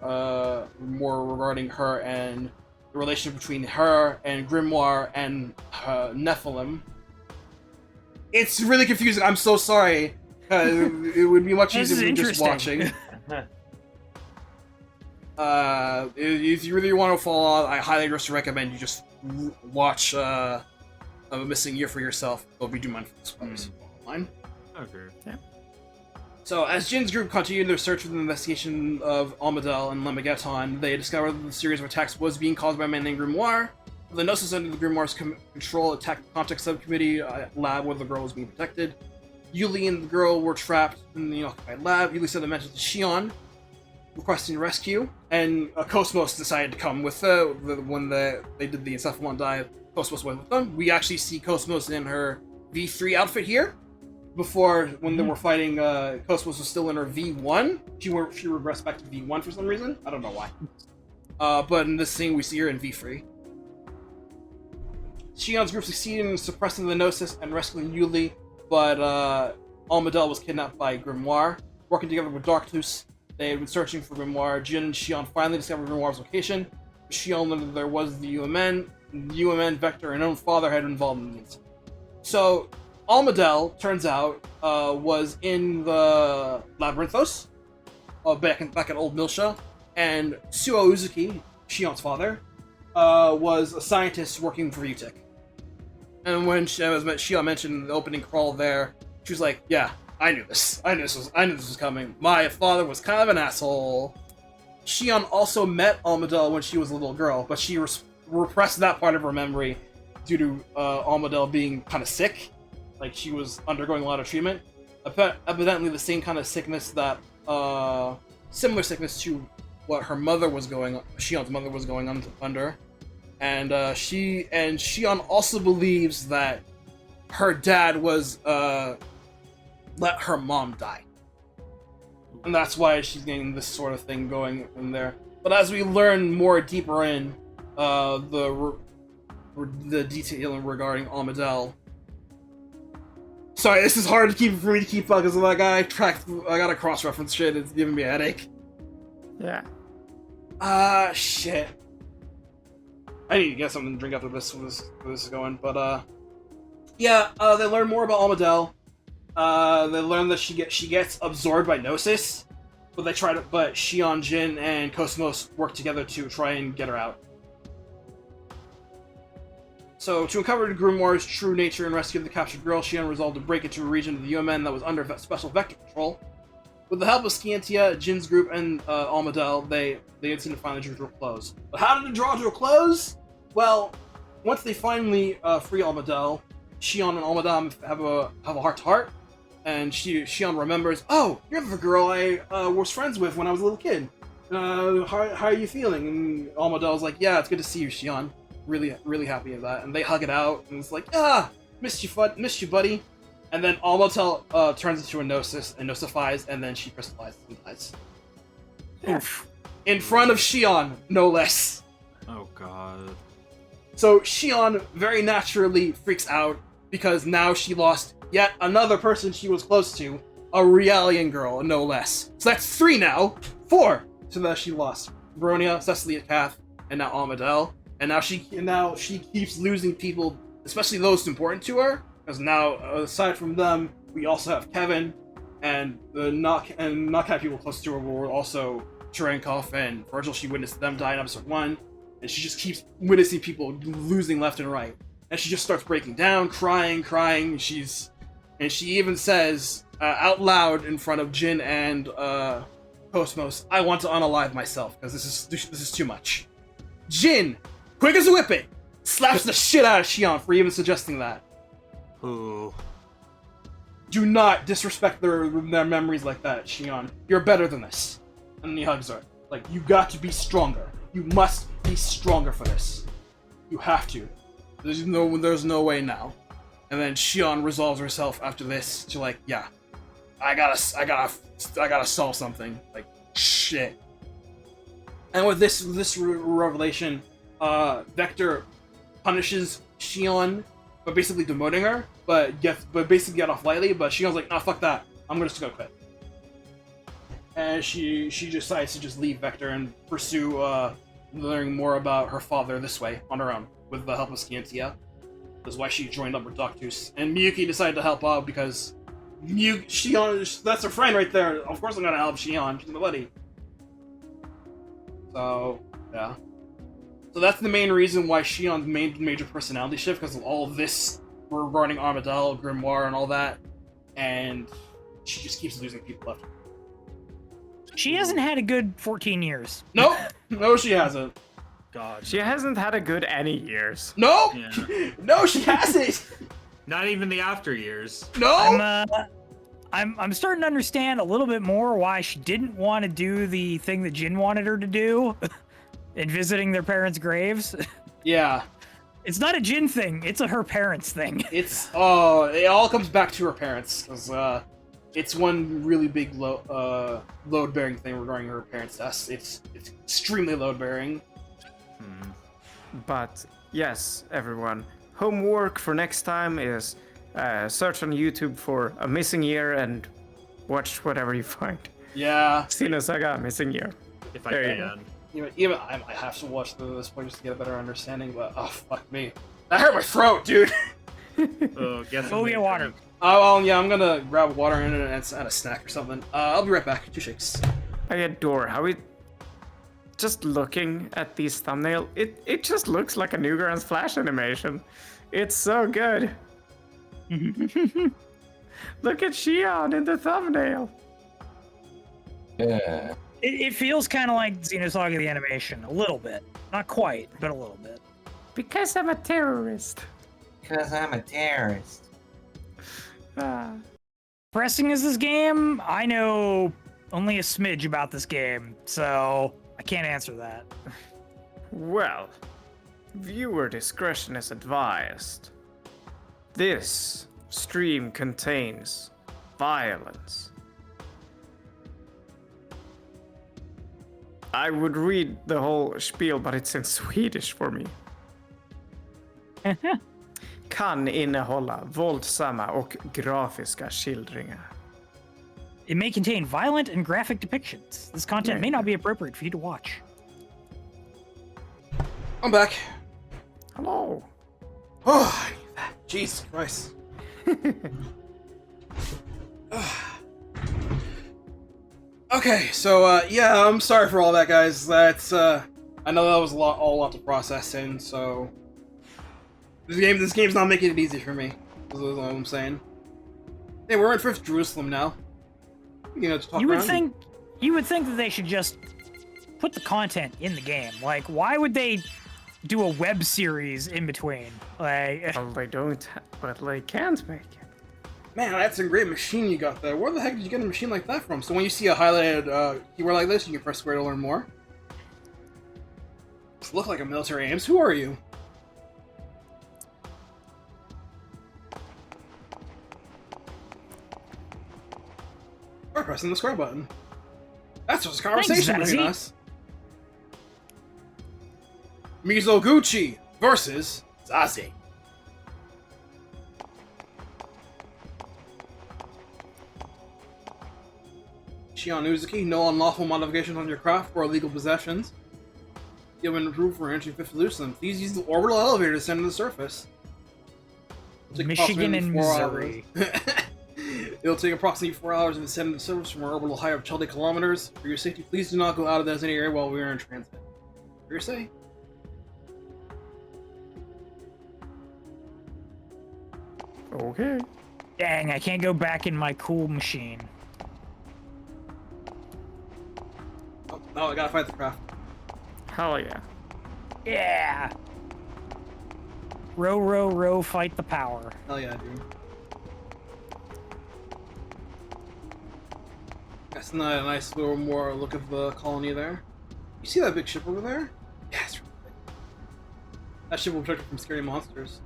regarding her and the relationship between her and Grimoire and Nephilim. It's really confusing. I'm so sorry. It would be much easier than just watching. If you really want to follow, I highly just recommend you just watch A Missing Year for yourself. But we do mind for the spoilers. Fine. Okay. Yeah. So, as Jin's group continued their search for the investigation of Almadel and Lemmageton, they discovered that the series of attacks was being caused by a man named Grimoire. The Gnosis under the Grimoire's control attacked the Contact Subcommittee lab where the girl was being protected. Yuli and the girl were trapped in the occupied lab. Yuli sent a message to Shion, requesting rescue, and Cosmos decided to come with when they did the encephalon dive. Cosmos went with them. We actually see Cosmos in her V3 outfit here. Before, when they were fighting, Cosmos was still in her V1. She regressed back to V1 for some reason. I don't know why. But in this scene, we see her in V3. Shion's group succeeded in suppressing the Gnosis and rescuing Yuli, but Almadel was kidnapped by Grimoire. Working together with Darkness, they had been searching for Grimoire. Jin and Shion finally discovered Grimoire's location. Shion learned that there was the U.M.N. The U.M.N. Vector and own father had been involved in these. So, Almadel, turns out, was in the Labyrinthos, back at Old Miltia, and Suo Uzuki, Shion's father, was a scientist working for UTIC. And when Shion mentioned in the opening crawl there, she was like, "Yeah, I knew this. I knew this was coming. My father was kind of an asshole." Shion also met Almadel when she was a little girl, but she repressed that part of her memory due to Almadel being kind of sick. Like, she was undergoing a lot of treatment. Evidently the same kind of sickness that, similar sickness to what her mother was Shion's mother was going under. And Shion also believes that her dad was, let her mom die. And that's why she's getting this sort of thing going in there. But as we learn more deeper in, the detailing regarding Almadel. Sorry, this is hard for me to keep up because I gotta cross-reference shit. It's giving me a headache. Yeah. Shit. I need to get something to drink after this is going. But yeah. They learn more about Almadel. They learn that she gets absorbed by Gnosis, but Shion, Jin, and Cosmos work together to try and get her out. So, to uncover Grimoire's true nature and rescue the captured girl, Shion resolved to break into a region of the U.M.N. that was under special vector control. With the help of Scientia, Jin's group, and Almadel, the incident finally drew to a close. But how did it draw to a close? Well, once they finally free Almadel, Shion and Almadel have a heart-to-heart, and Shion remembers, oh, you're the girl I was friends with when I was a little kid. How are you feeling? And Almadel's like, yeah, it's good to see you, Shion. Really, really happy with that. And they hug it out, and it's like, missed you, buddy. And then Almatel turns into a Gnosis and nosifies, and then she crystallizes and dies. Oof. In front of Shion, no less. Oh god. So Shion very naturally freaks out because now she lost yet another person she was close to, a Realian girl, no less. So that's 3 now. 4 so that she lost. Bronia, Cecily Kath, and now Almadel. And now she keeps losing people, especially those important to her. Because now, aside from them, we also have Kevin, and the not people close to her were also Cherenkov and Virgil. She witnessed them die in episode 1, and she just keeps witnessing people losing left and right. And she just starts breaking down, crying. And she even says out loud in front of Jin and Cosmos, "I want to unalive myself because this is too much." Jin, quick as a whippet, slaps the shit out of Shion for even suggesting that. Ooh. Do not disrespect their memories like that, Shion. You're better than this. And he hugs her. Like, you got to be stronger. You must be stronger for this. You have to. There's no way now. And then Shion resolves herself after this to like, yeah, I gotta solve something. Like, shit. And with this revelation, Vector punishes Shion, but basically demoting her, but basically get off lightly. But Shion's like, nah, fuck that. I'm just gonna quit. And she decides to just leave Vector and pursue learning more about her father this way on her own with the help of Scientia. That's why she joined up with Doctus. And Miyuki decided to help out because Shion, that's her friend right there. Of course I'm gonna help Shion. She's my buddy. So, yeah. So that's the main reason why Shion's major personality shift, because of all of this regarding Armadale, Grimoire, and all that. And she just keeps losing people left. She hasn't had a good 14 years. Nope. No, she hasn't. God. She hasn't had a good any years. No! Yeah. No, she hasn't! Not even the after years. No! I'm starting to understand a little bit more why she didn't want to do the thing that Jin wanted her to do in visiting their parents' graves. Yeah. It's not a Jin thing, it's a her parents thing. It all comes back to her parents, because it's one really big load-bearing thing regarding her parents' deaths. It's extremely load-bearing. But yes, everyone, homework for next time is search on YouTube for a missing year and watch whatever you find. Yeah. Xenosaga missing year. If I can. Even I might have to watch through this point just to get a better understanding, but oh fuck me. That hurt my throat, dude! Go get water. Oh, yeah, I'm gonna grab water and a snack or something. I'll be right back. 2 shakes. I adore how it... Just looking at these thumbnails, it just looks like a Newgrounds Flash animation. It's so good. Look at Shion in the thumbnail. Yeah. It feels kind of like Xenosaga the animation, a little bit. Not quite, but a little bit. Because I'm a terrorist. Because I'm a terrorist. Pressing is this game? I know only a smidge about this game, so I can't answer that. Well, viewer discretion is advised. This stream contains violence. I would read the whole spiel, but it's in Swedish for me. Kan innehålla våldsamma och grafiska skildringar. It may contain violent and graphic depictions. This content may not be appropriate for you to watch. I'm back. Hello. Oh, I need that. Jesus Christ. Okay, so yeah, I'm sorry for all that, guys. That's I know that was a lot to process in. So this game's not making it easy for me. That's all I'm saying. Hey, we're in 5th Jerusalem now. You would think that they should just put the content in the game. Like, why would they do a web series in between? Like, well, they don't, but they can't make it. Man, that's a great machine you got there. Where the heck did you get a machine like that from? So when you see a highlighted keyword like this, you can press square to learn more. This look like a military aims. Who are you? Or pressing the square button. That's just a conversation between us. Mizoguchi versus Zazie. Shion Uzuki, no unlawful modifications on your craft or illegal possessions. You have been approved for entry 5th Jerusalem. Please use the orbital elevator to ascend to the surface. Michigan and Missouri. It'll take approximately 4 hours to ascend to the surface from our orbital height of 20 kilometers. For your safety, please do not go out of the designated area while we are in transit. For your say? Okay. Dang, I can't go back in my cool machine. Oh, I gotta fight the craft. Hell yeah. Yeah! Row, row, row, fight the power. Hell yeah, dude. That's not a nice little more look at the colony there. You see that big ship over there? Yeah, it's really big. That ship will protect it from scary monsters.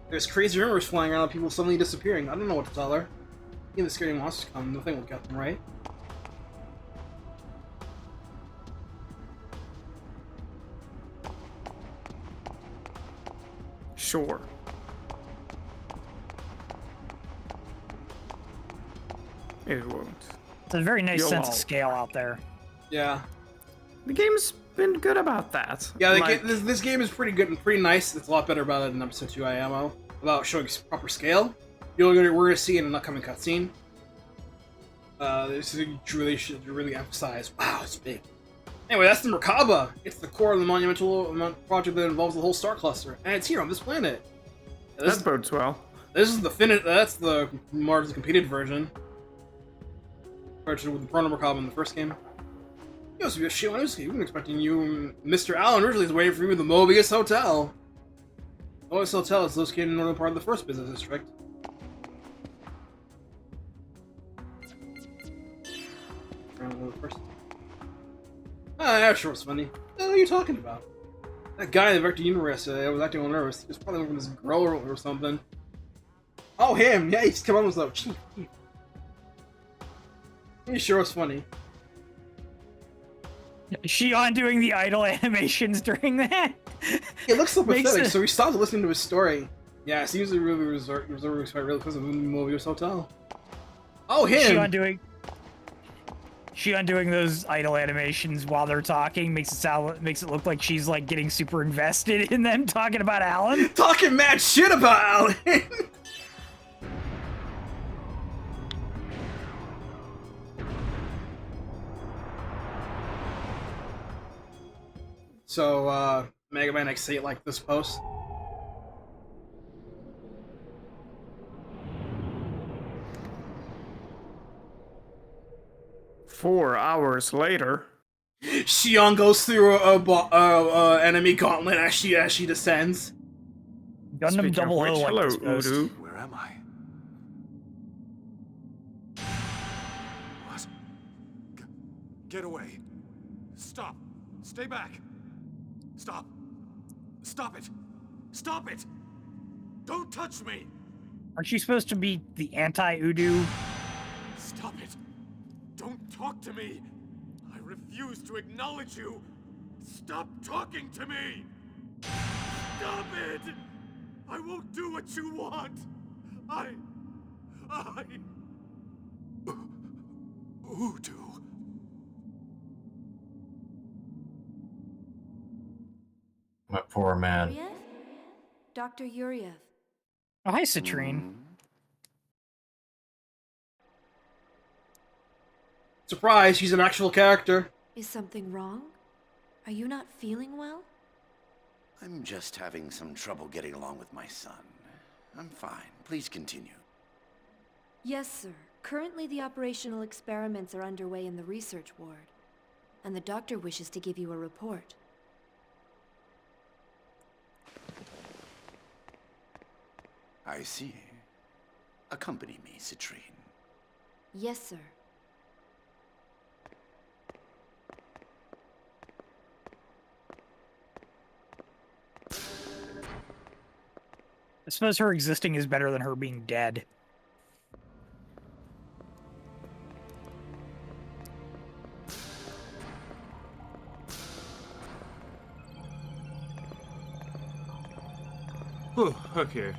There's crazy rumors flying around of people suddenly disappearing. I don't know what to tell her. Even the scary monsters come, nothing will get them, right? Sure. It won't. It's a very nice sense of scale out there. Yeah. The game's been good about that. Yeah, like, this game is pretty good and pretty nice. It's a lot better about it than episode 2 IMO. About showing proper scale. We're gonna see in an upcoming cutscene. This really should really emphasize. Wow, it's big. Anyway, that's the Merkaba. It's the core of the monumental project that involves the whole star cluster, and it's here on this planet. That bodes well. This is the That's the Mars completed version. Compared to with the Proto Merkaba in the first game. Yo, so Shion Uzuki, we've been expecting you. And Mr. Allen originally is waiting for you in the Mobius Hotel. Mobius Hotel is located in the northern part of the first business district. Ah, yeah, sure, it's funny. What are you talking about? That guy in the Vector Universe was acting all nervous. He was probably looking at this girl or something. Oh, him! Yeah, he's come on with himself. Chief. He sure was funny. Shion doing the idle animations during that. It looks so pathetic, so we stopped listening to his story. Yeah, it seems to really reserve respect really because of the Mobius Hotel. Oh, him! Shion doing those idle animations while they're talking makes it look like she's like getting super invested in them talking about Alan. Talking mad shit about Alan! So, Mega Man X 8 like this post. "4 hours later." Shion goes through a enemy gauntlet as she descends. Gundam double O. Hello, Udu. Where am I? What? Get away. Stop. Stay back. Stop. Stop it. Stop it. Don't touch me. Aren't you supposed to be the anti-Udu? Stop it. Don't talk to me. I refuse to acknowledge you. Stop talking to me. Stop it. I won't do what you want. Udu. My poor man. Yuriev? Dr. Yuriev. Oh, hi, Citrine. Surprise, she's an actual character. Is something wrong? Are you not feeling well? I'm just having some trouble getting along with my son. I'm fine. Please continue. Yes, sir. Currently, the operational experiments are underway in the research ward, and the doctor wishes to give you a report. 」 . 」 . 」 . 」 . 」 . 」 . 」 . 」 . 」 . 」 . 」 . 」 . 」 . 」 . 」 . 」 . 」 . 」 . 」 . 」 . 」 . 」 . 」 . 」 . 」 . 」 . 」 . 」 . 」 . I see. Accompany me, Citrine. Yes, sir. I suppose her existing is better than her being dead. Whew, okay.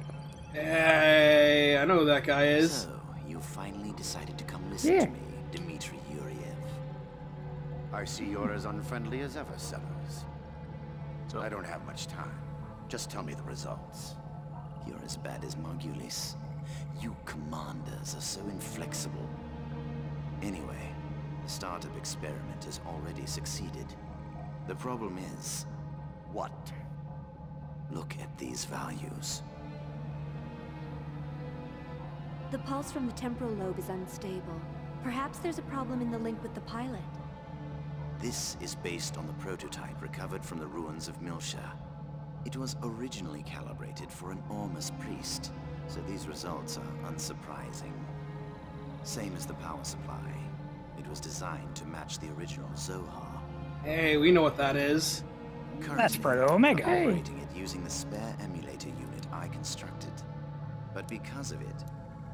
Hey, I know who that guy is. So, you finally decided to come listen to me, Dmitry Yuriev. I see you're as unfriendly as ever, Sellers. I don't have much time. Just tell me the results. You're as bad as Margulis. You commanders are so inflexible. Anyway, the startup experiment has already succeeded. The problem is, what? Look at these values. The pulse from the temporal lobe is unstable. Perhaps there's a problem in the link with the pilot. This is based on the prototype recovered from the ruins of Miltia. It was originally calibrated for an Ormus priest, so these results are unsurprising. Same as the power supply. It was designed to match the original Zohar. Hey, we know what that is. That's Proto-Omega. I'm operating it using the spare emulator unit I constructed. But because of it,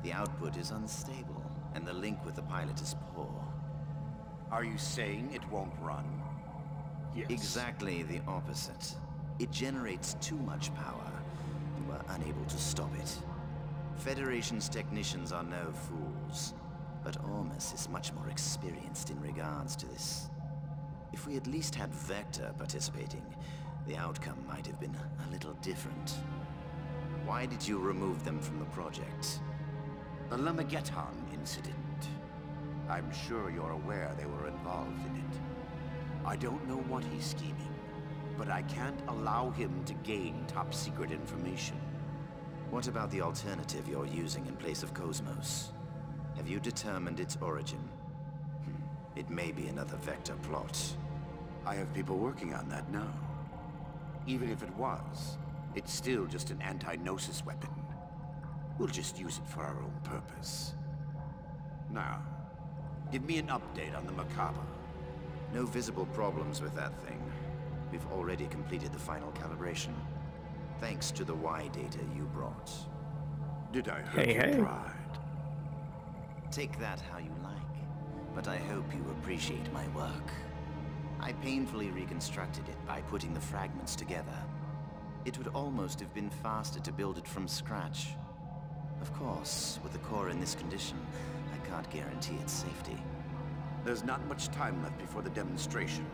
the output is unstable, and the link with the pilot is poor. Are you saying it won't run? Yes. Exactly the opposite. It generates too much power, and we're unable to stop it. Federation's technicians are no fools, but Ormus is much more experienced in regards to this. If we at least had Vector participating, the outcome might have been a little different. Why did you remove them from the project? The Lamageton incident. I'm sure you're aware they were involved in it. I don't know what he's scheming, but I can't allow him to gain top-secret information. What about the alternative you're using in place of Cosmos? Have you determined its origin? It may be another Vector plot. I have people working on that now. Even if it was, it's still just an anti-Gnosis weapon. We'll just use it for our own purpose. Now, give me an update on the Macabre. No visible problems with that thing. We've already completed the final calibration. Thanks to the Y data you brought. Did I hurt your pride? Take that how you like, but I hope you appreciate my work. I painfully reconstructed it by putting the fragments together. It would almost have been faster to build it from scratch. Of course, with the core in this condition, I can't guarantee its safety. There's not much time left before the demonstration.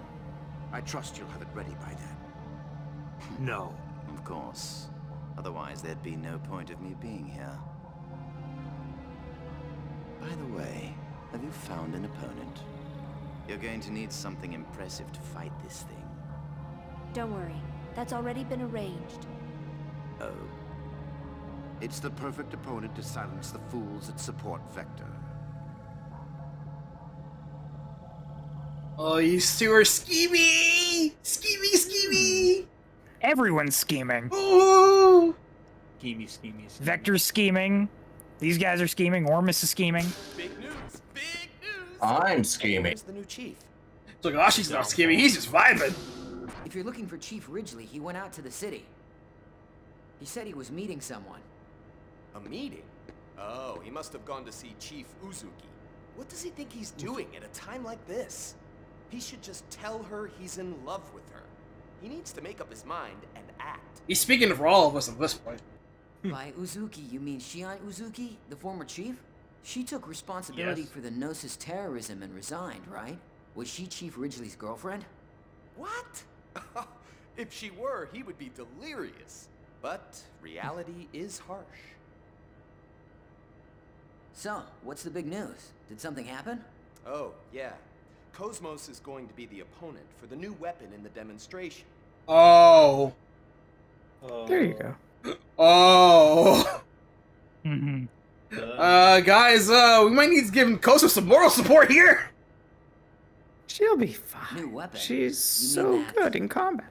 I trust you'll have it ready by then. No. Of course. Otherwise, there'd be no point of me being here. By the way, have you found an opponent? You're going to need something impressive to fight this thing. Don't worry. That's already been arranged. Oh. It's the perfect opponent to silence the fools that support Vector. Oh, you two are schemy! Schemy! Everyone's scheming. Ooh! Schemy. Vector's scheming. These guys are scheming. Ormus is scheming. Big news! Big news! I'm scheming. Who's the new chief? So Gashi's not scheming, he's just vibing. If you're looking for Chief Ridgely, he went out to the city. He said he was meeting someone. A meeting? Oh, he must have gone to see Chief Uzuki. What does he think he's doing at a time like this? He should just tell her he's in love with her. He needs to make up his mind and act. He's speaking for all of us at this point. By Uzuki, you mean Shion Uzuki, the former chief? She took responsibility for the Gnosis terrorism and resigned, right? Was she Chief Ridgely's girlfriend? What? If she were, he would be delirious. But reality is harsh. So, what's the big news? Did something happen? Oh, yeah. Cosmos is going to be the opponent for the new weapon in the demonstration. Oh. There you go. Oh. Mm-hmm. Guys, we might need to give Koso some moral support here. She'll be fine. New weapon? She's so good in combat.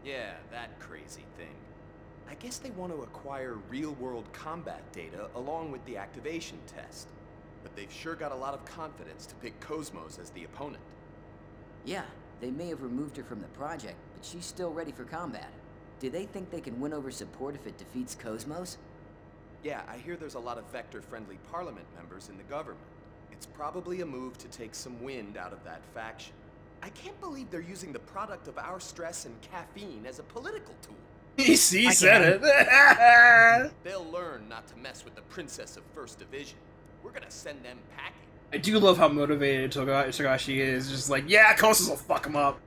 Yeah, that crazy thing. I guess they want to acquire real-world combat data along with the activation test. But they've sure got a lot of confidence to pick Cosmos as the opponent. Yeah, they may have removed her from the project, but she's still ready for combat. Do they think they can win over support if it defeats Cosmos? Yeah, I hear there's a lot of Vector-friendly Parliament members in the government. It's probably a move to take some wind out of that faction. I can't believe they're using the product of our stress and caffeine as a political tool. He said it. They'll learn not to mess with the Princess of First Division. We're gonna send them packing. I do love how motivated Togashi is. Just like, yeah, Cosmos will fuck him up.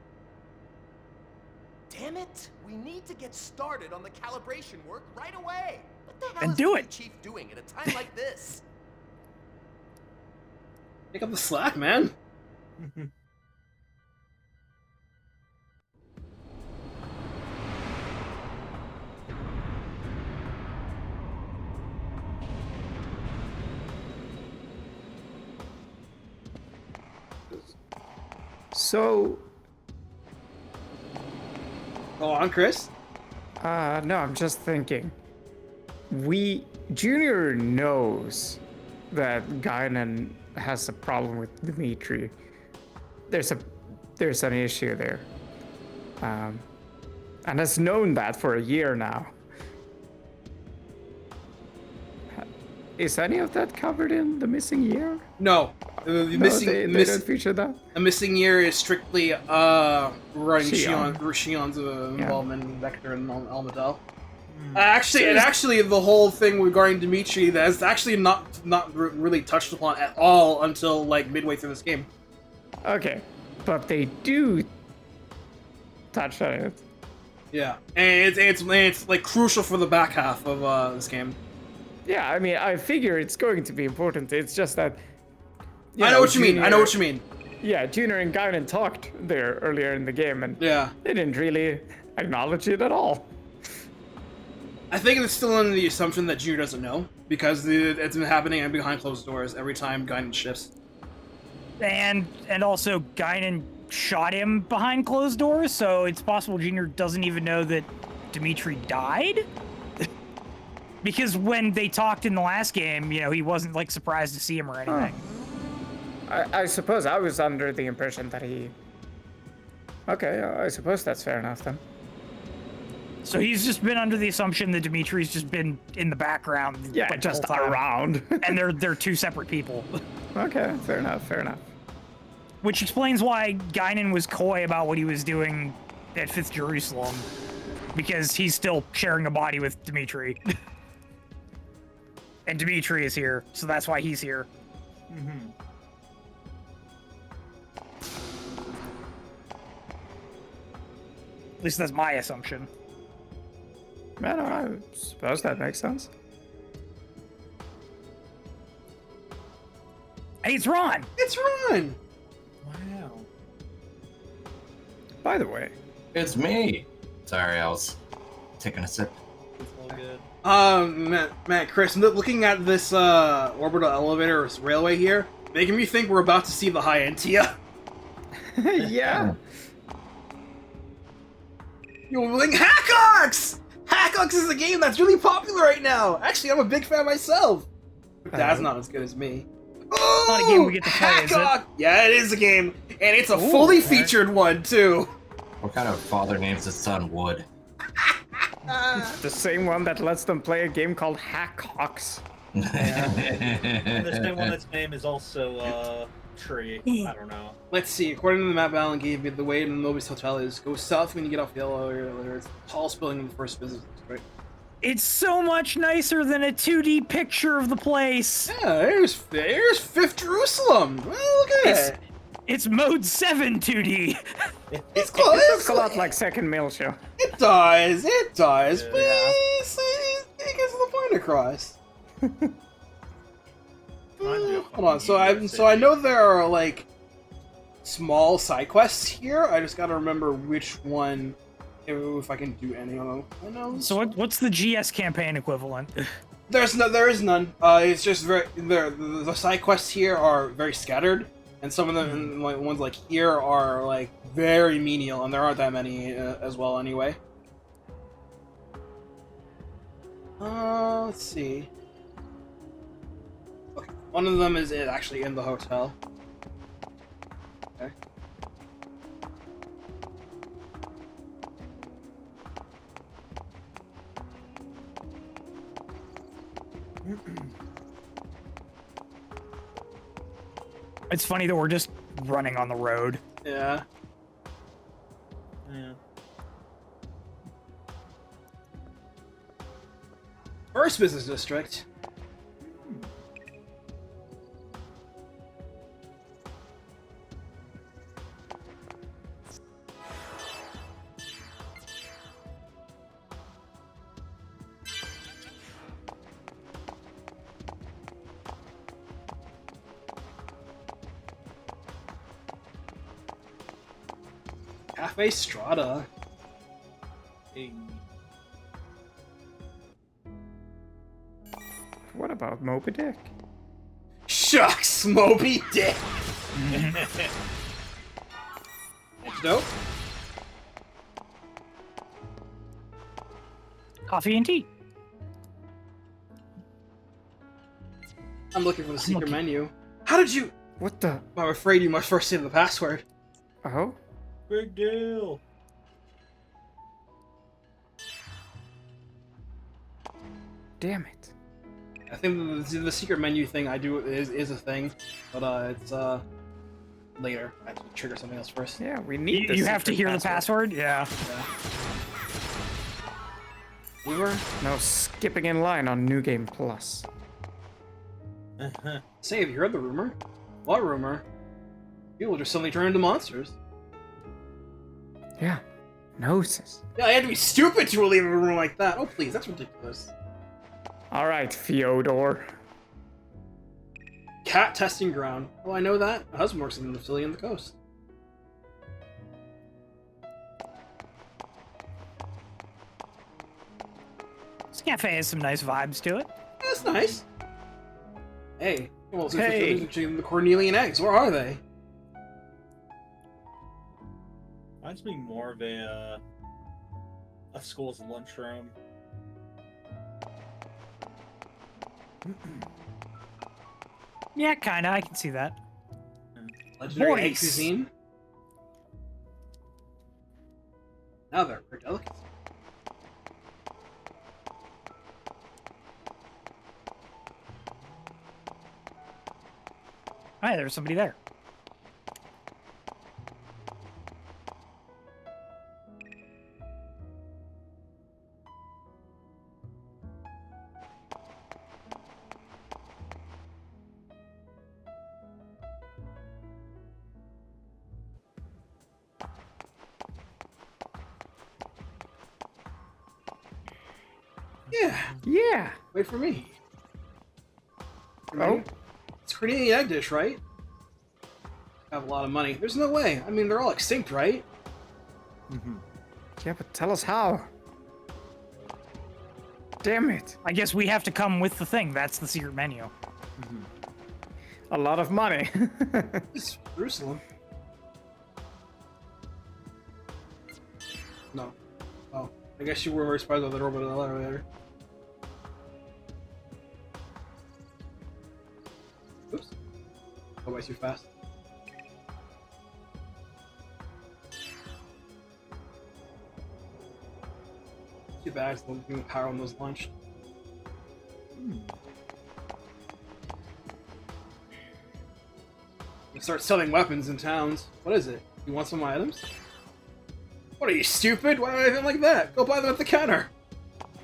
Damn it! We need to get started on the calibration work right away. What the hell And is do the it. Chief doing at a time like this? Pick up the slack, man. So, Go on, Kris. no, I'm just thinking. Junior knows that Guinan has a problem with Dimitri. There's an issue there. And has known that for a year now. Is any of that covered in the missing year? No. They don't feature that? The missing year is strictly regarding Shion. Shion's involvement in Vector and Almadel. Actually, the whole thing regarding Dimitri that's actually not really touched upon at all until like midway through this game. Okay, but they do touch on it. Yeah, and it's like crucial for the back half of this game. Yeah, I mean, I figure it's going to be important. It's just that. I know what you mean. I know what you mean. Yeah, Junior and Guinan talked there earlier in the game, and yeah, they didn't really acknowledge it at all. I think it's still under the assumption that Junior doesn't know, because it's been happening behind closed doors every time Guinan shifts. And also Guinan shot him behind closed doors, so it's possible Junior doesn't even know that Dimitri died. Because when they talked in the last game, you know, he wasn't like surprised to see him or anything. I suppose I was under the impression that he. Okay, I suppose that's fair enough then. So he's just been under the assumption that Dimitri's just been in the background. Yeah, like, just the whole time. around. And they're two separate people. Okay, fair enough, fair enough. Which explains why Guinan was coy about what he was doing at 5th Jerusalem. Because he's still sharing a body with Dimitri. And Dimitri is here, so that's why he's here. Mm-hmm. At least that's my assumption. Man, I suppose that makes sense. Hey, it's Ron! It's Ron! Wow. By the way, it's me. Sorry, I was taking a sip. It's all good. Matt, Kris, looking at this orbital elevator railway here, making me think we're about to see the Scientia. Yeah. You're like, HaKox! HaKox is a game that's really popular right now. Actually, I'm a big fan myself. That's not as good as me. Oh, not a game we get to play, is it? Yeah, it is a game, and it's a fully featured one too. What kind of father names his son Wood? It's the same one that lets them play a game called HaKox. And the same one that's name is also Tree. I don't know. Let's see. According to the map Alan gave me, the way to the Nobis Hotel is go south when you get off the elevator. It's the tallest building in the first business district. It's so much nicer than a 2D picture of the place. Yeah, there's 5th Jerusalem. Well, look at it. It's mode 7 2D. It's close. It looks a lot like Second Miltia. It does. But Yeah. it gets the point across. Hold on. So I know there are like small side quests here. I just gotta remember which one. If I can do any of them. I know. So what's the GS campaign equivalent? There is none. It's just the side quests here are very scattered, and some of them, like ones like here, are like very menial, and there aren't that many as well anyway. Let's see. Okay, one of them is actually in the hotel. Okay. It's funny that we're just running on the road. Yeah. Yeah. First business district. Cafe Strata. Hey. What about Moby Dick? Shucks, Moby Dick. That's dope. Coffee and tea. I'm looking for the secret menu. How did you? What the? I'm afraid you must first say the password. Oh? Big deal. Damn it. I think the secret menu thing I do is a thing, but it's later. I have to trigger something else first. Yeah, we need. You have to hear the password. Yeah. We were now skipping in line on New Game Plus. Say, have you heard the rumor? What rumor? People just suddenly turn into monsters. Yeah, Gnosis. Yeah, I had to be stupid to believe a rumor like that. Oh, please, that's ridiculous. All right, Fyodor. Cat testing ground. Oh, I know that. My husband works in the facility on the coast. This cafe has some nice vibes to it. That's nice. Hey, well, Hey. the Cornelian eggs. Where are they? Reminds me more of a school's lunchroom. Yeah, kinda. I can see that. Legendary egg Boys. cuisine. Now they're for delicacy. Hi, there's somebody there. Yeah. Yeah. Wait for me. Oh. It's Cornelian egg dish, right? I have a lot of money. There's no way. I mean, they're all extinct, right? Yeah, but tell us how. Damn it. I guess we have to come with the thing. That's the secret menu. A lot of money. It's Jerusalem. No. Oh. I guess you were very surprised by the robot in the elevator. Oops. Go by too fast. Too bad, it's the power on those launched. We start selling weapons in towns. What is it? You want some items? What are you, stupid? Why would I anything like that? Go buy them at the counter.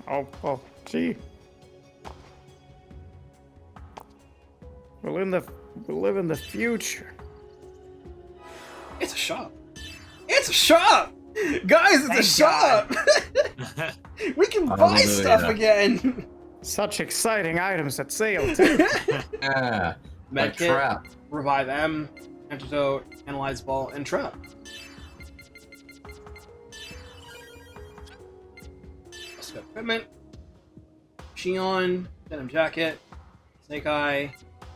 Oh, gee. We live in the future. It's a shop. It's a shop! Guys, it's a shop! We can buy stuff again! Such exciting items at sale, too. Like Medkit, trap. Revive M, Antidote, Analyze Ball, and Trap. Let's go. Equipment. Shion, Denim Jacket, Snake Eye,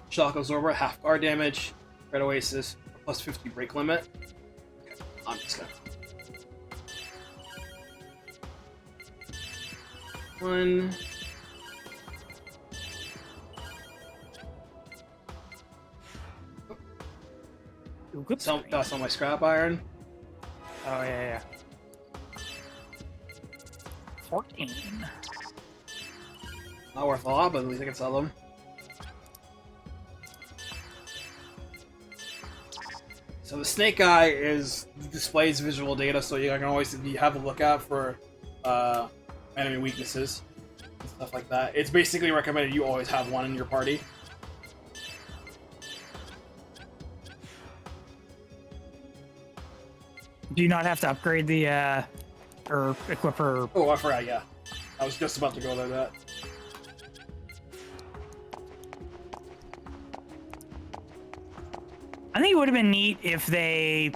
Shock Absorber, half guard damage, Red Oasis, plus 50 break limit. Okay, I'm just gonna. One, That's on my scrap iron. Oh, yeah. 14. Not worth a lot, but at least I can sell them. So the snake eye displays visual data, so you can always have a look out for enemy weaknesses and stuff like that. It's basically recommended you always have one in your party. Do you not have to upgrade the or equip her? Oh, I forgot. Yeah, I was just about to go there. That. I think it would have been neat if they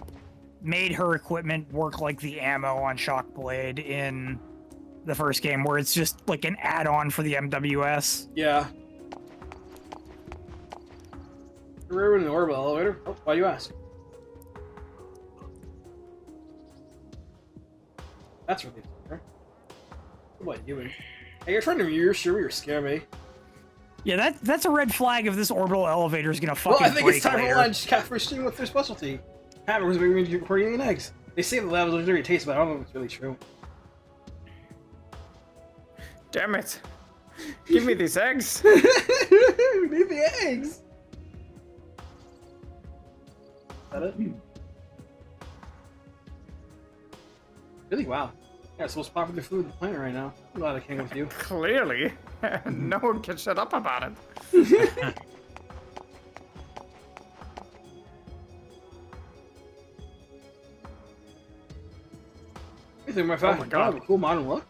made her equipment work like the ammo on Shockblade in the first game, where it's just like an add-on for the MWS. Yeah. We're in the orbital elevator. Oh, why do you ask? That's really clever. What you doing? Hey, you're trying to reassure me or scare me. Yeah, that's a red flag if this orbital elevator is gonna fucking Well, I think break it's time later. for lunch. Catfish steam with their specialty. Hamburgers are recording and eggs. They say the labs are dirty taste, but I don't know if it's really true. Damn it! Give me these eggs. We need the eggs. Is that it? Really? Wow. Yeah, it's the most popular food on the planet right now. I'm glad I came with you. Clearly. No one can shut up about it. You think my fashion? Oh my God. A cool modern look.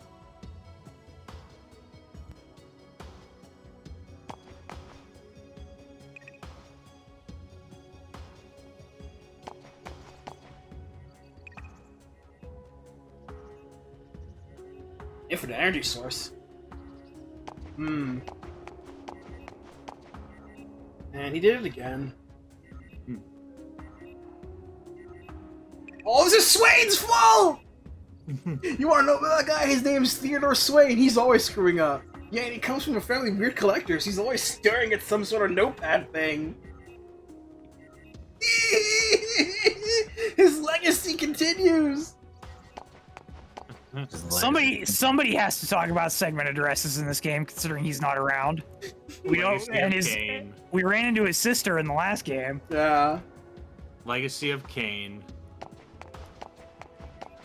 Infinite energy source. And he did it again. Oh, this is Swain's fault! You wanna know about that guy? His name's Theodore Swain. He's always screwing up. Yeah, and he comes from a family of weird collectors. He's always staring at some sort of notepad thing. His legacy continues. Somebody has to talk about segment addresses in this game, considering he's not around. We ran into his sister in the last game. Yeah. Legacy of Cain.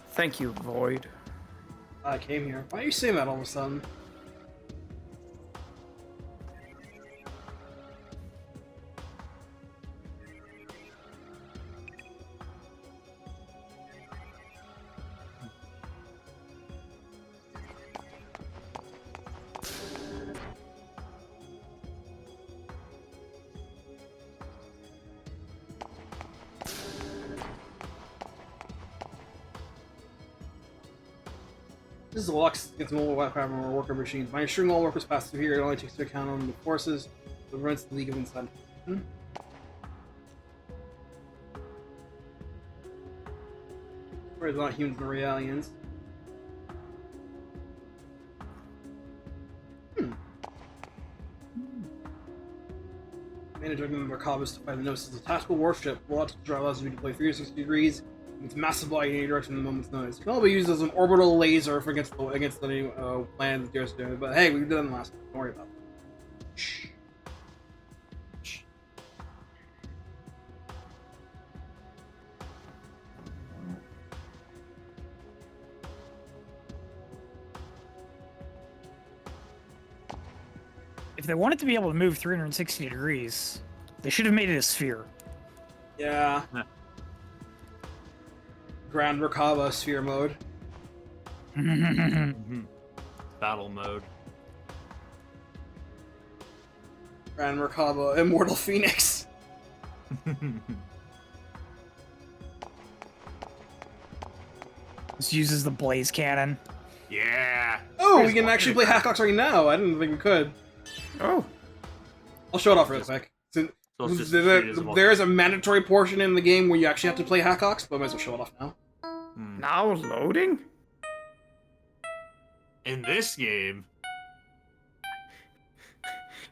Thank you, Void. I came here. Why are you saying that all of a sudden? This is a Lux against mobile weapon or worker machines. By ensuring all workers pass through here, it only takes into account on the forces that prevents the League of Inside. Whereas not humans nor aliens. Managing the Merkabahs to fight the Gnosis is a tactical warship. Logical drive allows you to deploy 360 degrees. It's massive light in any direction at a moment's notice. It can also be used as an orbital laser for against the new plans that Deer's doing. But hey, we did that in the last one. Don't worry about it. Shh. If they wanted to be able to move 360 degrees, they should have made it a sphere. Yeah. Grand Merkabah sphere mode. Battle mode. Grand Merkabah Immortal Phoenix. This uses the blaze cannon. Yeah. Oh, we can actually play HaKox right now. I didn't think we could. Oh. I'll show it off real quick. There is a mandatory portion in the game where you actually have to play HaKox, but I might as well show it off now. Now loading? In this game?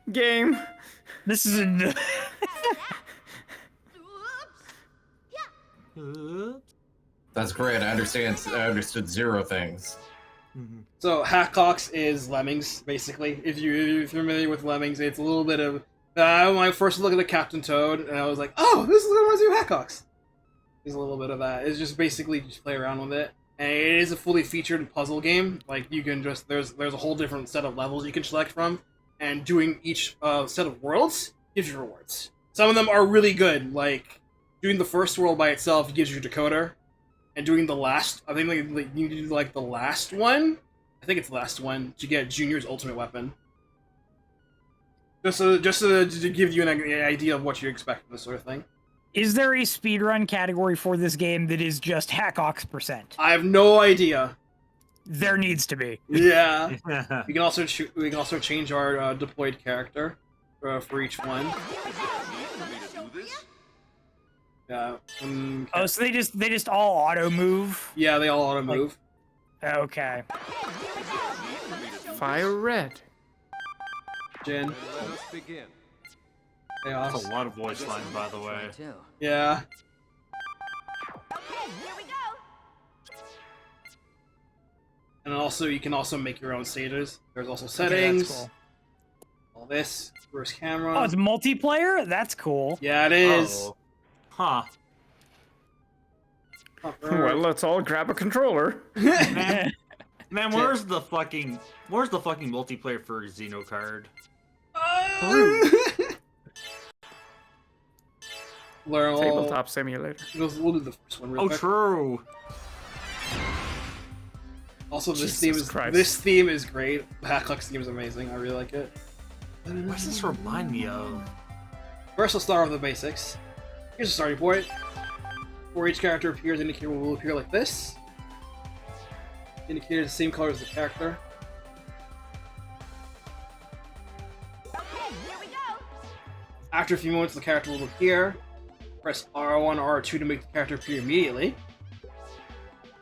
This is a... That's great. I understood 0 things. So HaKox is Lemmings, basically. If you're familiar with Lemmings, it's a little bit of. When I first looked at the Captain Toad, and I was like, "Oh, this reminds me of HaKox." There's a little bit of that. It's just basically just play around with it, and it is a fully featured puzzle game. Like you can just there's a whole different set of levels you can select from, and doing each set of worlds gives you rewards. Some of them are really good, like doing the first world by itself gives you a decoder. And doing the last, I think like you do like the last one. I think it's the last one to get Junior's ultimate weapon. Just to give you an idea of what you expect from this sort of thing. Is there a speedrun category for this game that is just HaKox %? I have no idea. There needs to be. Yeah. we can also change our deployed character for each one. Yeah. Oh, so they just all auto move? Yeah, they all auto move. Okay. Fire red. Jin. Let us begin. Chaos. That's a lot of voice lines, by the way. Yeah. And also, you can also make your own stages. There's also settings. Okay, cool. All this. Reverse camera. Oh, it's multiplayer? That's cool. Yeah, it is. Oh. Huh. Well, let's all grab a controller. Man, where's the fucking multiplayer for Xenocard? Tabletop simulator. We'll do the first one real quick. True. Also, Jesus this theme is great. The HaKox theme is amazing. I really like it. What does this remind me of? First, we'll start with the basics. Here's a starting point. Before each character appears, the indicator will appear like this. The indicator is the same color as the character. After a few moments, the character will appear. Press R1 or R2 to make the character appear immediately.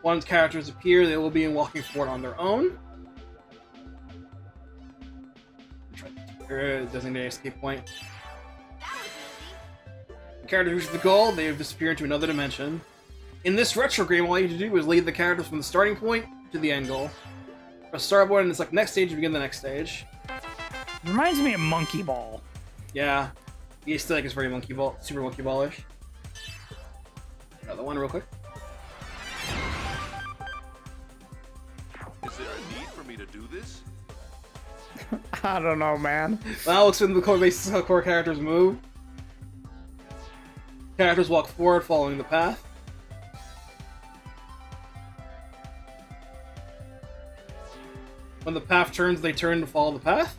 Once characters appear, they will be walking forward on their own. Designated escape point. Characters reach the goal, they have disappeared into another dimension. In this retro game, all you have to do is lead the characters from the starting point to the end goal. Press start button, and it's like next stage, begin the next stage. Reminds me of Monkey Ball. Yeah. The aesthetic is very Monkey Ball, super Monkey Ball-ish. Another one real quick. Is there a need for me to do this? I don't know, man. Now looks into the core basis how core characters move. Characters walk forward following the path. When the path turns, they turn to follow the path.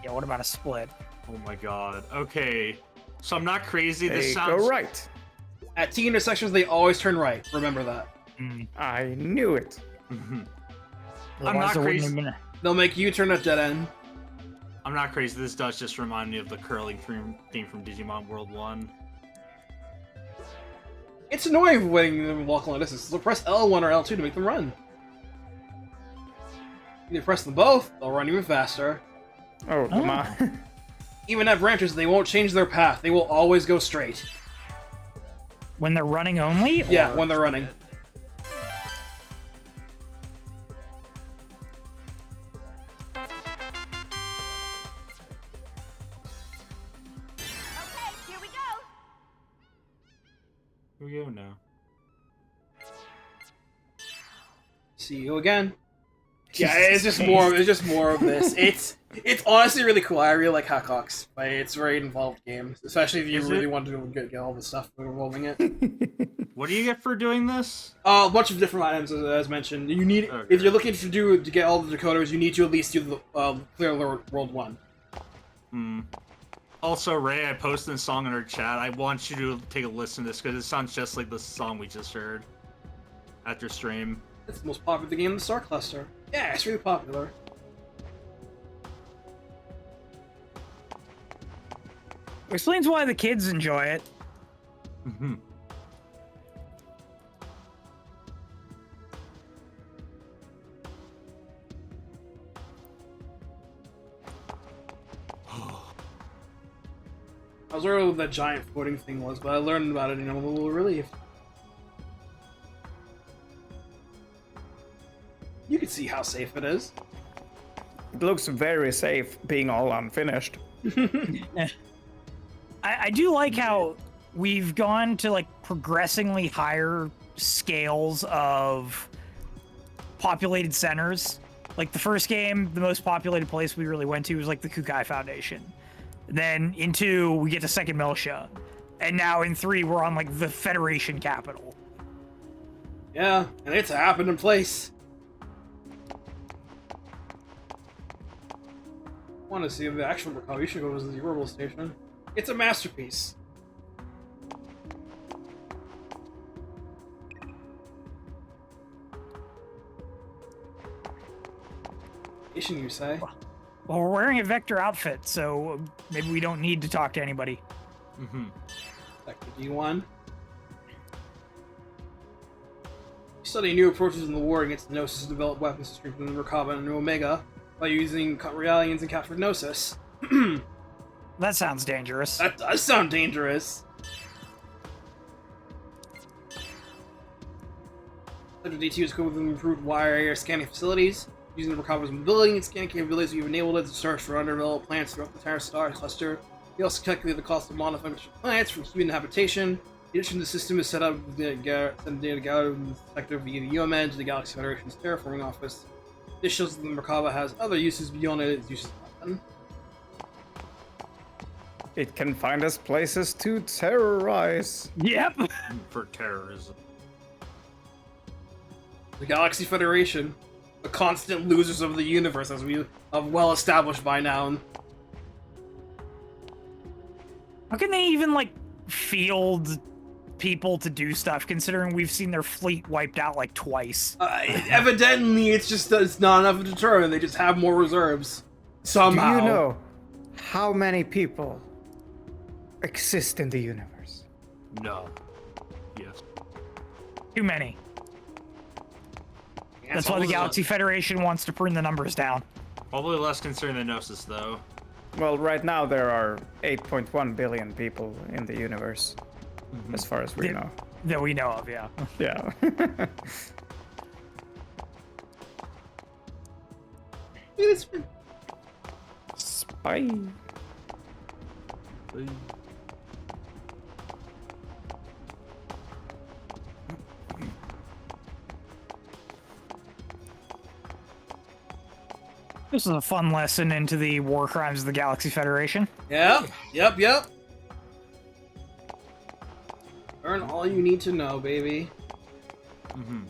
Yeah, what about a split? Oh my god. Okay. So I'm not crazy. They This sounds go right. At T intersections, they always turn right. Remember that. I knew it. I'm Otherwise, not it wouldn't crazy. have been They'll make you turn at dead end. I'm not crazy. This does just remind me of the curling theme from Digimon World 1. It's annoying when you walk long distance, so press L1 or L2 to make them run. If you press them both, they'll run even faster. Oh, my. Even at branches, they won't change their path. They will always go straight. When they're running only? Yeah, or- when they're running. Here we go now. See you again. Yeah, it's just more. It's just more of this. It's honestly really cool. I really like HaKox. It's a very involved game, especially if you really want to get all the stuff involving it. What do you get for doing this? A bunch of different items, as mentioned. You need if you're looking to get all the decoders, you need to at least do the Clear World 1. Also, Ray, I posted a song in our chat. I want you to take a listen to this because it sounds just like the song we just heard at your stream. It's the most popular game in the Star Cluster. Yeah, it's really popular. Explains why the kids enjoy it. I was wondering what that giant floating thing was, but I learned about it and I'm a little relieved. You can see how safe it is. It looks very safe, being all unfinished. I do like how we've gone to like progressively higher scales of populated centers. Like the first game, the most populated place we really went to was like the Kukai Foundation. Then in 2, we get to Second Miltia. And now in 3, we're on like the Federation capital. Yeah, and it's a happening place. I want to see the actual Mercado. You should go to the Orbital Station. It's a masterpiece. Station, you say? Well, we're wearing a Vector outfit, so maybe we don't need to talk to anybody. Mm-hmm. Vector D1. Study new approaches in the war against the Gnosis to develop weapons to strengthen the Merkaba and New Omega by using Realians and captured Gnosis. That sounds dangerous. That does sound dangerous. Sector D2 is equipped with improved wire area scanning facilities. Using the Merkaba's mobility and scanning capabilities, we've enabled it to search for underdeveloped plants throughout the entire star cluster. We also calculated the cost of modifying plants for human habitation. In addition, the system is set up with send data gathered in the sector via the U.M.N. to the Galaxy Federation's terraforming office. This shows that the Merkaba has other uses beyond its use as a weapon. It can find us places to terrorize. Yep. For terrorism. The Galaxy Federation, the constant losers of the universe, as we have well established by now. How can they even, like, field people to do stuff, considering we've seen their fleet wiped out, like, twice? Evidently, it's not enough of a deterrent. They just have more reserves. Somehow. Do you know how many people exist in the universe? No. Yes. Too many. That's why the Galaxy Federation wants to bring the numbers down. Probably less concerned than Gnosis, though. Well, right now there are 8.1 billion people in the universe, as far as we know. That we know of, yeah. Yeah. Spy. This is a fun lesson into the war crimes of the Galaxy Federation. Yeah, yep. Learn all you need to know, baby. Mm-hmm.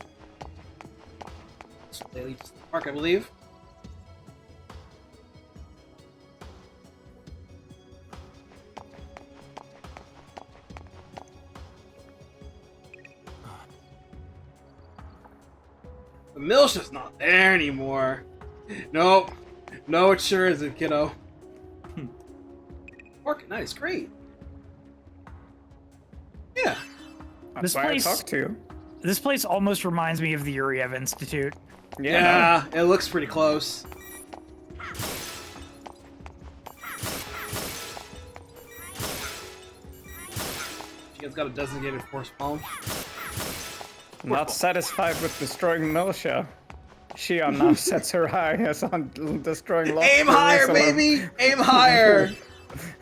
So they lead to the park, I believe. The Miltia's not there anymore. Nope. No, it sure isn't, kiddo. Park at night is great. Yeah. That's why I talked to you. This place almost reminds me of the Uriev Institute. Yeah, it looks pretty close. She has got a designated force palm. Not satisfied with destroying Miltia, Shion now sets her eyes on destroying lost Aim higher, Jerusalem. baby! Aim higher!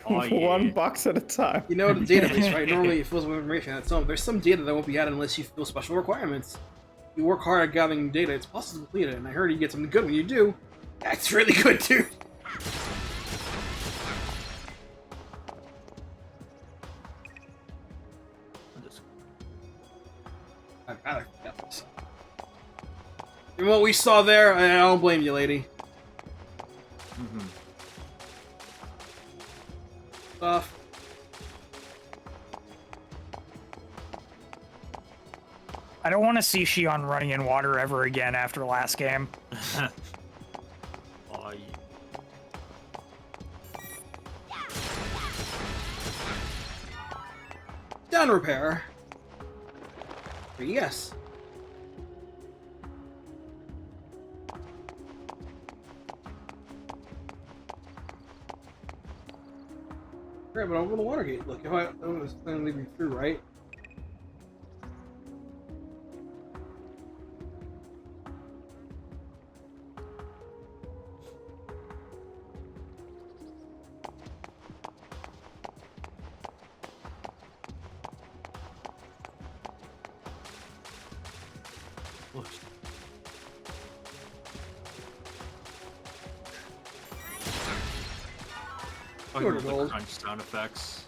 Oh, yeah. One box at a time. You know the database, right? Normally it fills with information. There's some data that won't be added unless you fulfill special requirements. You work hard at gathering data, it's possible to complete it, and I heard you get something good when you do. That's really good, too. I'd rather forget this. And what we saw there, I don't blame you, lady. Mm-hmm. Stuff. I don't want to see Shion running in water ever again after last game. Oh, yeah. Down repair. Yes. Great, but over the water gate. Look, if I was going to lead me through, right? I hear the crunch sound effects.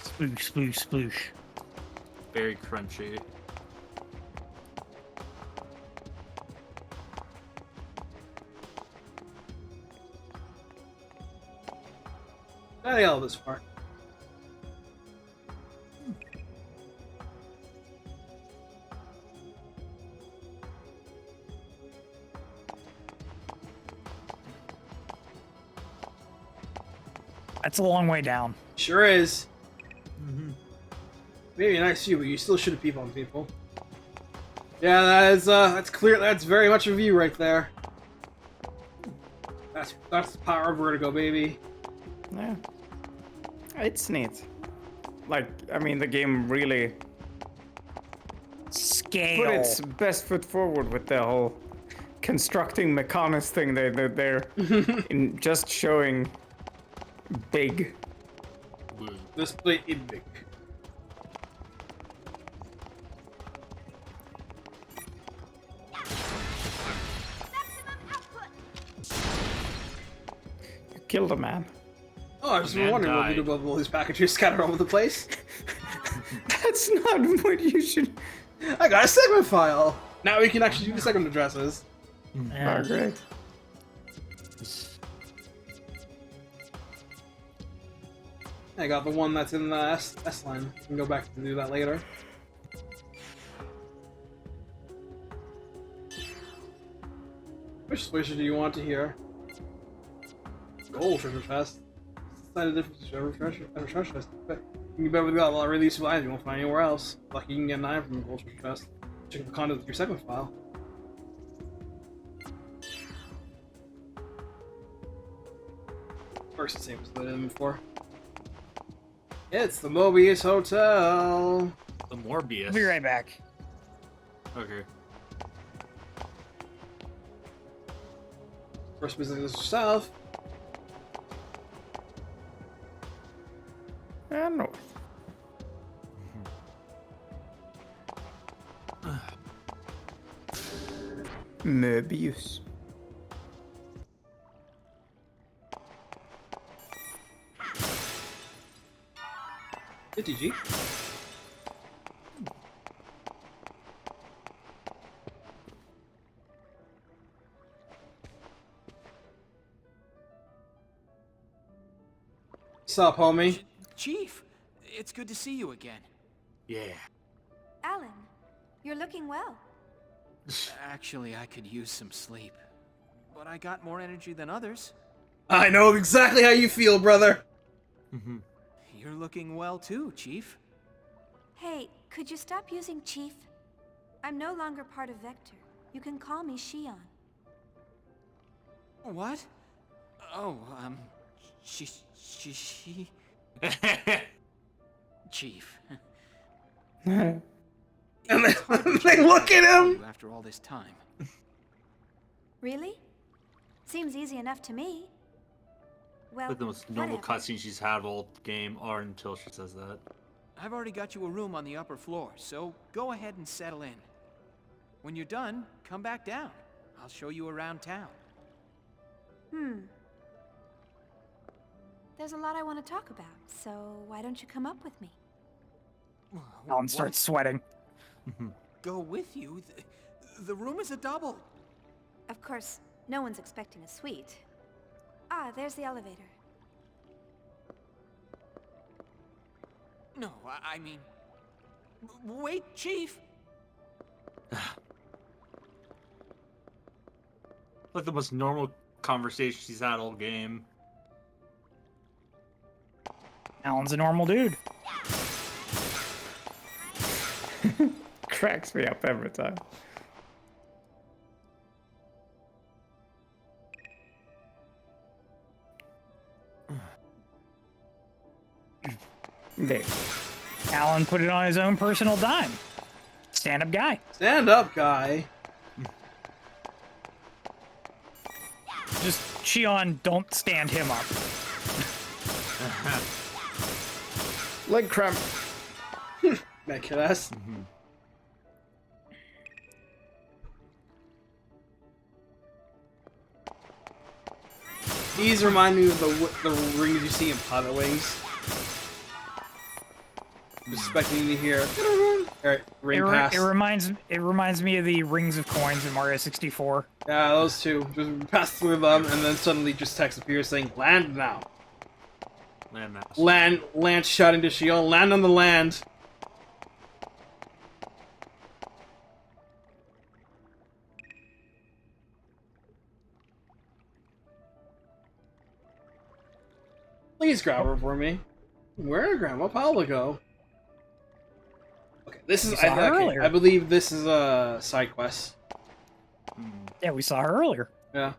Sploosh, sploosh, sploosh. Very crunchy. I nailed this part. That's a long way down. Sure is. Maybe a nice view, but you still should have peeped on people. Yeah, that's clear. That's very much a view right there. That's the power of Vertigo, baby. Yeah, it's neat. Like, I mean, the game really scale put its best foot forward with the whole constructing Mechanis thing. They're in just showing big. Display in big. You killed a man. Oh, I was wondering what we do about all these packages scattered all over the place. That's not what you should. I got a segment file. Now we can actually do the segment addresses. Oh, great. I got the one that's in the S line. We can go back to do that later. Which swisher do you want to hear? Gold treasure chest. Slight difference between treasure chest. You bet with a lot of really useful items you won't find anywhere else. Lucky you can get an item from a gold treasure chest. Check the content of your segment file. First, the same as the in before. It's the Mobius Hotel. The Morbius. I'll be right back. Okay. First business yourself. And north. Mobius. GG. What's up, homie? Chief, it's good to see you again. Yeah. Alan, you're looking well. Actually, I could use some sleep. But I got more energy than others. I know exactly how you feel, brother. You're looking well too, Chief. Hey, could you stop using Chief? I'm no longer part of Vector. You can call me Shion. What? Oh, she... Chief. And they look at him! After all this time. Really? Seems easy enough to me. Well, Like the most normal whatever. cutscene she's had all game, or until she says that. I've already got you a room on the upper floor, so go ahead and settle in. When you're done, come back down. I'll show you around town. There's a lot I want to talk about, so why don't you come up with me? Alan starts sweating. Go with you? The room is a double. Of course, no one's expecting a suite. Ah, there's the elevator. No, I mean... Wait, Chief! Like the most normal conversation she's had all game. Alan's a normal dude. Cracks me up every time. There. Alan put it on his own personal dime. Stand-up guy. Stand-up guy. Just, Shion, don't stand him up. Leg cramp. That kid ass. These remind me of the rings you see in Pilot Wings. Expecting to hear. Alright, ring pass. It reminds me of the rings of coins in Mario 64. Yeah, those two. Just pass through them, and then suddenly just text appears saying, "Land now." Land mass. Land shouting to Shion, "Land on the land." Please grab her for me. Where did Grandma Paula go? Okay, this is I believe this is a side quest. Yeah, we saw her earlier. Yeah.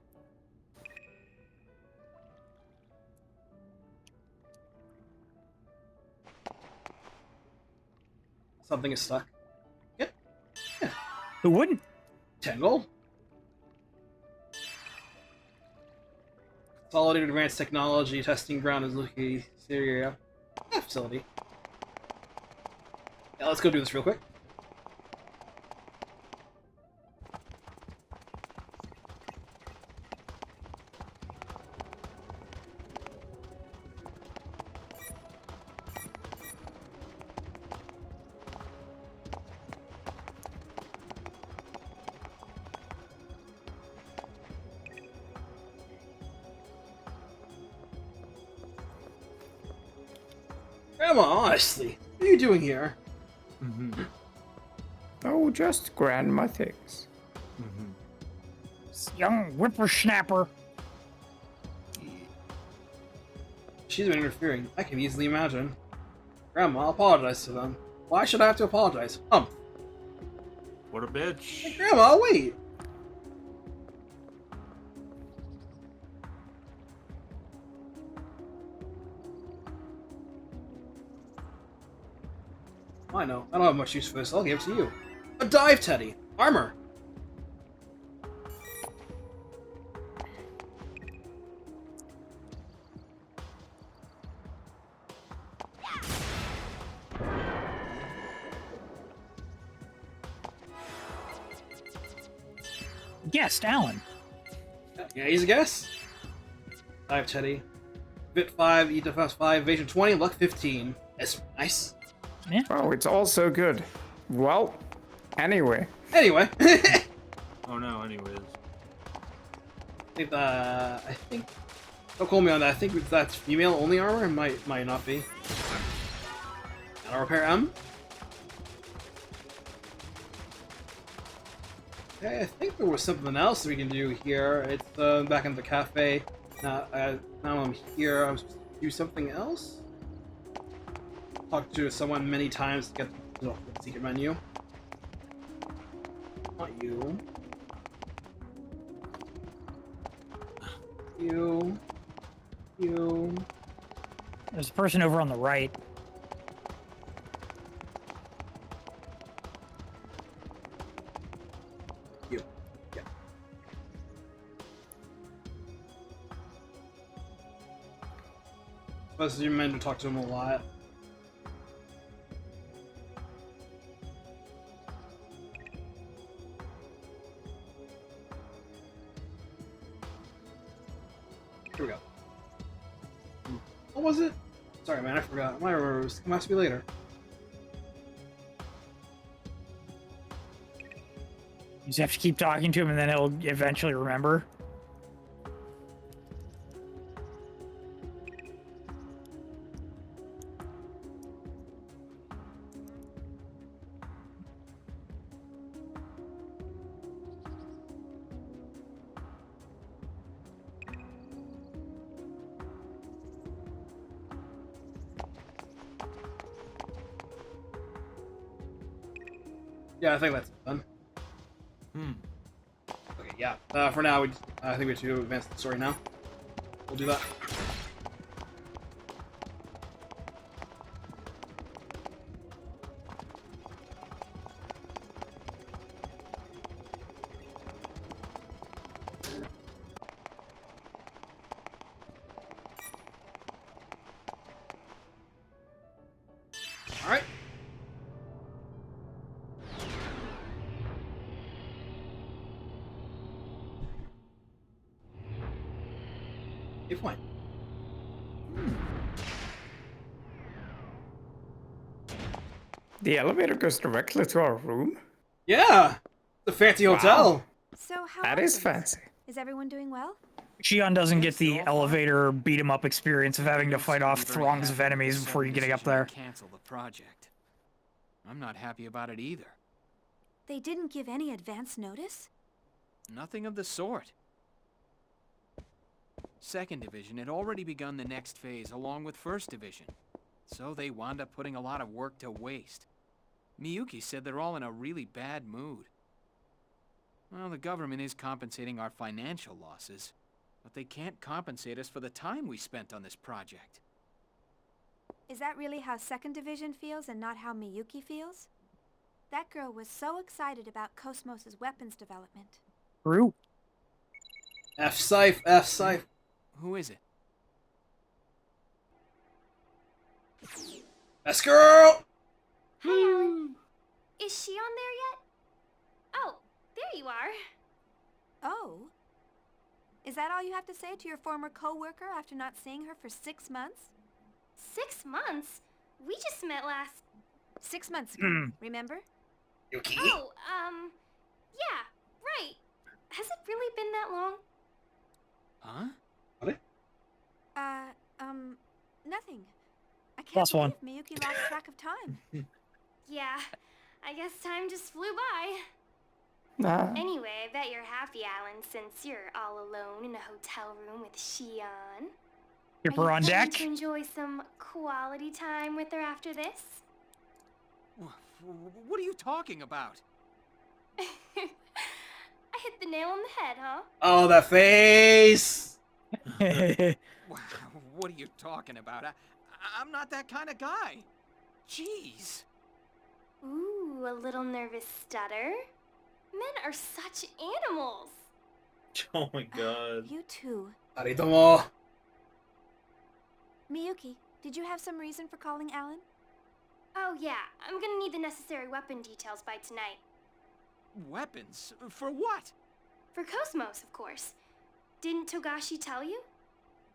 Something is stuck. Yeah. Who wouldn't? 10 gold. Consolidated Advanced Technology Testing Ground is Uzuki Syria facility. Yeah, let's go do this real quick. Grandma, honestly, what are you doing here? Oh, just grandma things. Young whippersnapper. She's been interfering. I can easily imagine. Grandma, I'll apologize to them. Why should I have to apologize? What a bitch. Hey, Grandma, wait. I know. I don't have much use for this. I'll give it to you. A dive teddy. Armor. Guest, Alan. Yeah, he's a guess. Dive teddy. Vit 5, E defense 5, evasion 20, luck 15. That's nice. Yeah. Oh, it's all so good. Well, anyway. Anyway. Oh no, anyways. I think... Don't quote me on that. I think that's female only armor. It might not be. Auto repair M. Okay, I think there was something else we can do here. It's back in the cafe. Now I'm here. I'm supposed to do something else? Talk to someone many times to get the secret menu. Not you. You. There's a person over on the right. You. Yeah. Supposed to be meant to talk to him a lot. Here we go. What was it? Sorry, man, I forgot. I might remember. Come ask me later. You just have to keep talking to him, and then he'll eventually remember. Yeah, I think that's done. Okay, yeah. For now, I think we have to advance the story now. We'll do that. Good point. The elevator goes directly to our room? Yeah! It's a fancy hotel. So how That was is it? fancy. Is everyone doing well? Shion doesn't get the elevator beat 'em up experience of having to fight off We're very throngs happy of with enemies the before you sudden getting up decision there. to cancel the project. I'm not happy about it either. They didn't give any advance notice? Nothing of the sort. Second Division had already begun the next phase along with First Division, so they wound up putting a lot of work to waste. Miyuki said they're all in a really bad mood. Well, the government is compensating our financial losses, but they can't compensate us for the time we spent on this project. Is that really how Second Division feels and not how Miyuki feels? That girl was so excited about Cosmos' weapons development. True. F-Scythe, F-Scythe. Who is it? Best girl! Hi, Alan. Is she on there yet? Oh, there you are. Oh? Is that all you have to say to your former co-worker after not seeing her for 6 months? 6 months? We just met last... 6 months ago, remember? Yuki? Oh, yeah, right. Has it really been that long? Huh? Nothing. I can't Plus one. believe Miyuki lost track of time. Yeah, I guess time just flew by. Nah. Anyway, I bet you're happy, Alan, since you're all alone in a hotel room with Shion. Keep her on deck. To enjoy some quality time with her after this? What are you talking about? I hit the nail on the head, huh? Oh, that face! What are you talking about? I'm not that kind of guy. Jeez. Ooh, a little nervous stutter. Men are such animals. Oh my god. You too. Aritomo. Miyuki, did you have some reason for calling Alan? Oh yeah, I'm gonna need the necessary weapon details by tonight. Weapons? For what? For Cosmos, of course. Didn't Togashi tell you?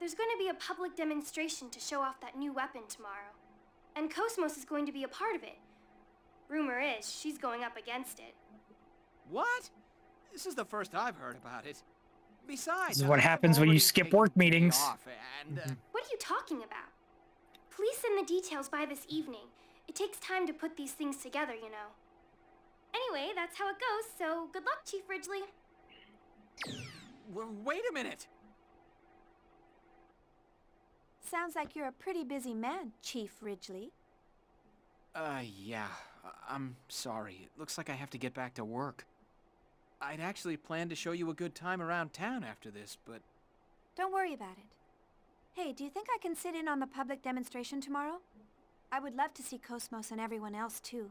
There's going to be a public demonstration to show off that new weapon tomorrow. And Cosmos is going to be a part of it. Rumor is, she's going up against it. What? This is the first I've heard about it. Besides, This is what happens when you skip work meetings. What are you talking about? Please send the details by this evening. It takes time to put these things together, you know. Anyway, that's how it goes, so good luck, Chief Ridgely. Wait a minute. Sounds like you're a pretty busy man, Chief Ridgely. Yeah. I'm sorry. It looks like I have to get back to work. I'd actually planned to show you a good time around town after this, but... Don't worry about it. Hey, do you think I can sit in on the public demonstration tomorrow? I would love to see Cosmos and everyone else, too.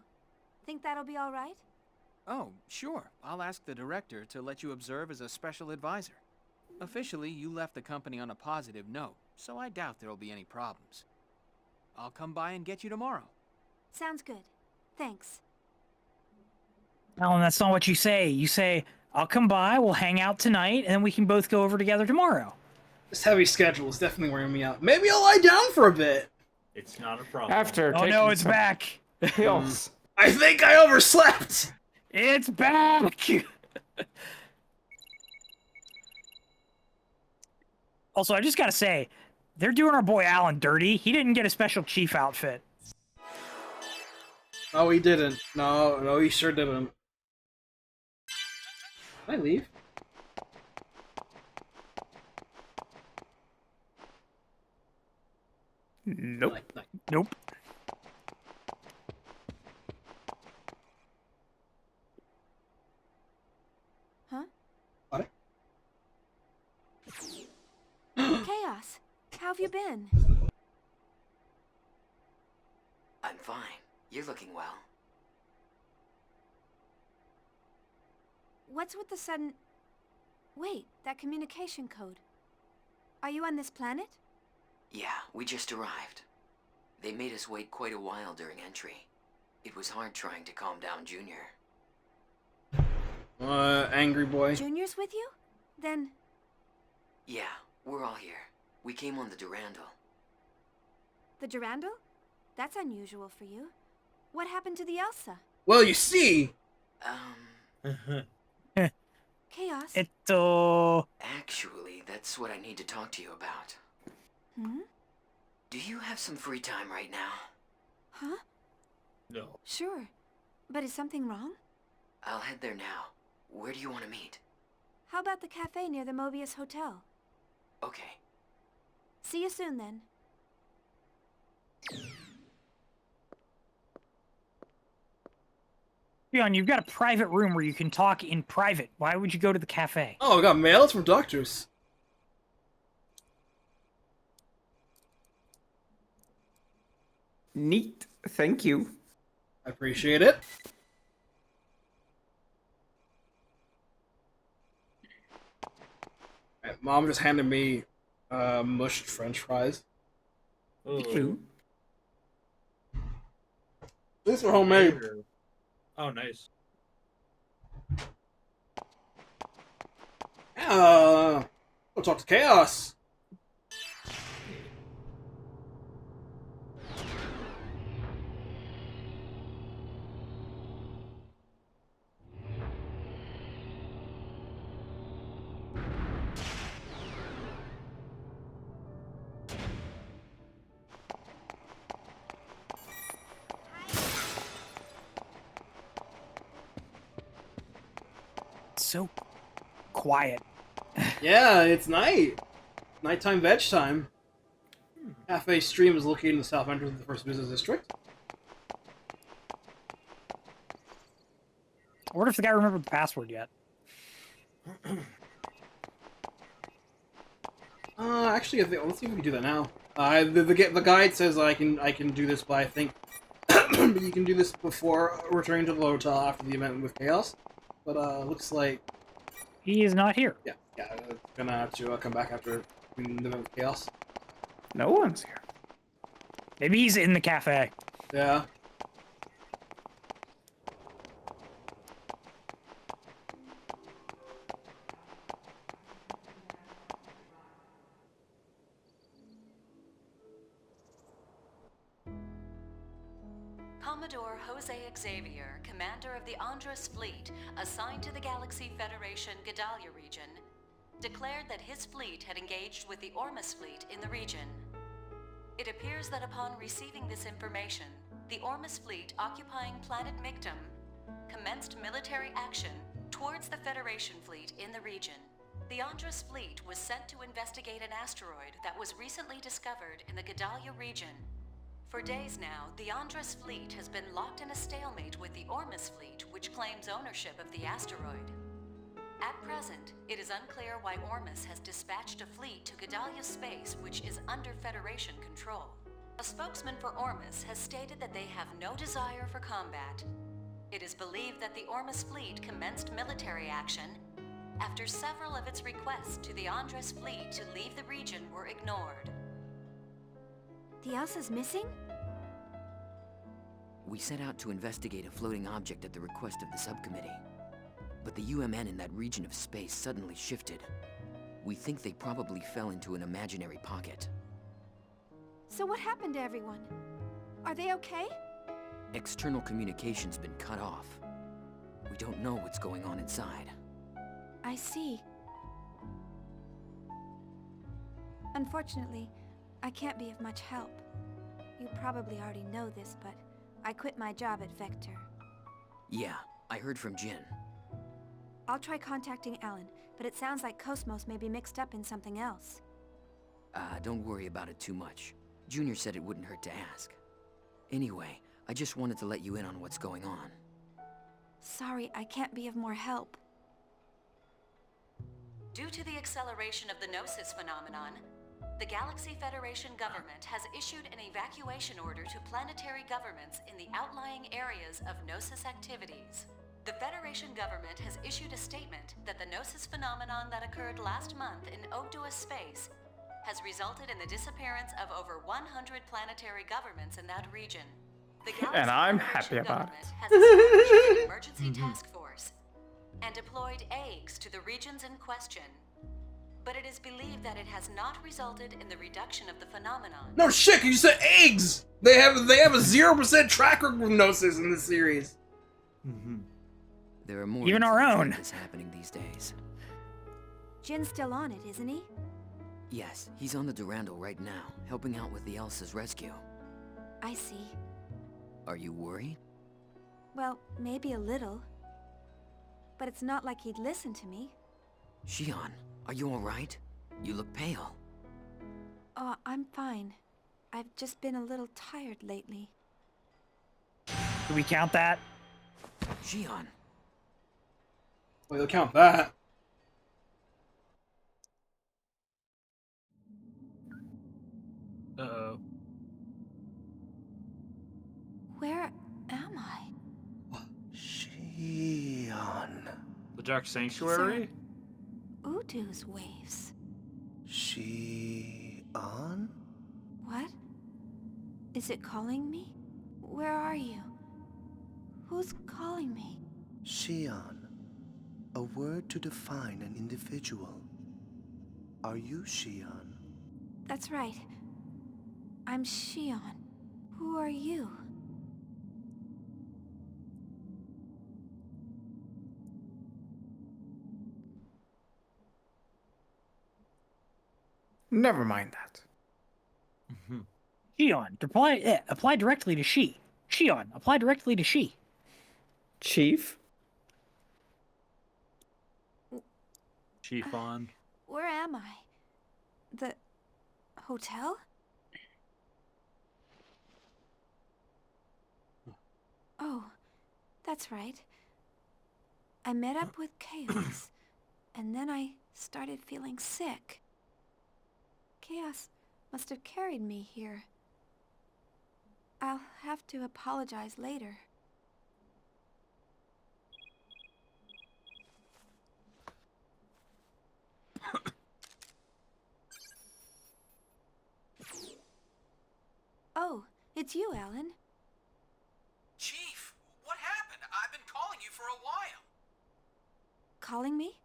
Think that'll be all right? Oh, sure. I'll ask the director to let you observe as a special advisor. Officially, you left the company on a positive note, so I doubt there'll be any problems. I'll come by and get you tomorrow. Sounds good. Thanks. Alan, that's not what you say. You say, I'll come by, we'll hang out tonight, and then we can both go over together tomorrow. This heavy schedule is definitely wearing me out. Maybe I'll lie down for a bit. It's not a problem. After Oh no, it's back. Pills. I think I overslept. It's back. Also, I just gotta say, they're doing our boy Alan dirty. He didn't get a special chief outfit. No, he didn't. No, he sure didn't. Can I leave? Nope. Nope. Huh? What? Chaos, how have you been? I'm fine. You're looking well. What's with the sudden... Wait, that communication code. Are you on this planet? Yeah, we just arrived. They made us wait quite a while during entry. It was hard trying to calm down Junior. Angry boy. Junior's with you? Then... Yeah, we're all here. We came on the Durandal. The Durandal? That's unusual for you. What happened to the Elsa? Well, you see... Chaos? Actually, that's what I need to talk to you about. Hmm? Do you have some free time right now? Huh? No. Sure. But is something wrong? I'll head there now. Where do you want to meet? How about the cafe near the Mobius Hotel? Okay. See you soon, then. Shion, you've got a private room where you can talk in private. Why would you go to the cafe? Oh, I got mails from doctors. Neat. Thank you. I appreciate it. Mom just handed me mushed French fries. Ooh. These are homemade. Oh, nice. We'll talk to Chaos. So quiet. Yeah, it's night. Nighttime veg time. Cafe Stream is located in the south entrance of the first business district. I wonder if the guy remembered the password yet. Actually, I think, let's see if we can do that now. The guide says I can do this, but I think you can do this before returning to the hotel after the event with Chaos. But looks like he is not here. Yeah, gonna have to come back after the event with Chaos. No one's here. Maybe he's in the cafe. Yeah. Commodore Jose Xavier, commander of the Andros fleet, assigned to the Galaxy Federation Gedalia region, declared that his fleet had engaged with the Ormus fleet in the region. It appears that upon receiving this information, the Ormus fleet occupying planet Michtam commenced military action towards the Federation fleet in the region. The Andros fleet was sent to investigate an asteroid that was recently discovered in the Gedalia region. For days now, the Andros fleet has been locked in a stalemate with the Ormus fleet, which claims ownership of the asteroid. At present, it is unclear why Ormus has dispatched a fleet to Gedalia space, which is under Federation control. A spokesman for Ormus has stated that they have no desire for combat. It is believed that the Ormus fleet commenced military action after several of its requests to the Andros fleet to leave the region were ignored. The Elsa's missing? We set out to investigate a floating object at the request of the subcommittee. But the U.M.N. in that region of space suddenly shifted. We think they probably fell into an imaginary pocket. So what happened to everyone? Are they okay? External communication's been cut off. We don't know what's going on inside. I see. Unfortunately, I can't be of much help. You probably already know this, but I quit my job at Vector. Yeah, I heard from Jin. I'll try contacting Alan, but it sounds like Cosmos may be mixed up in something else. Don't worry about it too much. Junior said it wouldn't hurt to ask. Anyway, I just wanted to let you in on what's going on. Sorry, I can't be of more help. Due to the acceleration of the Gnosis phenomenon, the Galaxy Federation government has issued an evacuation order to planetary governments in the outlying areas of Gnosis activities. The Federation government has issued a statement that the Gnosis phenomenon that occurred last month in Ogdoa space has resulted in the disappearance of over 100 planetary governments in that region. The Galaxy And I'm Federation happy about government it. has established an emergency task force and deployed eggs to the regions in question. but it is believed that it has not resulted in the reduction of the phenomenon. No shit, 'cause you said eggs! They have a 0% track record with Gnosis in this series. There are more Even our own. incidents happening these days. Jin's still on it, isn't he? Yes, he's on the Durandal right now, helping out with the Elsa's rescue. I see. Are you worried? Well, maybe a little. But it's not like he'd listen to me. Shion, are you alright? You look pale. Oh, I'm fine. I've just been a little tired lately. Do we count that? Shion. Well, you'll count that. Uh-oh. Where am I? Shion. The Dark Sanctuary? Udu's waves. Shion? What? Is it calling me? Where are you? Who's calling me? Shion. A word to define an individual. Are you Shion? That's right. I'm Shion. Who are you? Never mind that. Shion, apply directly to she. Shion, apply directly to she. Chief? Chief on. Where am I? The hotel? Oh, that's right. I met up with Chaos, and then I started feeling sick. Chaos must have carried me here. I'll have to apologize later. Oh, it's you, Alan. Chief, what happened? I've been calling you for a while. Calling me?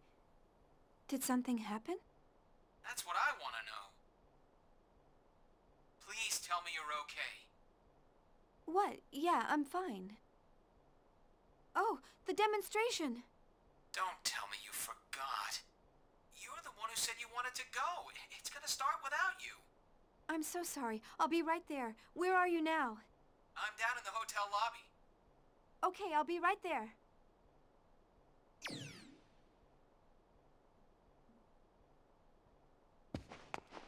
Did something happen? That's what I want to know. Please tell me you're okay. What? Yeah, I'm fine. Oh, the demonstration! Don't tell me you forgot. You're the one who said you wanted to go. It's gonna start without you. I'm so sorry. I'll be right there. Where are you now? I'm down in the hotel lobby. Okay, I'll be right there.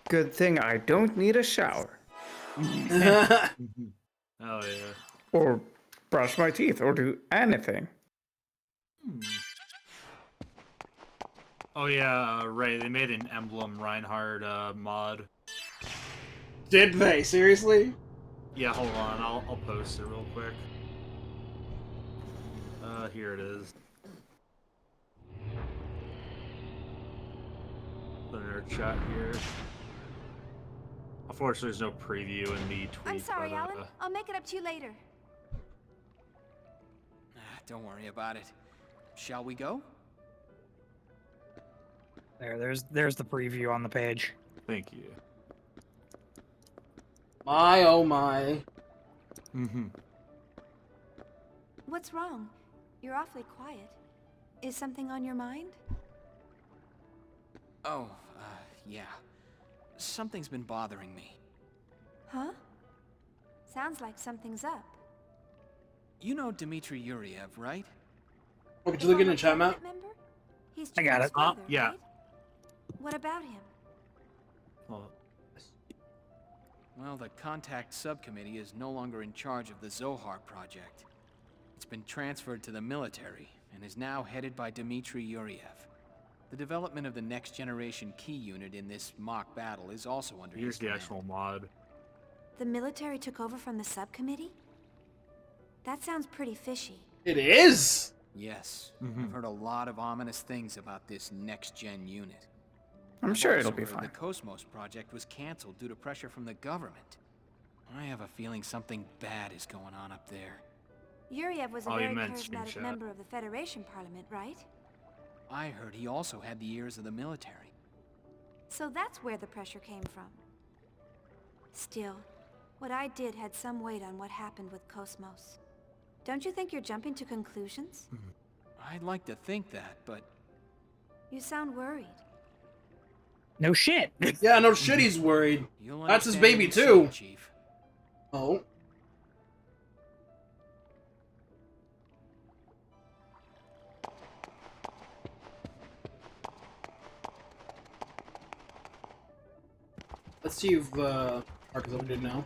Good thing I don't need a shower. Oh, yeah. Or brush my teeth, or do anything. Oh, yeah, right. They made an Emblem Reinhardt mod. Did they? Seriously? Yeah, hold on. I'll post it real quick. Here it is. Put it in our chat here. Unfortunately, there's no preview in the tweet. I'm sorry, but, Alan. I'll make it up to you later. Don't worry about it. Shall we go? There's the preview on the page. Thank you. My, oh my. What's wrong? You're awfully quiet. Is something on your mind? Oh, yeah. Something's been bothering me. Huh? Sounds like something's up. You know Dmitry Yuriev, right? Oh, could you look in the chat map? He's I got Jin's it. brother, Yeah. right? What about him? Well, the Contact Subcommittee is no longer in charge of the Zohar project. It's been transferred to the military and is now headed by Dmitry Yuriev. The development of the next generation key unit in this mock battle is also under his Here's the command. actual mod. The military took over from the subcommittee? That sounds pretty fishy. It is! Yes. I've heard a lot of ominous things about this next-gen unit. I'm I've sure also it'll be heard fine. The Cosmos project was canceled due to pressure from the government. I have a feeling something bad is going on up there. Yuriev was a Oh, you very meant Screen charismatic Chat. member of the Federation Parliament, right? I heard he also had the ears of the military. So that's where the pressure came from. Still, what I did had some weight on what happened with Cosmos. Don't you think you're jumping to conclusions? I'd like to think that, but... You sound worried. No shit. Yeah, no shit he's worried. You'll That's his understand baby when you see too. it, Chief. Oh. Let's see if Mark is updated now.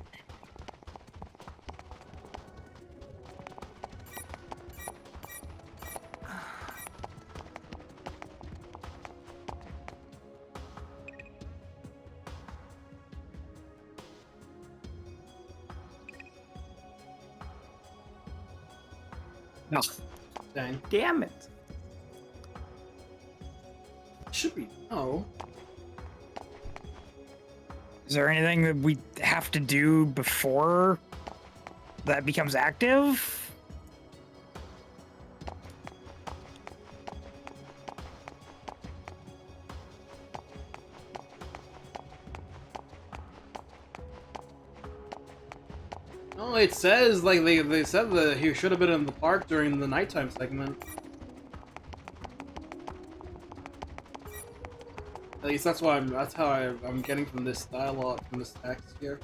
No. Dang. Damn it. Should be. Oh. Is there anything that we have to do before that becomes active? No, it says like they said that he should have been in the park during the nighttime segment. At least that's how I'm getting from this dialogue, from this text here.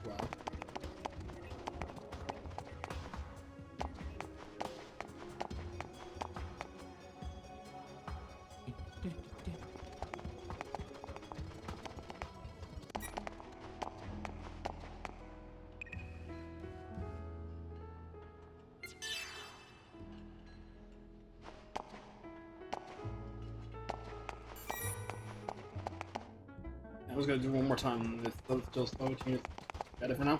Wow. I was gonna do one more time. It's still slow. Got it for now.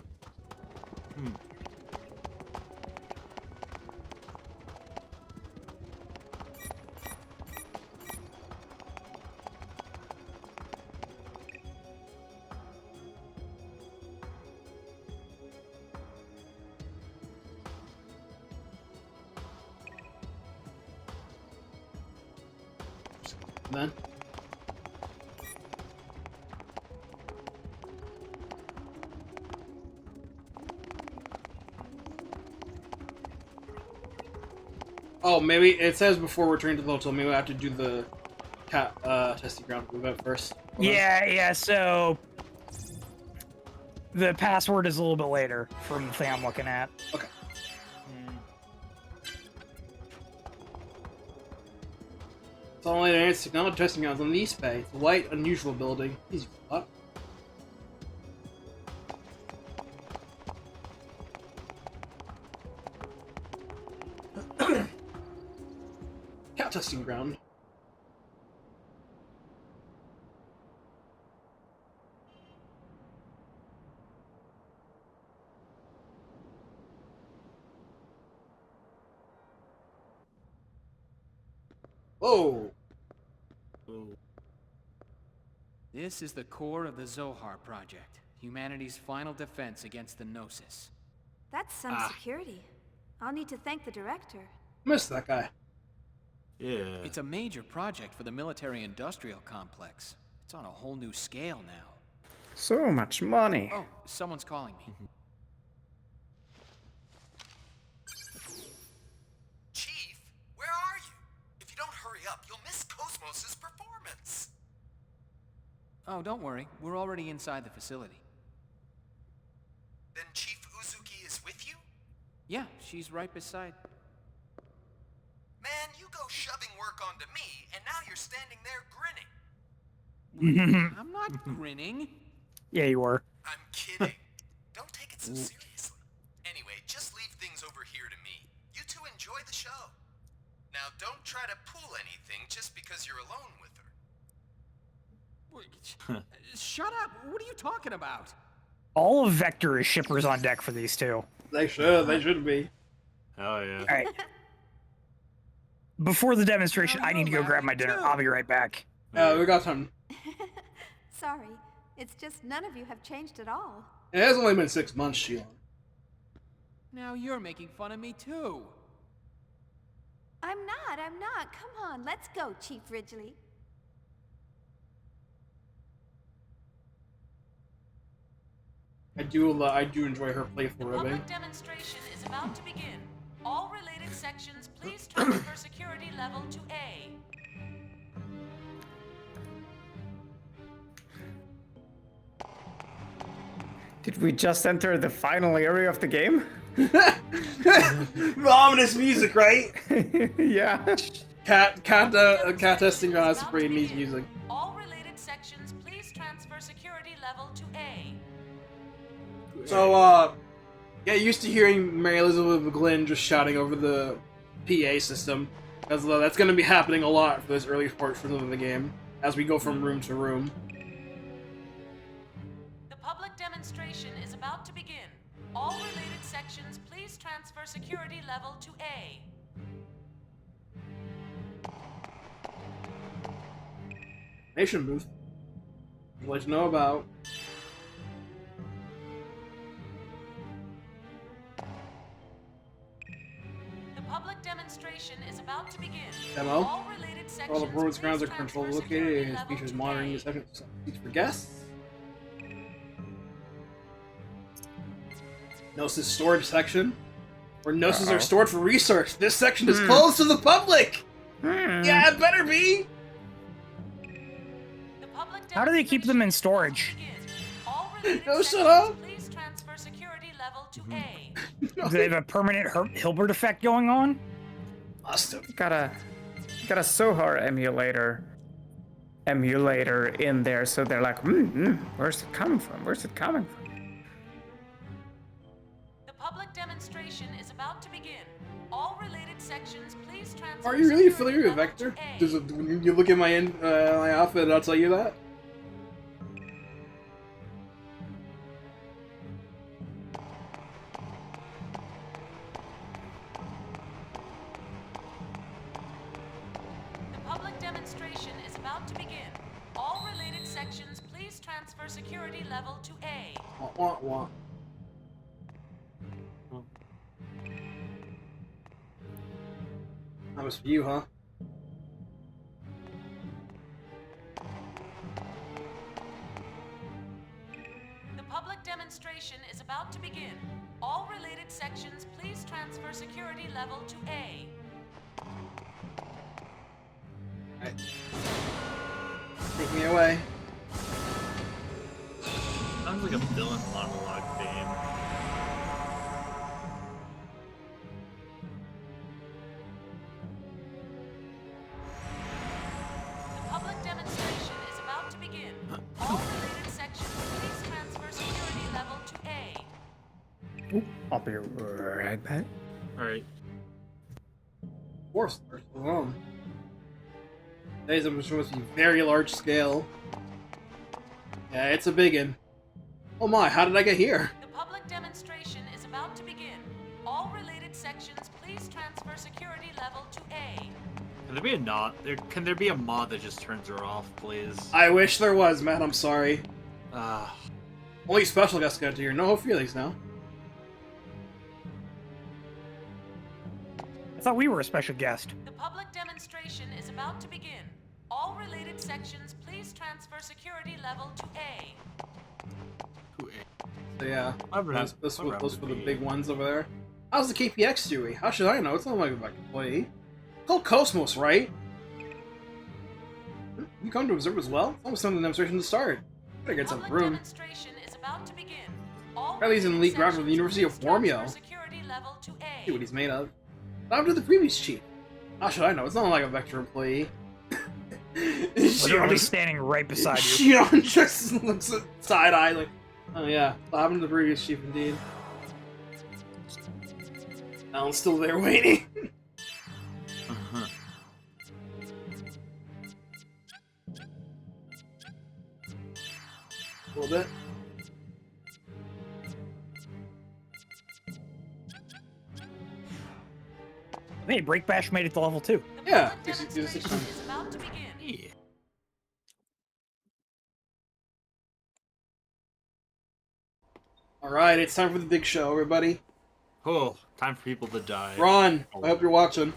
Then. Oh, maybe it says before returning to the hotel. Maybe I have to do the testing ground event first. Hold on. Yeah, so the password is a little bit later from the thing I'm looking at. Okay. It's only an advanced technology testing grounds on the East Bay. It's a white, unusual building. Easy up. Cat testing ground. Whoa. This is the core of the Zohar Project, humanity's final defense against the Gnosis. That's some security. I'll need to thank the director. Missed that guy. Yeah. It's a major project for the military-industrial complex. It's on a whole new scale now. So much money. Oh, someone's calling me. Chief, where are you? If you don't hurry up, you'll miss Cosmos' performance. Oh, don't worry. We're already inside the facility. Then Chief Uzuki is with you? Yeah, she's right beside... Man, you go shoving work onto me, and now you're standing there grinning. I'm not grinning. Yeah, you were. I'm kidding. Don't take it so seriously. Anyway, just leave things over here to me. You two enjoy the show. Now, don't try to pull anything just because you're alone with her. Shut up! What are you talking about? All of Vector is shippers on deck for these two. They should be. Hell yeah. All right. Before the demonstration, I need to go grab my dinner. I'll be right back. We got time. Sorry, it's just none of you have changed at all. It has only been 6 months, Shion. Now you're making fun of me too. I'm not. Come on, let's go, Chief Ridgely. do enjoy her playful The ribbing. public demonstration is about to begin. All related sections, please transfer security level to A. Did we just enter the final area of the game? Ominous music, right? Yeah. Cat testing on Osprey needs music. All related sections, please transfer security level to A. So, get used to hearing Mary Elizabeth McGlynn just shouting over the PA system, because that's going to be happening a lot for this early portion of the game, as we go from room to room. The public demonstration is about to begin. All related sections, please transfer security level to A. Nation booth. Let you know about. The public demonstration is about to begin. Demo. All related sections, All the performance grounds are please controlled transfer located security and it level features to monitoring A. the seats for guests. Gnosis storage section, where Gnosis are stored for research. This section is closed to the public. Yeah, it better be. How do they keep them in storage? No, shut up. Please transfer security level to A. Do they have a permanent Hilbert effect going on? Must have. Got a Sohar emulator in there, so they're like, where's it coming from? Where's it coming from? The public demonstration is about to begin. All related sections, please transfer. Are you really familiar with Vector? When you look at my my outfit, I'll tell you that. The public demonstration is about to begin. All related sections, please transfer security level to A. Wah, wah. That was for you, huh? The public demonstration is about to begin. All related sections, please transfer security level to A. Right. Take me away. Sounds like a villain monologue theme. The public demonstration is about to begin. All related sections, please transfer security level to A. Oop, I'll be right back. Alright. Force alone. Today's demonstration must be very large scale. Yeah, it's a biggin. Oh my, how did I get here? The public demonstration is about to begin. All related sections, please transfer security level to A. Can there be a mod that just turns her off, please? I wish there was, man. I'm sorry. Ah. Only special guests got to hear. No feelings now. I thought we were a special guest. The public demonstration is about to begin. All related sections, please transfer security level to A. So yeah, those were the be. big ones over there. How's the KPX doing? How should I know? It's not like a employee. Called Cosmos, right? You come to observe as well? It's almost time for the demonstration to start. Better get some room. Demonstration is about to begin. All Apparently he's an elite graduate of the University of Formio. security level to A. See what he's made of. What happened to the previous chief? How should I know? It's not like a Vector employee. Literally standing right beside you. Shion just looks at side-eye like, oh yeah, what happened to the previous chief indeed? Alan's still there waiting. A little bit. Hey, Break Bash made it to level 2. Yeah. Demonstration is about to begin. Yeah. Alright, it's time for the big show, everybody. Oh, time for people to die. Ron, I hope you're watching.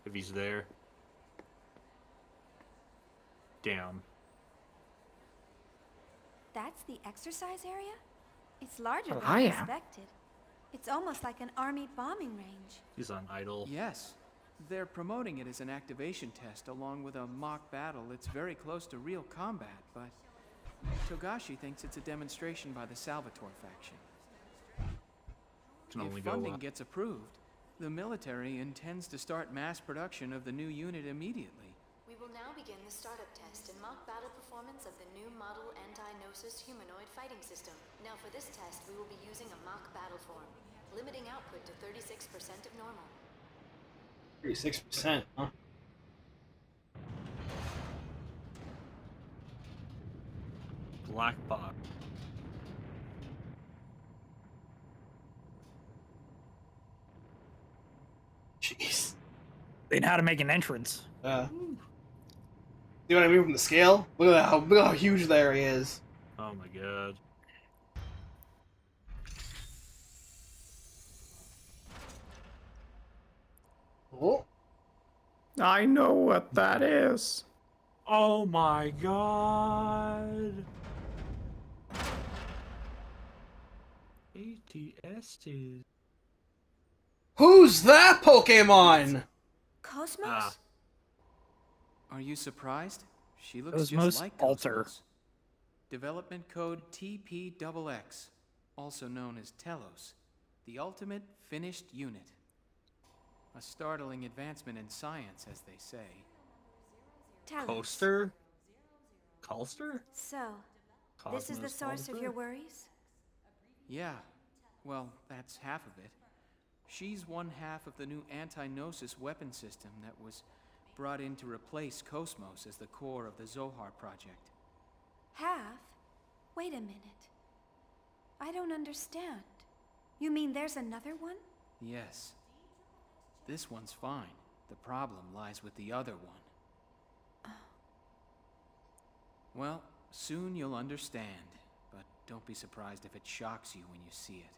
If he's there. Damn. That's the exercise area? It's larger Well, than I I am. expected. It's almost like an army bombing range. He's on idle. Yes. They're promoting it as an activation test along with a mock battle. It's very close to real combat, but Togashi thinks it's a demonstration by the Salvatore faction. Can only If go funding up. gets approved, the military intends to start mass production of the new unit immediately. We will now begin the startup test and mock battle performance of the new model anti-Gnosis humanoid fighting system. Now for this test, we will be using a mock battle form, limiting output to 36% of normal. 36%, huh? Black box. Jeez. They know how to make an entrance. See what I mean from the scale? Look at how huge the area is. Oh my god. Oh. I know what that is. Oh my god. ATST. Who's that Pokemon? Cosmos? Are you surprised? She looks just Cosmos like Alter. Cosmos. Development code TPXX, also known as Telos, the ultimate finished unit. A startling advancement in science, as they say. Talos. Coaster? Colster? So, this is the Cosmos source of Alter? your worries? Yeah, well, that's half of it. She's one half of the new anti-Gnosis weapon system that was brought in to replace Cosmos as the core of the Zohar project. Half? Wait a minute. I don't understand. You mean there's another one? Yes. This one's fine. The problem lies with the other one. Well, soon you'll understand, but don't be surprised if it shocks you when you see it.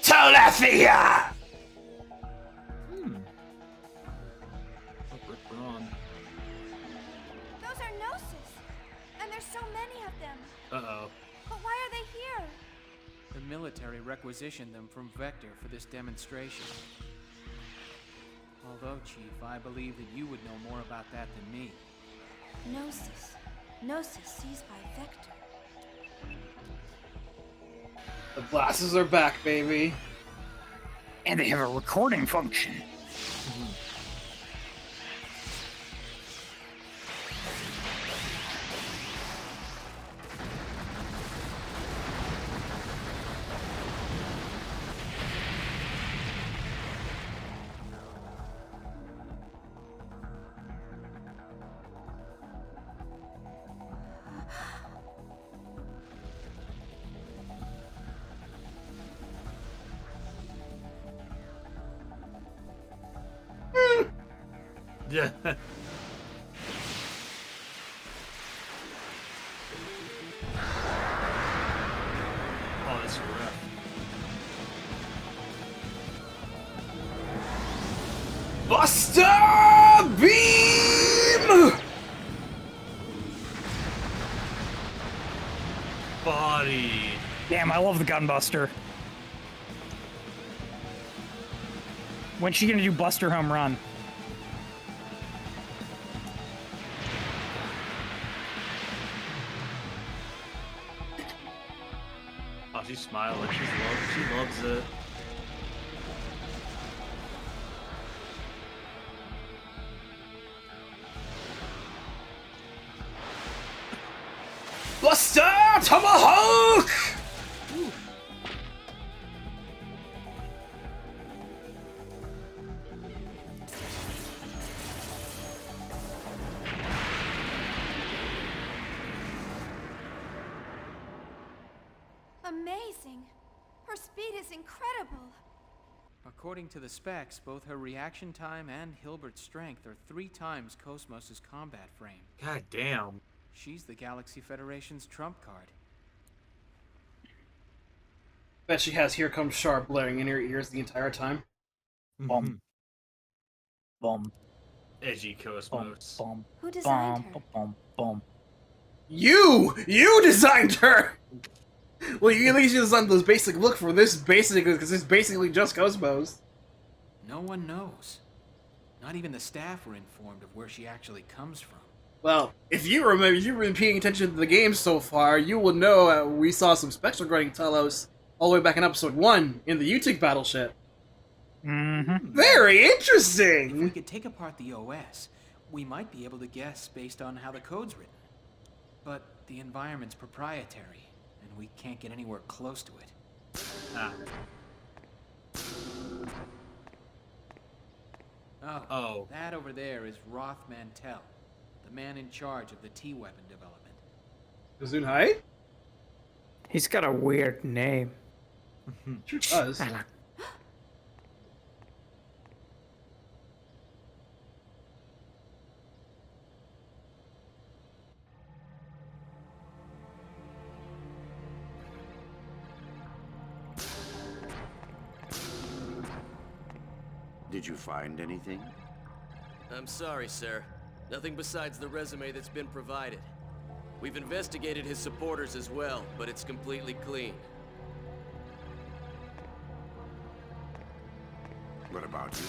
Telethia! Those are Gnosis! And there's so many of them! Uh-oh. But why are they here? The military requisitioned them from Vector for this demonstration. Although, Chief, I believe that you would know more about that than me. Gnosis. Gnosis seized by Vector. The glasses are back, baby. And they have a recording function. Yeah. Oh, that's rough. Buster Beam! Body. Damn, I love the Gunbuster. When's she gonna do Buster Home Run? Oh, she's smiling. She loves it. Buster Tomahawk! Amazing! Her speed is incredible! According to the specs, both her reaction time and Hilbert's strength are 3 times Cosmos' combat frame. God damn. She's the Galaxy Federation's trump card. Bet she has Here Comes Sharp blaring in her ears the entire time. Bum. Bum. Edgy Cosmos. Bum. Who designed her? Bum. Bum. You designed her! Well, you at least designed this basic look for this basically, because it's basically just Cosmos. No one knows. Not even the staff were informed of where she actually comes from. Well, if you remember, if you've been paying attention to the game so far, you will know we saw some spectral guarding Telos all the way back in episode 1 in the Utik battleship. Mm-hmm. Very interesting! If we could take apart the OS, we might be able to guess based on how the code's written. But the environment's proprietary, and we can't get anywhere close to it. Oh, that over there is Roth Mantell, the man in charge of the T-weapon development. Zunhai? He's got a weird name. Sure does. Did you find anything? I'm sorry, sir. Nothing besides the resume that's been provided. We've investigated his supporters as well, but it's completely clean. What about you?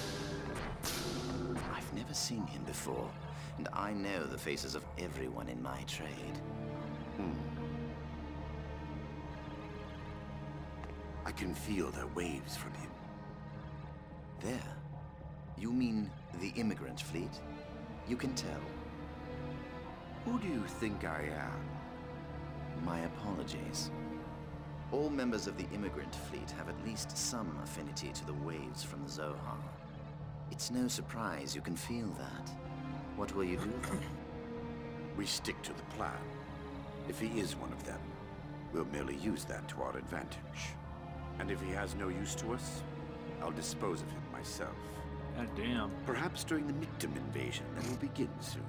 I've never seen him before, and I know the faces of everyone in my trade. I can feel the waves from him. There. You mean the immigrant fleet? You can tell. Who do you think I am? My apologies. All members of the immigrant fleet have at least some affinity to the waves from the Zohar. It's no surprise you can feel that. What will you do then? We stick to the plan. If he is one of them, we'll merely use that to our advantage. And if he has no use to us, I'll dispose of him myself. God damn. Perhaps during the Michtam invasion that will begin soon.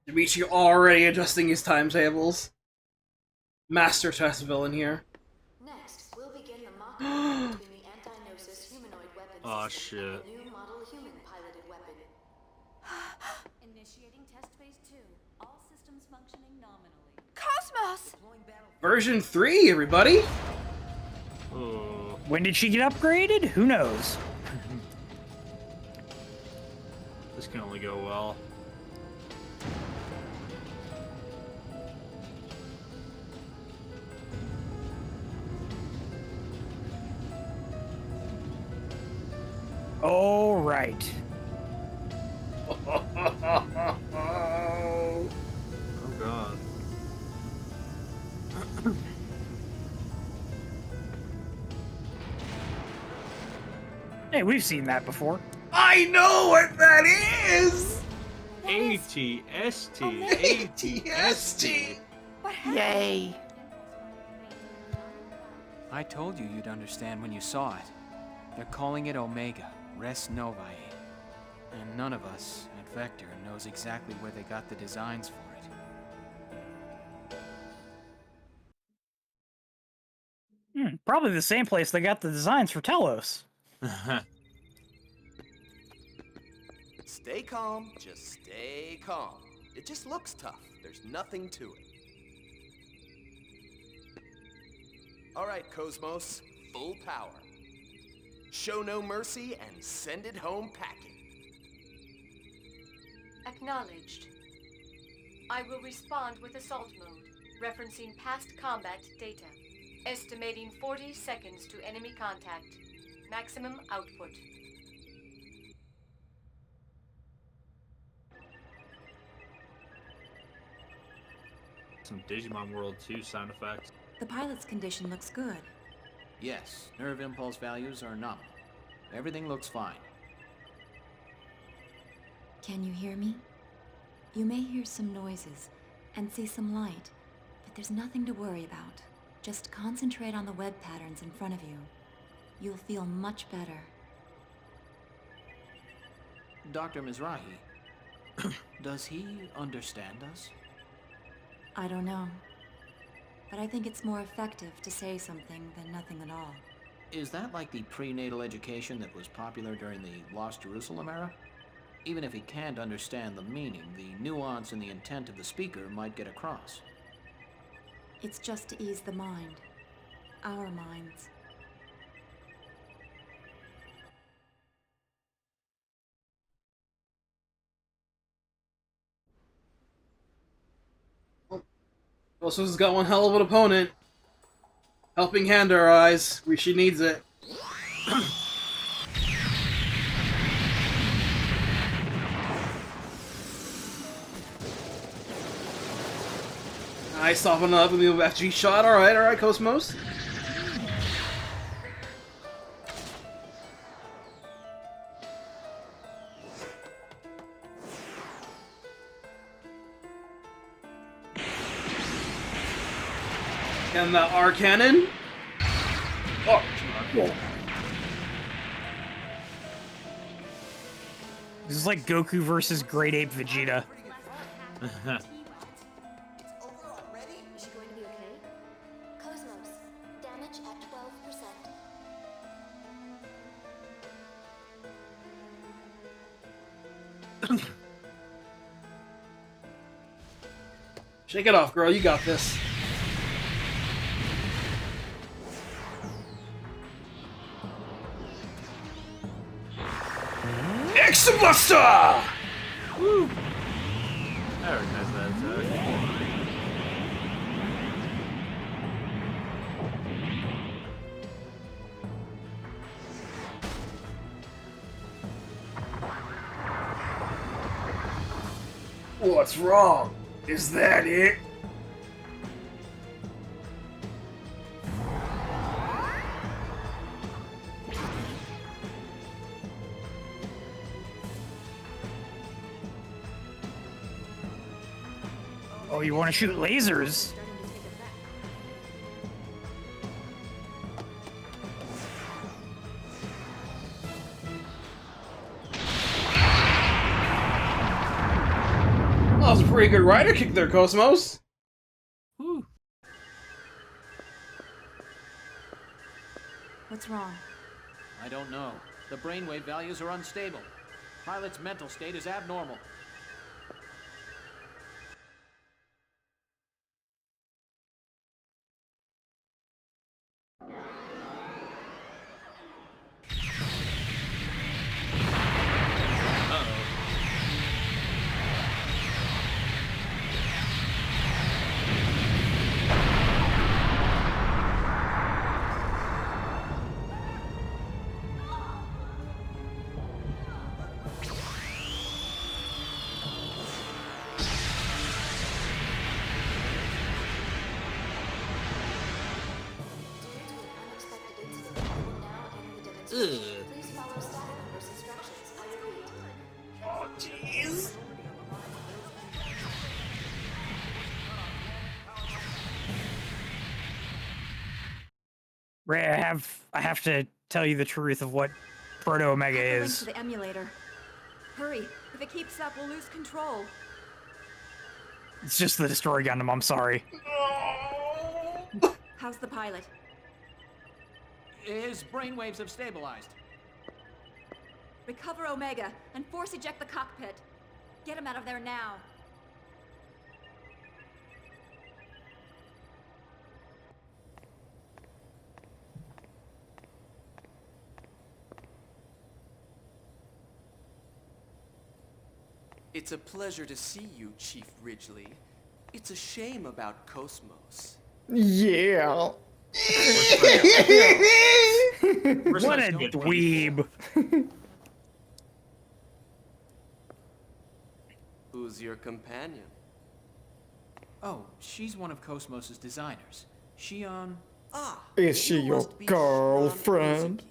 Dimitri already adjusting his timetables. Master chess villain here. Next, we'll begin the mock between the anti-Gnosis humanoid weapon system and the new model human piloted weapon. Initiating test phase 2. All systems functioning nominally. Cosmos! Version 3, everybody! When did she get upgraded? Who knows? This can only go well. Oh, right. Oh god. Hey, we've seen that before. I know what that is! ATST. ATST. Yay. I told you you'd understand when you saw it. They're calling it Omega, Res Novae. And none of us at Vector knows exactly where they got the designs for it. Probably the same place they got the designs for Telos. Stay calm, just stay calm. It just looks tough. There's nothing to it. All right, Cosmos, full power. Show no mercy and send it home packing. Acknowledged. I will respond with assault mode, referencing past combat data. Estimating 40 seconds to enemy contact. Maximum output. Some Digimon World 2 sound effects. The pilot's condition looks good. Yes, nerve impulse values are nominal. Everything looks fine. Can you hear me? You may hear some noises and see some light, but there's nothing to worry about. Just concentrate on the web patterns in front of you. You'll feel much better. Dr. Mizrahi, does he understand us? I don't know. But I think it's more effective to say something than nothing at all. Is that like the prenatal education that was popular during the Lost Jerusalem era? Even if he can't understand the meaning, the nuance and the intent of the speaker might get across. It's just to ease the mind. Our minds. Cosmos has got one hell of an opponent. Helping hand to her eyes. She needs it. Nice, stopping up with the FG shot. Alright, Cosmos. And the R cannon. Oh, This is like Goku versus Great Ape Vegeta. Is she going to be okay? Cosmos, damage at 12%. shake it off, girl. You got this. Extra! Woo! I recognize that attack. What's wrong? Is that it? Oh, you want to shoot lasers? That was a pretty good rider kick there, Cosmos. Whew. What's wrong? I don't know. The brainwave values are unstable. Pilot's mental state is abnormal. Please follow staff members' instructions. I repeat. Oh, jeez. Ray, I have to tell you the truth of what Proto Omega Link is. to the emulator. Hurry! If it keeps up, we'll lose control. It's just the Destroy Gundam, I'm sorry. How's the pilot? His brainwaves have stabilized. Recover Omega and force eject the cockpit. Get him out of there now. It's a pleasure to see you, Chief Ridgely. It's a shame about Cosmos. Yeah. What a dweeb. Who's your companion? Oh, she's one of Cosmos's designers. Shion. Ah, Is she you your must be girlfriend?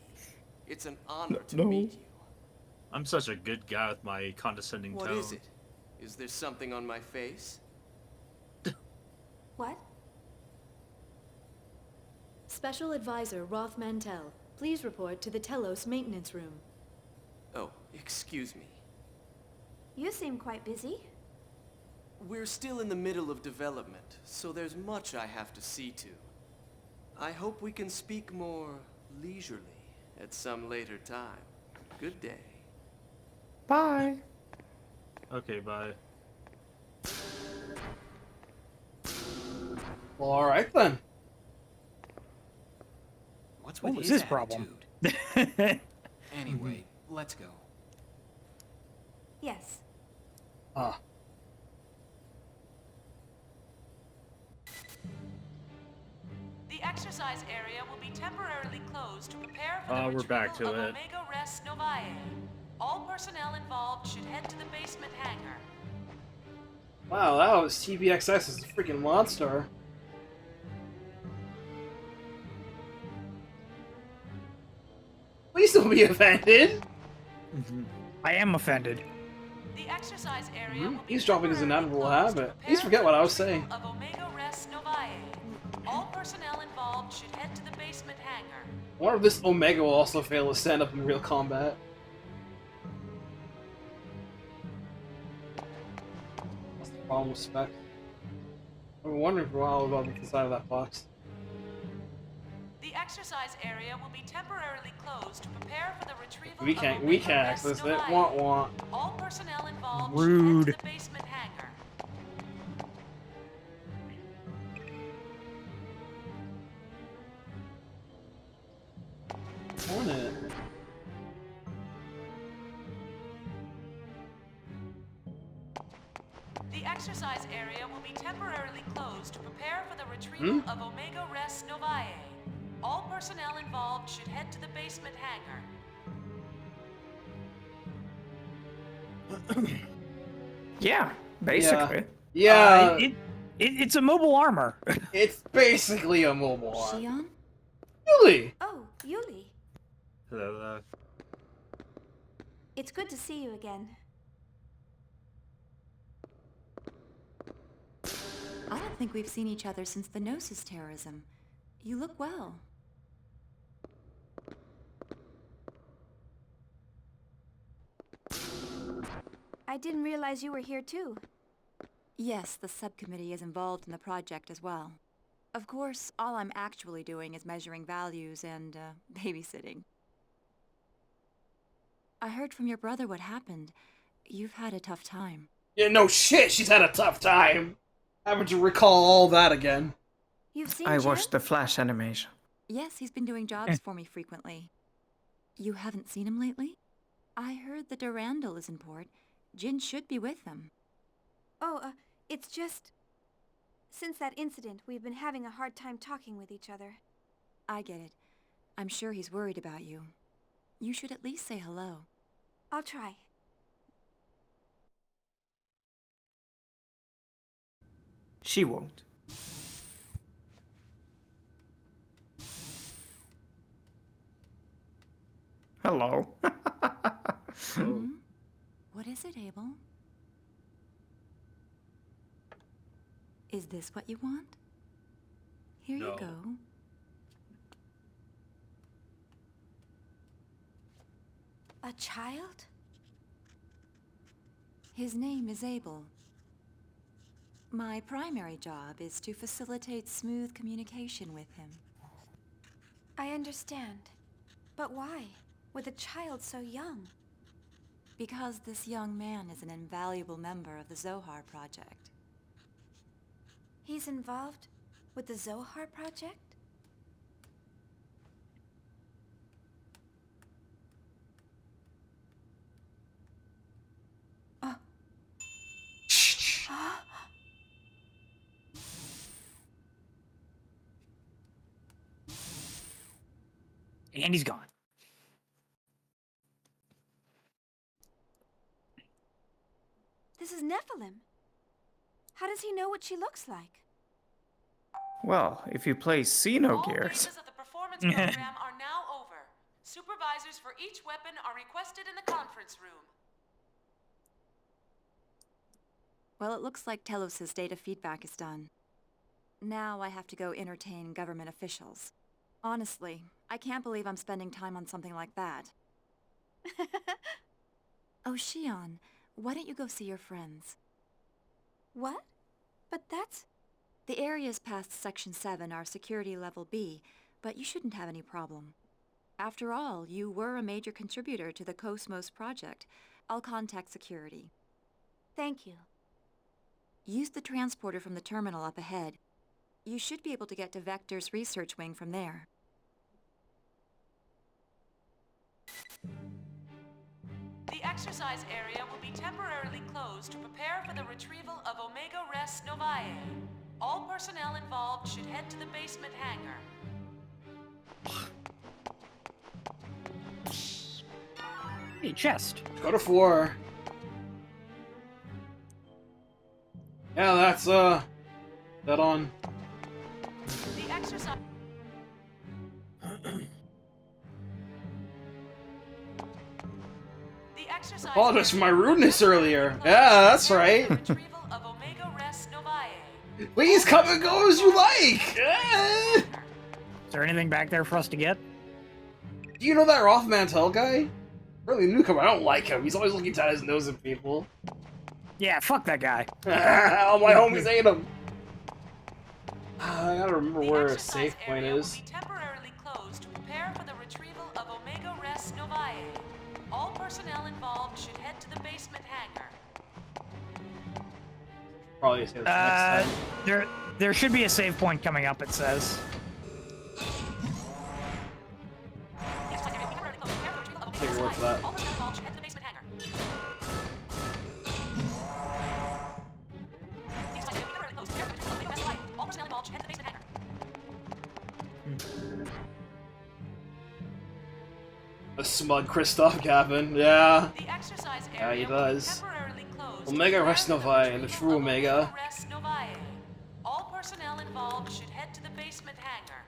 it's an honor to No. meet you. I'm such a good guy with my condescending What tone. is it? Is there something on my face? What? Special Advisor Roth Mantell, please report to the Telos maintenance room. Oh, excuse me. You seem quite busy. We're still in the middle of development, so there's much I have to see to. I hope we can speak more leisurely at some later time. Good day. Bye. Okay, bye. Well, all right then. What's What with was his his problem? attitude? Anyway, let's go. Yes. Ah. The exercise area will be temporarily closed to prepare for the We're back retrieval to of it. Omega Res Novae. All personnel involved should head to the basement hangar. Wow, that was TBXS is a freaking monster. Please don't be offended. I am offended. The exercise area will be He's dropping his temporarily inevitable closed to habit. prepare Please forget for what the I was saying. retrieval of Omega Res Novae. All personnel involved should head to the basement hangar. I wonder if this Omega will also fail to stand up in real combat. That's the problem with specs. I've been wondering for a while about the inside of that box. The exercise area will be temporarily closed to prepare for the retrieval We of can't Omega access Res it. Novae. Want. All personnel involved Rude. should head to the basement hangar. Want it. The exercise area will be temporarily closed to prepare for the retrieval of Omega Res Novae. All personnel involved should head to the basement hangar. Yeah, basically. Yeah. It's a mobile armor. It's basically a mobile arm. Shion? Yuli! Oh, Yuli. Hello. It's good to see you again. I don't think we've seen each other since the Gnosis terrorism. You look well. I didn't realize you were here too. Yes, the subcommittee is involved in the project as well. Of course, all I'm actually doing is measuring values and, babysitting. I heard from your brother what happened. You've had a tough time. Yeah, no shit, she's had a tough time. Having to recall all that again. You've seen I Jin? watched the Flash animation. Yes, he's been doing jobs for me frequently. You haven't seen him lately? I heard the Durandal is in port. Jin should be with them. Oh, it's just... Since that incident, we've been having a hard time talking with each other. I get it. I'm sure he's worried about you. You should at least say hello. I'll try. She won't. Hello. What is it, Abel? Is this what you want? Here you go. A child? His name is Abel. My primary job is to facilitate smooth communication with him. I understand. But why? With a child so young? Because this young man is an invaluable member of the Zohar Project. He's involved with the Zohar Project? And he's gone. This is Nephilim. How does he know what she looks like? Well, if you play Xenogears. Phases of the performance program are now over. Supervisors for each weapon are requested in the conference room. Well, it looks like Telos' data feedback is done. Now I have to go entertain government officials. Honestly, I can't believe I'm spending time on something like that. Oh, Shion, why don't you go see your friends? What? But that's... The areas past Section 7 are Security Level B, but you shouldn't have any problem. After all, you were a major contributor to the Cosmos project. I'll contact security. Thank you. Use the transporter from the terminal up ahead. You should be able to get to Vector's research wing from there. The exercise area will be temporarily closed to prepare for the retrieval of Omega Res Novae. All personnel involved should head to the basement hangar. Hey, chest. Go to 4. Yeah, that's that on. The exercise. The exercise. Apologize for my rudeness earlier. Yeah, that's right. Retrieval of Omega Res Novae. Please come and go as you like. Is there anything back there for us to get? Do you know that Roth Mantel guy? Really newcomer. I don't like him. He's always looking down his nose at people. Yeah, fuck that guy. All my homies hate him. I gotta remember where a safe point is. Will be temporarily closed to prepare for the retrieval of Omega Res Novae. All personnel involved should head to the basement hangar. Probably say this next time. There should be a save point coming up, it says. Take your word for that. A smug Christoph Gavin, yeah. Yeah, he does. Omega Res Novae, the true Omega. All personnel involved should head to the basement hangar.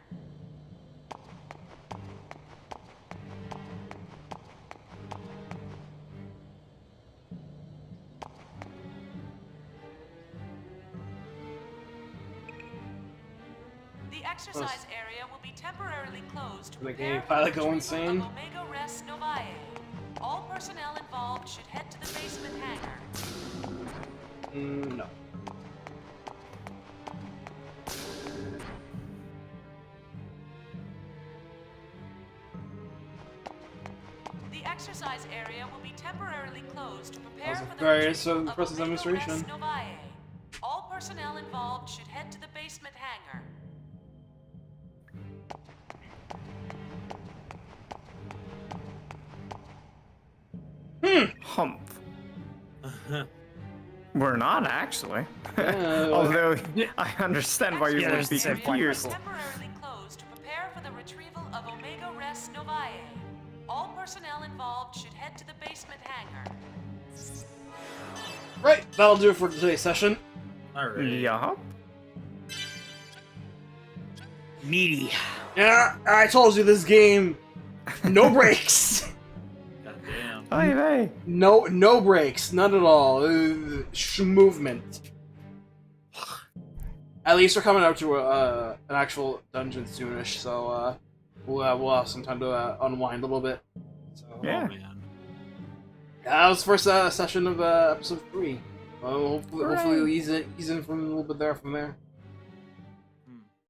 The exercise area will be temporarily closed to Making any prepare pilot for go the insane? retrieval of Omega Res Novae. All personnel involved should head to the basement hangar. No. The exercise area will be temporarily closed to prepare That was for a the very retrieval of process Omega Res demonstration. Novae. All personnel involved should head to the basement hangar. Hump. We're not actually. Yeah. Although I understand why you Yeah, would there's be the same point. confused. Temporarily closed to prepare for the retrieval of Omega Res Novae. All personnel involved should head to the basement hangar. Right, that'll do it for today's session. Alright. Yeah. Meaty. Yeah, I told you this game. No breaks. Goddamn. Hey, hey. No breaks, none at all. Movement. At least we're coming up to an actual dungeon soonish, so we'll have some time to unwind a little bit. So, Yeah. Oh, man. that was the first session of episode 3. Hopefully we'll ease in from a little bit there from there.